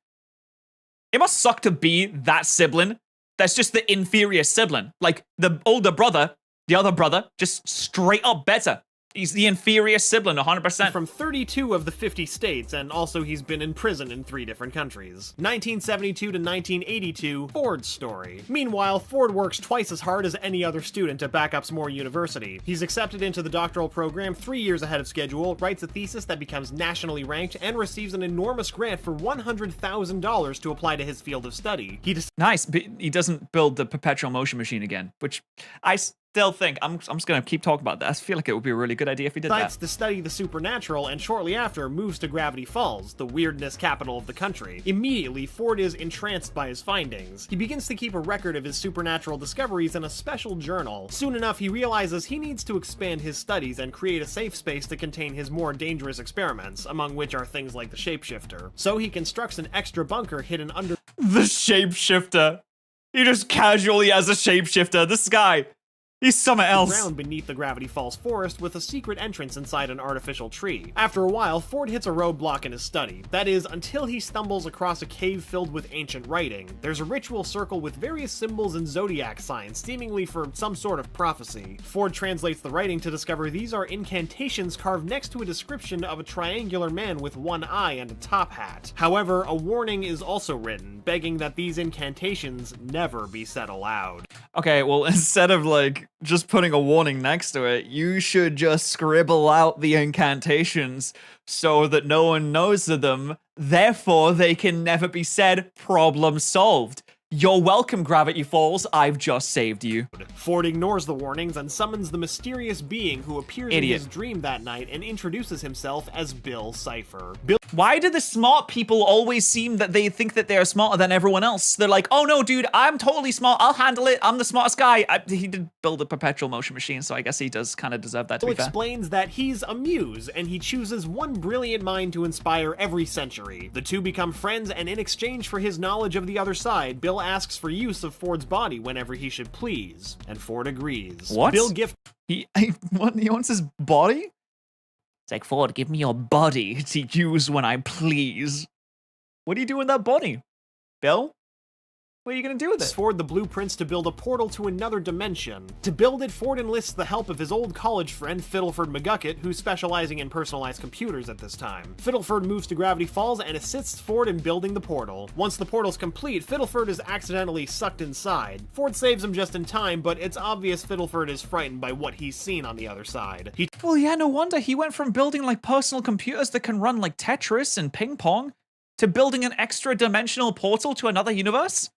It must suck to be that sibling. That's just the inferior sibling. Like, the older brother, the other brother, just straight up better. He's the inferior sibling, 100%. From 32 of the 50 states, and also he's been in prison in 3 different countries. 1972 to 1982, Ford's story. Meanwhile, Ford works twice as hard as any other student at Backupsmore University. He's accepted into the doctoral program 3 years ahead of schedule, writes a thesis that becomes nationally ranked, and receives an enormous grant for $100,000 to apply to his field of study. Nice, but he doesn't build the perpetual motion machine again, which I still think, I'm just going to keep talking about that. I feel like it would be a really good idea if he did decides that. to study the supernatural, and shortly after moves to Gravity Falls, the weirdness capital of the country. Immediately, Ford is entranced by his findings. He begins to keep a record of his supernatural discoveries in a special journal. Soon enough, he realizes he needs to expand his studies and create a safe space to contain his more dangerous experiments, among which are things like the shapeshifter. So he constructs an extra bunker hidden under The shapeshifter. He just casually has a shapeshifter. This guy. He's something else. ground beneath the Gravity Falls forest with a secret entrance inside an artificial tree. After a while, Ford hits a roadblock in his study. That is, until he stumbles across a cave filled with ancient writing. There's a ritual circle with various symbols and zodiac signs, seemingly for some sort of prophecy. Ford translates the writing to discover these are incantations carved next to a description of a triangular man with one eye and a top hat. However, a warning is also written, begging that these incantations never be said aloud. Okay, well, instead of, like, just putting a warning next to it, you should just scribble out the incantations so that no one knows of them, therefore they can never be said. Problem solved. You're welcome, Gravity Falls. I've just saved you. Ford ignores the warnings and summons the mysterious being who appears in his dream that night and introduces himself as Bill Cipher. Why do the smart people always seem that they think that they're smarter than everyone else? They're like, oh no, dude, I'm totally smart. I'll handle it. I'm the smartest guy. He did build a perpetual motion machine, so I guess he does kind of deserve that, to be fair. Bill explains that he's a muse, and he chooses one brilliant mind to inspire every century. The two become friends, and in exchange for his knowledge of the other side, Bill asks for use of Ford's body whenever he should please, and Ford agrees. What? Bill gifts He wants his body? It's like, Ford, give me your body to use when I please. What do you do with that body, Bill? What are you gonna do with it? Ford the blueprints to build a portal to another dimension. To build it, Ford enlists the help of his old college friend Fiddleford McGucket, who's specializing in personalized computers at this time. Fiddleford moves to Gravity Falls and assists Ford in building the portal. Once the portal's complete, Fiddleford is accidentally sucked inside. Ford saves him just in time, but it's obvious Fiddleford is frightened by what he's seen on the other side. Well, yeah, no wonder. He went from building like personal computers that can run like Tetris and ping pong to building an extra dimensional portal to another universe.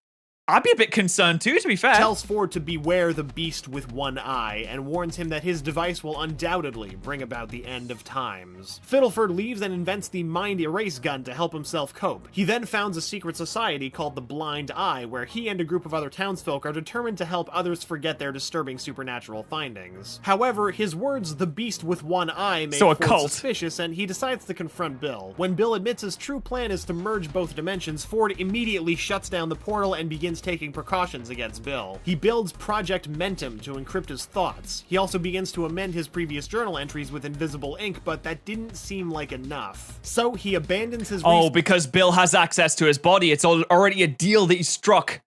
I'd be a bit concerned too, to be fair. Tells Ford to beware the beast with one eye, and warns him that his device will undoubtedly bring about the end of times. Fiddleford leaves and invents the mind erase gun to help himself cope. He then founds a secret society called the Blind Eye, where he and a group of other townsfolk are determined to help others forget their disturbing supernatural findings. However, his words, the beast with one eye, make Ford suspicious, and he decides to confront Bill. When Bill admits his true plan is to merge both dimensions, Ford immediately shuts down the portal and begins taking precautions against Bill. He builds Project Mentum to encrypt his thoughts. He also begins to amend his previous journal entries with invisible ink, but that didn't seem like enough. So he abandons his because Bill has access to his body. It's already a deal that he struck.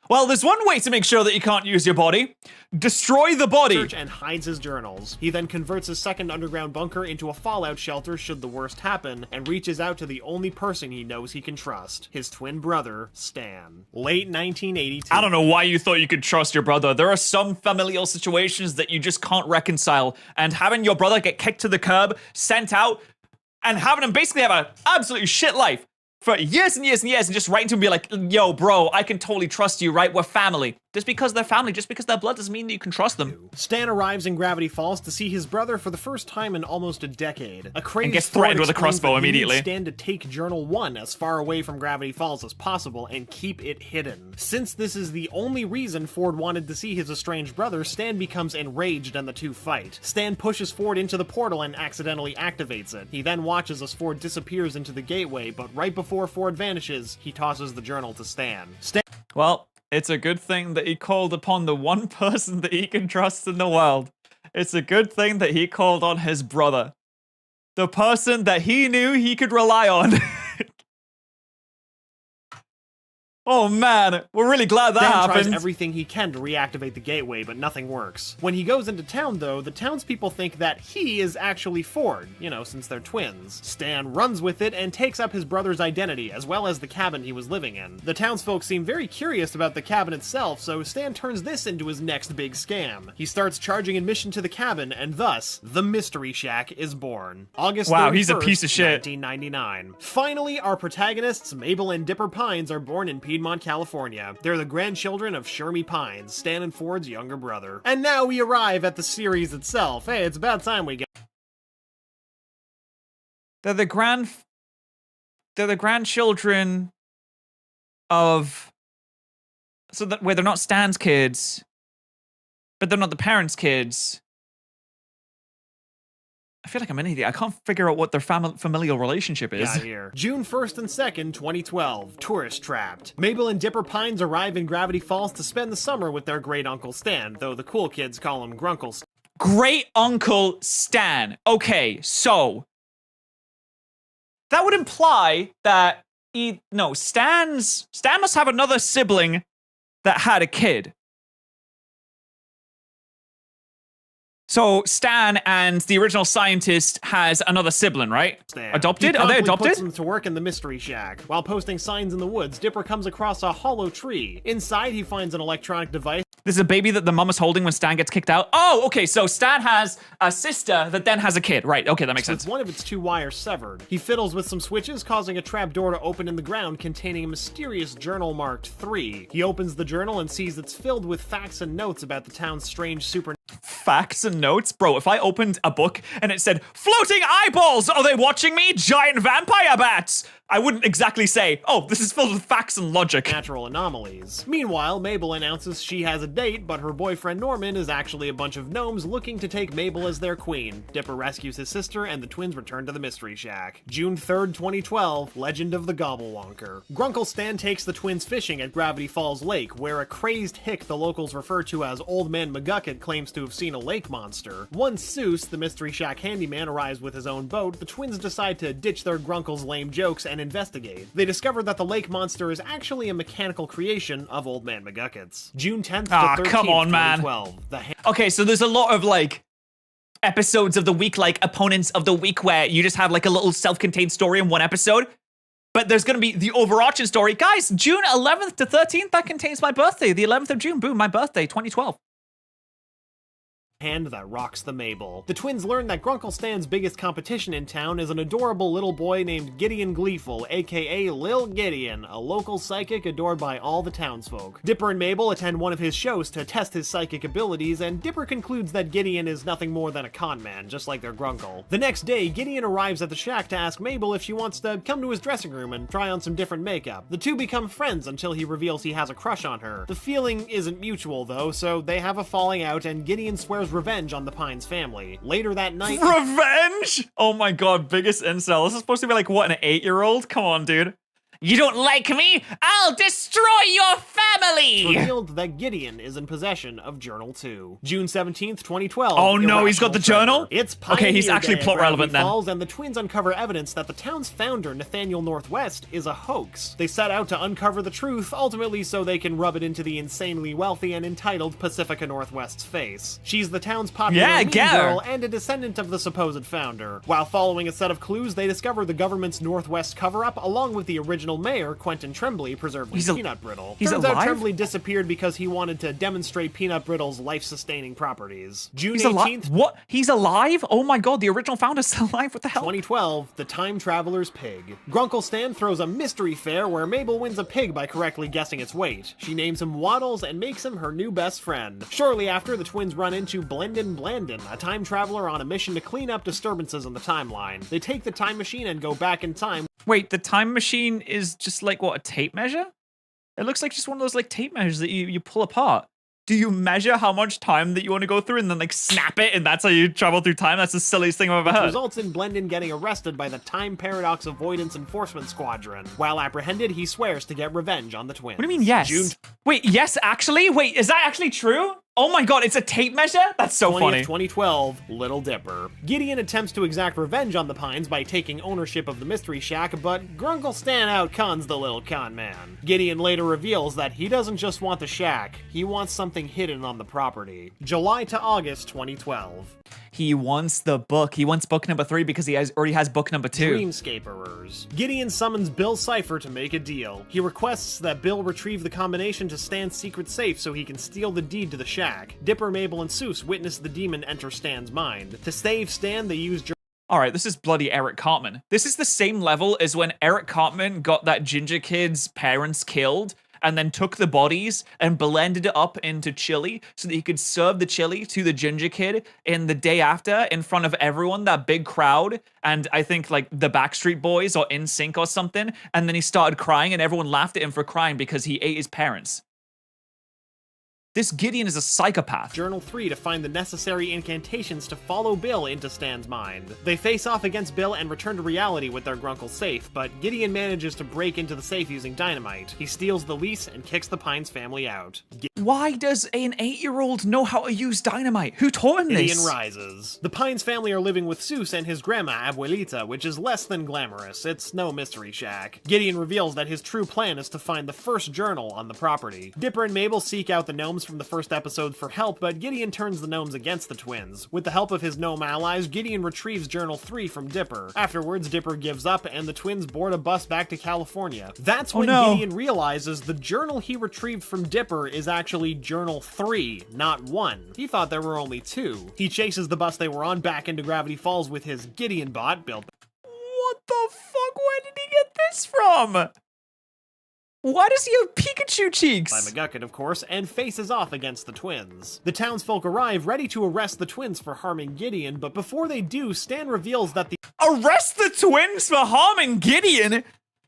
Well, there's one way to make sure that you can't use your body. Destroy the body. And hides his journals. He then converts his second underground bunker into a fallout shelter should the worst happen, and reaches out to the only person he knows he can trust, his twin brother, Stan. Late 1982. I don't know why you thought you could trust your brother. There are some familial situations that you just can't reconcile, and having your brother get kicked to the curb, sent out, and having him basically have an absolute shit life for years and years and years, and just writing to him and be like, yo, bro, I can totally trust you, right? We're family. Just because they're family, just because they're blood doesn't mean that you can trust them. Stan arrives in Gravity Falls to see his brother for the first time in almost a decade. A crazy and gets threatened with a crossbow immediately. Stan to take Journal 1 as far away from Gravity Falls as possible and keep it hidden. Since this is the only reason Ford wanted to see his estranged brother, Stan becomes enraged and the two fight. Stan pushes Ford into the portal and accidentally activates it. He then watches as Ford disappears into the gateway, but right before Ford vanishes, he tosses the journal to Stan. Well, it's a good thing that he called upon the one person that he can trust in the world. It's a good thing that he called on his brother. The person that he knew he could rely on. Oh man, we're really glad that happened. Stan tries everything he can to reactivate the gateway, but nothing works. When he goes into town, though, the townspeople think that he is actually Ford, since they're twins. Stan runs with it and takes up his brother's identity, as well as the cabin he was living in. The townsfolk seem very curious about the cabin itself, so Stan turns this into his next big scam. He starts charging admission to the cabin, and thus, the Mystery Shack is born. August 31st, he's a piece of shit. 1999. Finally, our protagonists, Mabel and Dipper Pines, are born in Piedmont, California. They're the grandchildren of Shermy Pines, Stan and Ford's younger brother. And now we arrive at the series itself. Hey, it's about time we get... They're the grandchildren of... So that where they're not Stan's kids, but they're not the parents' kids. I feel like I'm an idiot. I can't figure out what their familial relationship is. Yeah, here. June 1st and 2nd, 2012. Tourist trapped. Mabel and Dipper Pines arrive in Gravity Falls to spend the summer with their great uncle Stan, though the cool kids call him Grunkle Stan. Great Uncle Stan. Okay, so that would imply that Stan must have another sibling that had a kid. So Stan and the original scientist has another sibling, right? Stan. Adopted? Are they adopted? Puts them to work in the Mystery Shack. While posting signs in the woods, Dipper comes across a hollow tree. Inside, he finds an electronic device. This is a baby that the mom is holding when Stan gets kicked out. Oh, okay, so Stan has a sister that then has a kid. Right, okay, that makes sense. With one of its 2 wires severed. He fiddles with some switches, causing a trapdoor to open in the ground containing a mysterious journal marked 3. He opens the journal and sees it's filled with facts and notes about the town's strange Facts and notes? Bro, if I opened a book and it said, floating eyeballs, are they watching me? Giant vampire bats! I wouldn't exactly say, oh, this is filled with facts and logic. Natural anomalies. Meanwhile, Mabel announces she has a date, but her boyfriend Norman is actually a bunch of gnomes looking to take Mabel as their queen. Dipper rescues his sister, and the twins return to the Mystery Shack. June 3rd, 2012, Legend of the Gobblewonker. Grunkle Stan takes the twins fishing at Gravity Falls Lake, where a crazed hick the locals refer to as Old Man McGucket claims to have seen a lake monster. Once Seuss, the Mystery Shack handyman, arrives with his own boat, the twins decide to ditch their Grunkle's lame jokes and investigate. They discover that the lake monster is actually a mechanical creation of Old Man McGucket's. June 10th to 13th, come on, 2012. Okay, so there's a lot of, like, episodes of the week, like, opponents of the week, where you just have, like, a little self-contained story in one episode. But there's going to be the overarching story. Guys, June 11th to 13th, that contains my birthday. The 11th of June, boom, my birthday, 2012. Hand that rocks the Mabel. The twins learn that Grunkle Stan's biggest competition in town is an adorable little boy named Gideon Gleeful, aka Lil Gideon, a local psychic adored by all the townsfolk. Dipper and Mabel attend one of his shows to test his psychic abilities, and Dipper concludes that Gideon is nothing more than a con man, just like their Grunkle. The next day, Gideon arrives at the shack to ask Mabel if she wants to come to his dressing room and try on some different makeup. The two become friends until he reveals he has a crush on her. The feeling isn't mutual though, so they have a falling out, and Gideon swears revenge on the Pines family. Later that night— Revenge? Oh my god, biggest incel. This is supposed to be like, what, an 8-year-old? Come on, dude. You don't like me? I'll destroy your family! Revealed that Gideon is in possession of Journal 2. June 17th, 2012. Oh no, he's got the journal? It's okay, he's actually plot relevant then. Falls, and the twins uncover evidence that the town's founder, Nathaniel Northwest, is a hoax. They set out to uncover the truth, ultimately so they can rub it into the insanely wealthy and entitled Pacifica Northwest's face. She's the town's popular mean girl and a descendant of the supposed founder. While following a set of clues, they discover the government's Northwest cover-up, along with the original mayor, Quentin Tremblay, preserved with peanut brittle. Turns out Tremblay disappeared because he wanted to demonstrate peanut brittle's life-sustaining properties. June 18th— What? He's alive? Oh my god, the original founder's still alive? What the hell? 2012, The Time Traveler's Pig. Grunkle Stan throws a mystery fair where Mabel wins a pig by correctly guessing its weight. She names him Waddles and makes him her new best friend. Shortly after, the twins run into Blendin Blandin, a time traveler on a mission to clean up disturbances in the timeline. They take the time machine and go back in time. Wait, the time machine is just like, what, a tape measure? It looks like just one of those like tape measures that you pull apart. Do you measure how much time that you want to go through and then like snap it and that's how you travel through time? That's the silliest thing I've ever heard. Results in Blendin getting arrested by the Time Paradox Avoidance Enforcement Squadron. While apprehended, he swears to get revenge on the twins. What do you mean, yes? Wait, yes, actually? Wait, is that actually true? Oh my god, it's a tape measure? That's so funny. 2012, Little Dipper. Gideon attempts to exact revenge on the Pines by taking ownership of the Mystery Shack, but Grunkle Stan outcons the little con man. Gideon later reveals that he doesn't just want the shack, he wants something hidden on the property. July to August 2012. He wants the book. He wants book number 3 because he already has book number 2. Dreamscaperers. Gideon summons Bill Cipher to make a deal. He requests that Bill retrieve the combination to Stan's secret safe so he can steal the deed to the shack. Dipper, Mabel, and Seuss witness the demon enter Stan's mind. To save Stan, they use— Alright, this is bloody Eric Cartman. This is the same level as when Eric Cartman got that ginger kid's parents killed and then took the bodies and blended it up into chili so that he could serve the chili to the ginger kid in the day after in front of everyone, that big crowd. And I think like the Backstreet Boys or NSYNC or something. And then he started crying and everyone laughed at him for crying because he ate his parents. This Gideon is a psychopath. Journal 3 to find the necessary incantations to follow Bill into Stan's mind. They face off against Bill and return to reality with their Grunkle safe, but Gideon manages to break into the safe using dynamite. He steals the lease and kicks the Pines family out. Why does an 8-year-old know how to use dynamite? Who taught him this? Gideon rises. The Pines family are living with Seuss and his grandma, Abuelita, which is less than glamorous. It's no mystery shack. Gideon reveals that his true plan is to find the first journal on the property. Dipper and Mabel seek out the gnomes gnomes from the first episode for help, but Gideon turns the gnomes against the twins. With the help of his gnome allies, Gideon retrieves Journal 3 from Dipper. Afterwards, Dipper gives up and the twins board a bus back to California. That's when Gideon realizes the journal he retrieved from Dipper is actually Journal 3, not 1. He thought there were only 2. He chases the bus they were on back into Gravity Falls with his Gideon bot built. What the fuck? Where did he get this from? Why does he have Pikachu cheeks? By McGucket, of course, and faces off against the twins. The townsfolk arrive, ready to arrest the twins for harming Gideon, but before they do, Stan reveals that the Arrest the twins for harming Gideon?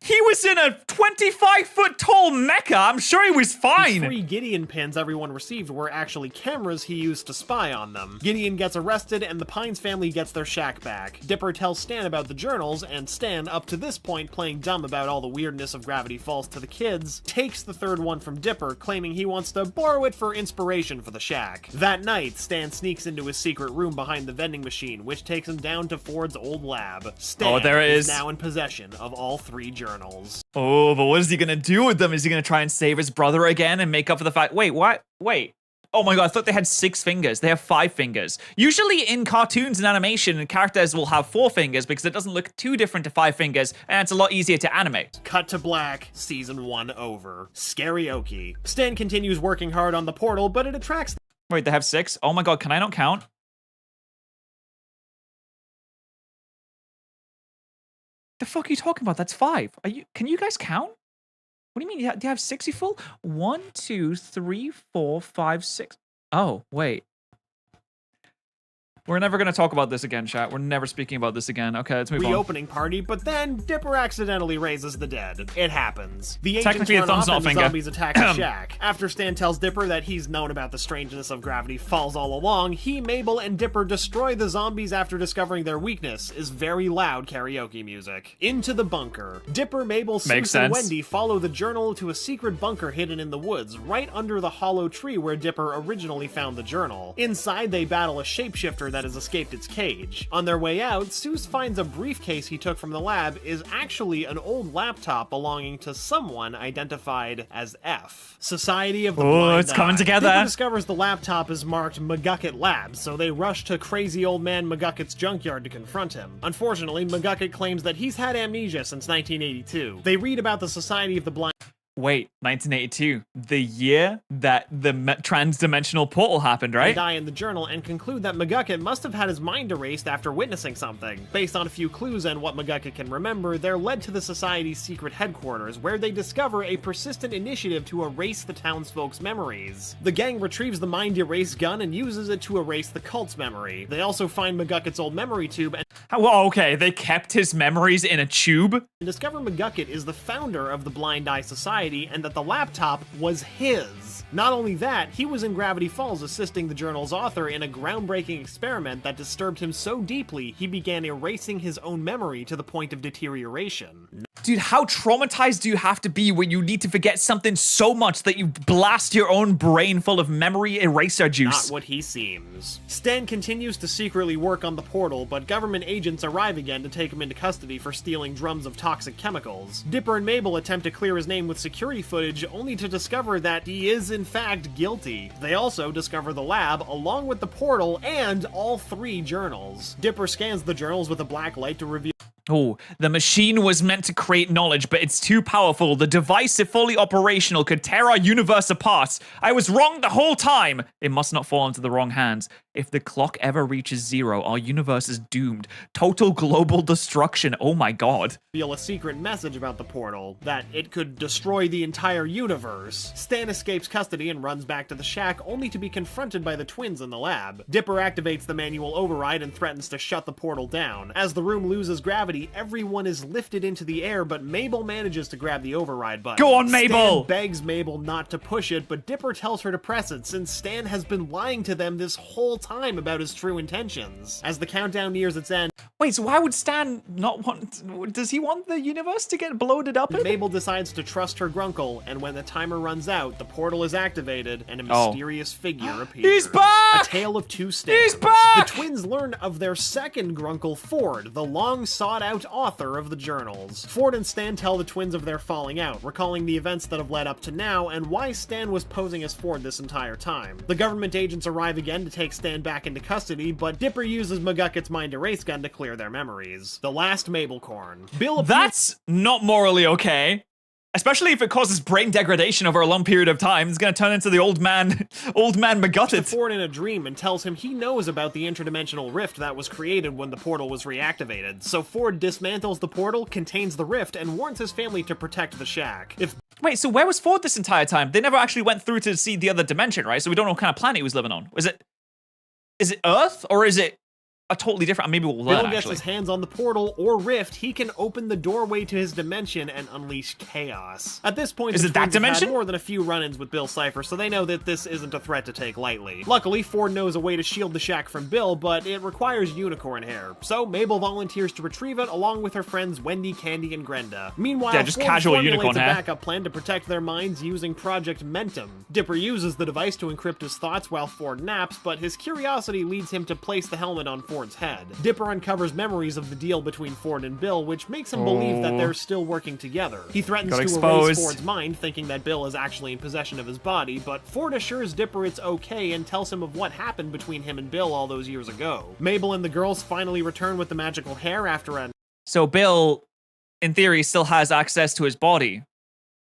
He was in a 25-foot tall mecha. I'm sure he was fine. The 3 Gideon pins everyone received were actually cameras he used to spy on them. Gideon gets arrested and the Pines family gets their shack back. Dipper tells Stan about the journals, and Stan, up to this point playing dumb about all the weirdness of Gravity Falls to the kids, takes the 3rd one from Dipper, claiming he wants to borrow it for inspiration for the shack. That night, Stan sneaks into his secret room behind the vending machine, which takes him down to Ford's old lab. Stan there it is. Now in possession of all 3 journals. Oh, but what is he gonna do with them? Is he gonna try and save his brother again and make up for the fact? Wait, what? Wait. Oh my god, I thought they had 6 fingers. They have 5 fingers. Usually in cartoons and animation, characters will have 4 fingers because it doesn't look too different to 5 fingers, and it's a lot easier to animate. Cut to black, season 1 over. Scarioki. Stan continues working hard on the portal, but it attracts. Wait, they have 6? Oh my god, can I not count? The fuck are you talking about? That's 5. Can you guys count? What do you mean? Do you have 60 full? 1, 2, 3, 4, 5, 6. Oh, wait. We're never going to talk about this again, chat. We're never speaking about this again. Okay, let's move on. Reopening party, but then Dipper accidentally raises the dead. It happens. The agents Technically, a run thumbs off not and the finger. zombies attack the shack. After Stan tells Dipper that he's known about the strangeness of Gravity Falls all along, he, Mabel, and Dipper destroy the zombies after discovering their weakness is very loud karaoke music. Into the bunker. Dipper, Mabel, Seuss, and Wendy follow the journal to a secret bunker hidden in the woods, right under the hollow tree where Dipper originally found the journal. Inside, they battle a shapeshifter that has escaped its cage. On their way out, Seuss finds a briefcase he took from the lab is actually an old laptop belonging to someone identified as F. Society of the Blind it's coming Eye. together. Dipper discovers the laptop is marked McGucket Labs, so they rush to crazy old man McGucket's junkyard to confront him. Unfortunately, McGucket claims that he's had amnesia since 1982. They read about the Society of the Blind. Wait, 1982, the year that the trans-dimensional portal happened, right? Die in the journal and conclude that McGucket must have had his mind erased after witnessing something. Based on a few clues and what McGucket can remember, they're led to the Society's secret headquarters, where they discover a persistent initiative to erase the townsfolk's memories. The gang retrieves the mind erase gun and uses it to erase the cult's memory. They also find McGucket's old memory tube and Well, okay, they kept his memories in a tube? discover McGucket is the founder of the Blind Eye Society and that the laptop was his. Not only that, he was in Gravity Falls assisting the journal's author in a groundbreaking experiment that disturbed him so deeply he began erasing his own memory to the point of deterioration. Dude, how traumatized do you have to be when you need to forget something so much that you blast your own brain full of memory eraser juice? Not what he seems. Stan continues to secretly work on the portal, but government agents arrive again to take him into custody for stealing drums of toxic chemicals. Dipper and Mabel attempt to clear his name with security footage, only to discover that he is in fact guilty. They also discover the lab, along with the portal, and all 3 journals. Dipper scans the journals with a black light to reveal. Oh, the machine was meant to create knowledge, but it's too powerful. The device, if fully operational, could tear our universe apart. I was wrong the whole time. It must not fall into the wrong hands. If the clock ever reaches 0, our universe is doomed. Total global destruction. Oh my god. Reveal a secret message about the portal, that it could destroy the entire universe. Stan escapes custody and runs back to the shack, only to be confronted by the twins in the lab. Dipper activates the manual override and threatens to shut the portal down. As the room loses gravity, everyone is lifted into the air, but Mabel manages to grab the override button. Go on, Mabel! Stan begs Mabel not to push it, but Dipper tells her to press it, since Stan has been lying to them this whole time about his true intentions. As the countdown nears its end, Wait, so why would Stan not want... Does he want the universe to get bloated up? Mabel decides to trust her grunkle, and when the timer runs out, the portal is activated, and a mysterious figure appears. He's back! A tale of two Stans. He's back! The twins learn of their second grunkle, Ford, the long-sought-out author of the journals. Ford and Stan tell the twins of their falling out, recalling the events that have led up to now, and why Stan was posing as Ford this entire time. The government agents arrive again to take Stan back into custody, but Dipper uses McGucket's mind erase gun to clear their memories. The last Mabelcorn. Bill appears— That's not morally okay. Especially if it causes brain degradation over a long period of time. It's gonna turn into the old man McGutted. Ford in a dream and tells him he knows about the interdimensional rift that was created when the portal was reactivated. So Ford dismantles the portal, contains the rift, and warns his family to protect the shack. Wait, so where was Ford this entire time? They never actually went through to see the other dimension, right? So we don't know what kind of planet he was living on. Is it Earth, or is it a totally different? Maybe we'll learn. Bill gets his hands on the portal or rift, he can open the doorway to his dimension and unleash chaos. At this point, Is it that dimension? Had more than a few run-ins with Bill Cipher, so they know that this isn't a threat to take lightly. Luckily, Ford knows a way to shield the shack from Bill, but it requires unicorn hair. So Mabel volunteers to retrieve it along with her friends Wendy, Candy, and Grenda. Meanwhile, Yeah, just Ford casual formulates unicorn a hair. backup plan to protect their minds using Project Mentum. Dipper uses the device to encrypt his thoughts while Ford naps, but his curiosity leads him to place the helmet on Ford's head. Dipper uncovers memories of the deal between Ford and Bill, which makes him believe that they're still working together. He threatens Got to exposed. erase Ford's mind, thinking that Bill is actually in possession of his body, but Ford assures Dipper it's okay and tells him of what happened between him and Bill all those years ago. Mabel and the girls finally return with the magical hair after a So Bill, in theory, still has access to his body,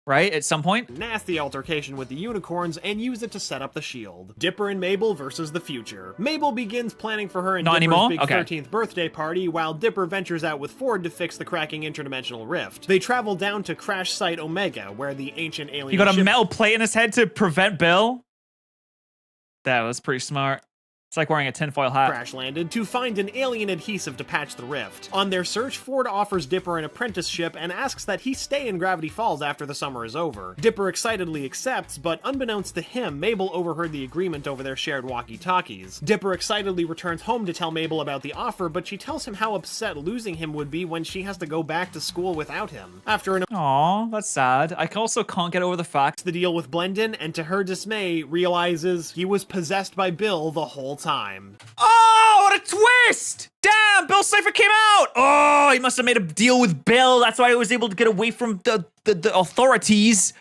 right? At some point? nasty altercation with the unicorns and use it to set up the shield. Dipper and Mabel versus the future. Mabel begins planning for her and Not Dipper's anymore? big Okay. 13th birthday party, while Dipper ventures out with Ford to fix the cracking interdimensional rift. They travel down to Crash Site Omega, where the ancient alien He got a ship metal plate in his head to prevent Bill? That was pretty smart. It's like wearing a tinfoil hat. crash landed to find an alien adhesive to patch the rift. On their search, Ford offers Dipper an apprenticeship and asks that he stay in Gravity Falls after the summer is over. Dipper excitedly accepts, but unbeknownst to him, Mabel overheard the agreement over their shared walkie-talkies. Dipper excitedly returns home to tell Mabel about the offer, but she tells him how upset losing him would be when she has to go back to school without him. After an Aw, that's sad. I also can't get over the fact. the deal with Blendon, and to her dismay, realizes he was possessed by Bill the whole time. Oh, what a twist! Damn, Bill Cipher came out! Oh, he must have made a deal with Bill. That's why he was able to get away from the authorities.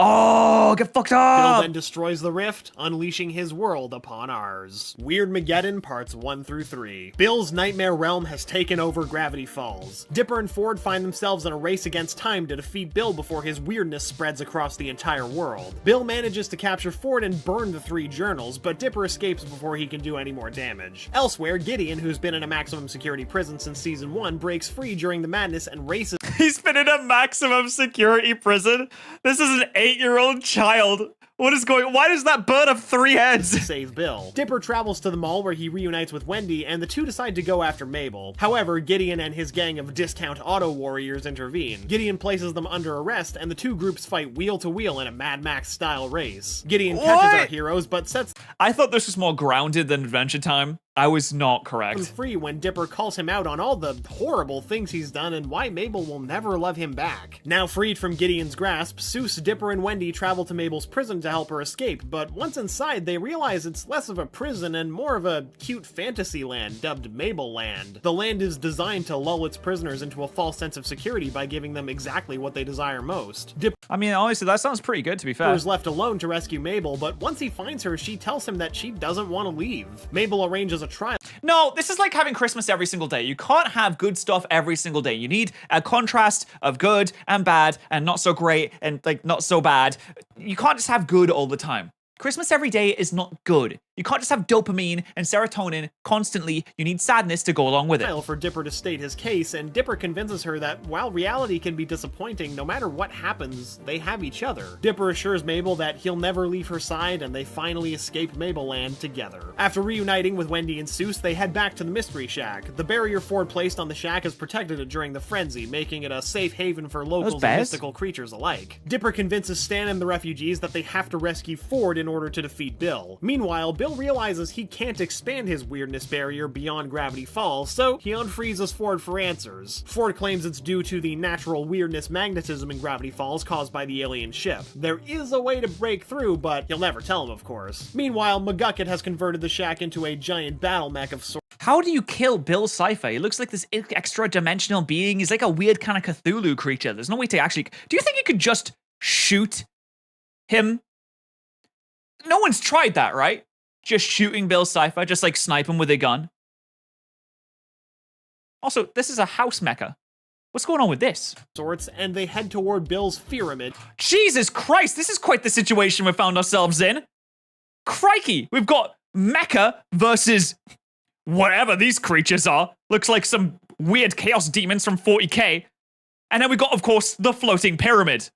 Oh, get fucked Bill up! then destroys the rift, unleashing his world upon ours. Weird Mageddon Parts 1 through 3. Bill's nightmare realm has taken over Gravity Falls. Dipper and Ford find themselves in a race against time to defeat Bill before his weirdness spreads across the entire world. Bill manages to capture Ford and burn the 3 journals, but Dipper escapes before he can do any more damage. Elsewhere, Gideon, who's been in a maximum security prison since Season 1, breaks free during the madness and races He's been in a maximum security prison. This is an 8-year-old child. What is going? Why does that bird have 3 heads? to save Bill. Dipper travels to the mall where he reunites with Wendy, and the two decide to go after Mabel. However, Gideon and his gang of discount auto warriors intervene. Gideon places them under arrest, and the two groups fight wheel to wheel in a Mad Max-style race. Gideon catches our heroes, but sets I thought this was more grounded than Adventure Time. I was not him correct. free when Dipper calls him out on all the horrible things he's done and why Mabel will never love him back. Now freed from Gideon's grasp, Seuss, Dipper, and Wendy travel to Mabel's prison to help her escape, but once inside, they realize it's less of a prison and more of a cute fantasy land dubbed Mabel Land. The land is designed to lull its prisoners into a false sense of security by giving them exactly what they desire most. Dipper I mean, honestly, that sounds pretty good, to be fair. is left alone to rescue Mabel, but once he finds her, she tells him that she doesn't want to leave. Mabel arranges a trial No, this is like having Christmas every single day. You can't have good stuff every single day. You need a contrast of good and bad and not so great and like not so bad. You can't just have good all the time. Christmas every day is not good. You can't just have dopamine and serotonin constantly. You need sadness to go along with it. for Dipper to state his case, and Dipper convinces her that while reality can be disappointing, no matter what happens, they have each other. Dipper assures Mabel that he'll never leave her side, and they finally escape Mabel Land together. After reuniting with Wendy and Seuss, they head back to the Mystery Shack. The barrier Ford placed on the shack has protected it during the frenzy, making it a safe haven for locals and bears? mystical creatures alike. Dipper convinces Stan and the refugees that they have to rescue Ford in order to defeat Bill. Meanwhile, Bill Bill realizes he can't expand his weirdness barrier beyond Gravity Falls, so he unfreezes Ford for answers. Ford claims it's due to the natural weirdness magnetism in Gravity Falls caused by the alien ship. There is a way to break through, but he'll never tell him, of course. Meanwhile, McGucket has converted the shack into a giant battle mech of sorts. How do you kill Bill Cipher? He looks like this extra-dimensional being. He's like a weird kind of Cthulhu creature. There's no way to actually... Do you think you could just shoot him? No one's tried that, right? Just shooting Bill Cipher, just like snipe him with a gun. Also, this is a house mecha. What's going on with this? And they head toward Bill's pyramid. Jesus Christ, this is quite the situation we found ourselves in. Crikey, we've got mecha versus whatever these creatures are. Looks like some weird chaos demons from 40K. And then we got, of course, the floating pyramid.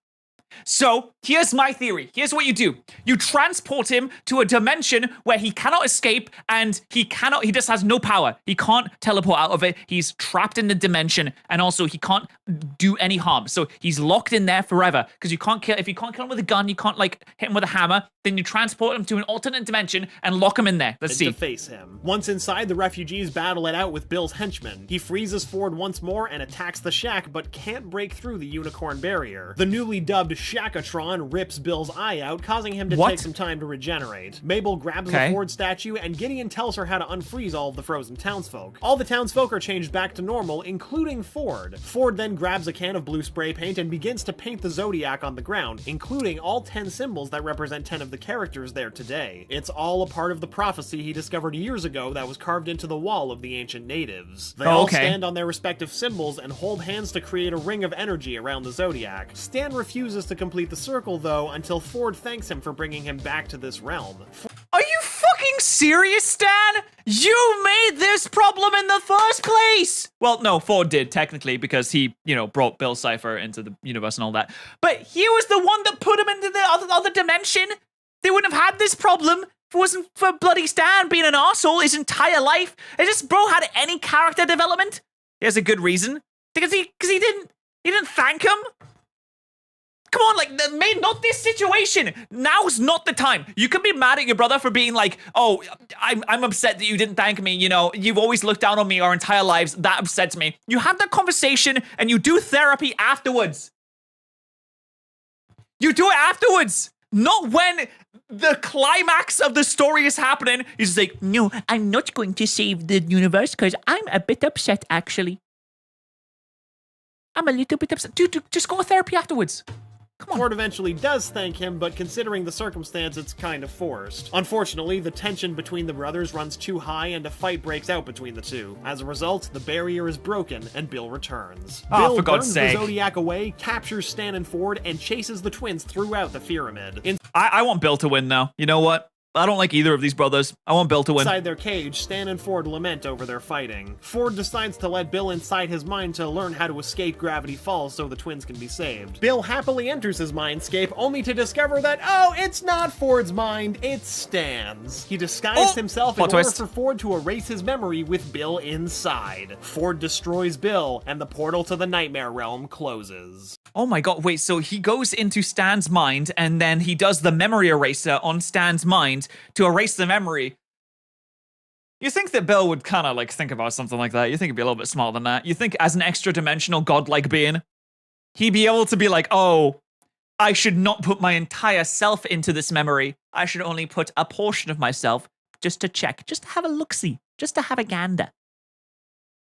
So, here's my theory. Here's what you do. You transport him to a dimension where he cannot escape and he just has no power. He can't teleport out of it. He's trapped in the dimension and also he can't do any harm. So, he's locked in there forever because if you can't kill him with a gun, you can't like hit him with a hammer, then you transport him to an alternate dimension and lock him in there. Let's see. To face him. Once inside, the refugees battle it out with Bill's henchmen. He freezes Ford once more and attacks the shack but can't break through the unicorn barrier. The newly dubbed Shackatron rips Bill's eye out, causing him to take some time to regenerate. Mabel grabs the Ford statue, and Gideon tells her how to unfreeze all of the frozen townsfolk. All the townsfolk are changed back to normal, including Ford. Ford then grabs a can of blue spray paint and begins to paint the Zodiac on the ground, including all 10 symbols that represent 10 of the characters there today. It's all a part of the prophecy he discovered years ago that was carved into the wall of the ancient natives. They all stand on their respective symbols and hold hands to create a ring of energy around the Zodiac. Stan refuses to complete the circle, though, until Ford thanks him for bringing him back to this realm. Are you fucking serious, Stan? You made this problem in the first place! Well, no, Ford did, technically, because he, brought Bill Cipher into the universe and all that. But he was the one that put him into the other dimension. They wouldn't have had this problem if it wasn't for bloody Stan being an arsehole his entire life. Is this bro had any character development? There's a good reason. Because he didn't thank him? Come on, not this situation. Now's not the time. You can be mad at your brother for being like, oh, I'm upset that you didn't thank me. You've always looked down on me our entire lives. That upsets me. You have that conversation and you do therapy afterwards. You do it afterwards. Not when the climax of the story is happening. He's just like, no, I'm not going to save the universe because I'm a bit upset, actually. I'm a little bit upset. Dude, just go to therapy afterwards. Ford eventually does thank him, but considering the circumstance, it's kind of forced. Unfortunately, the tension between the brothers runs too high and a fight breaks out between the two. As a result, the barrier is broken and Bill returns. Bill for God's burns sake. the Zodiac away, captures Stan and Ford, and chases the twins throughout the pyramid. I want Bill to win now. You know what? I don't like either of these brothers. I want Bill to win. Inside their cage, Stan and Ford lament over their fighting. Ford decides to let Bill inside his mind to learn how to escape Gravity Falls so the twins can be saved. Bill happily enters his mindscape, only to discover that, oh, it's not Ford's mind, it's Stan's. He disguised himself in order for Ford to erase his memory with Bill inside. Ford destroys Bill, and the portal to the Nightmare Realm closes. Oh my god, wait, so he goes into Stan's mind, and then he does the memory eraser on Stan's mind to erase the memory. You think that Bill would kind of think about something like that? You think he'd be a little bit smarter than that? You think as an extra-dimensional godlike being, he'd be able to be like, oh, I should not put my entire self into this memory. I should only put a portion of myself just to check, just to have a look-see, just to have a gander.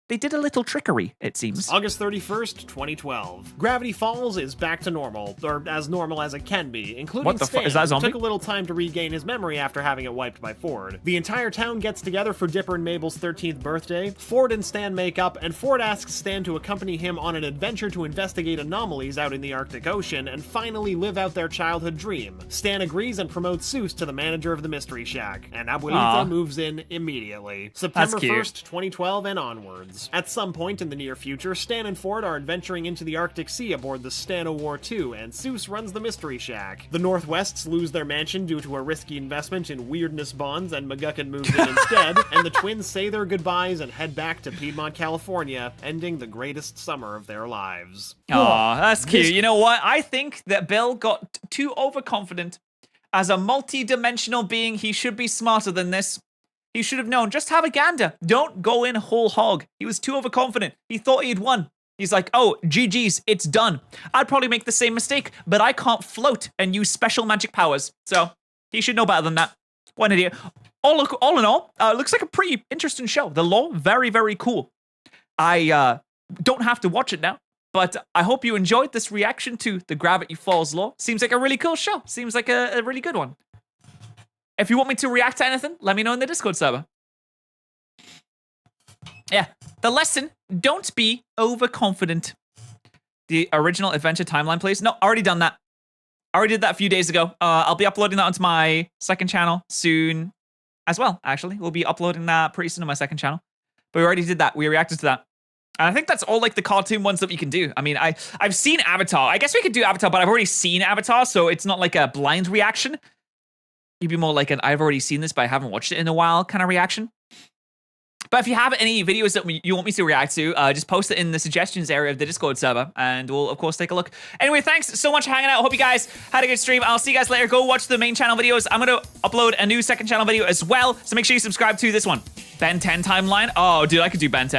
They did a little trickery, it seems. August 31st, 2012. Gravity Falls is back to normal, or as normal as it can be, including What the Stan, fuck? Is that zombie? who took a little time to regain his memory after having it wiped by Ford. The entire town gets together for Dipper and Mabel's 13th birthday. Ford and Stan make up, and Ford asks Stan to accompany him on an adventure to investigate anomalies out in the Arctic Ocean and finally live out their childhood dream. Stan agrees and promotes Seuss to the manager of the Mystery Shack, and Abuelita moves in immediately. September 1st, 2012 and onwards. At some point in the near future, Stan and Ford are adventuring into the Arctic Sea aboard the Stan-O-War II, and Seuss runs the Mystery Shack. The Northwests lose their mansion due to a risky investment in weirdness bonds, and McGuckin moves in instead, and the twins say their goodbyes and head back to Piedmont, California, ending the greatest summer of their lives. Aw, that's cute. You know what? I think that Bill got too overconfident As a multi-dimensional being, he should be smarter than this. He should have known. Just have a gander. Don't go in whole hog. He was too overconfident. He thought he'd won. He's like, oh, GG's, it's done. I'd probably make the same mistake, but I can't float and use special magic powers. So he should know better than that. What an idiot. All in all, looks like a pretty interesting show. The lore, very, very cool. I don't have to watch it now, but I hope you enjoyed this reaction to the Gravity Falls lore. Seems like a really cool show. Seems like a really good one. If you want me to react to anything, let me know in the Discord server. Yeah, the lesson, don't be overconfident. The original adventure timeline, please. No, already done that. I already did that a few days ago. I'll be uploading that onto my second channel soon as well, actually. We'll be uploading that pretty soon on my second channel. But we already did that. We reacted to that. And I think that's all like the cartoon ones that we can do. I mean, I've seen Avatar. I guess we could do Avatar, but I've already seen Avatar, so it's not like a blind reaction. You'd be more like an I've already seen this, but I haven't watched it in a while kind of reaction. But if you have any videos that you want me to react to, just post it in the suggestions area of the Discord server, and we'll, of course, take a look. Anyway, thanks so much for hanging out. Hope you guys had a good stream. I'll see you guys later. Go watch the main channel videos. I'm going to upload a new second channel video as well, so make sure you subscribe to this one. Ben 10 timeline. Oh, dude, I could do Ben 10.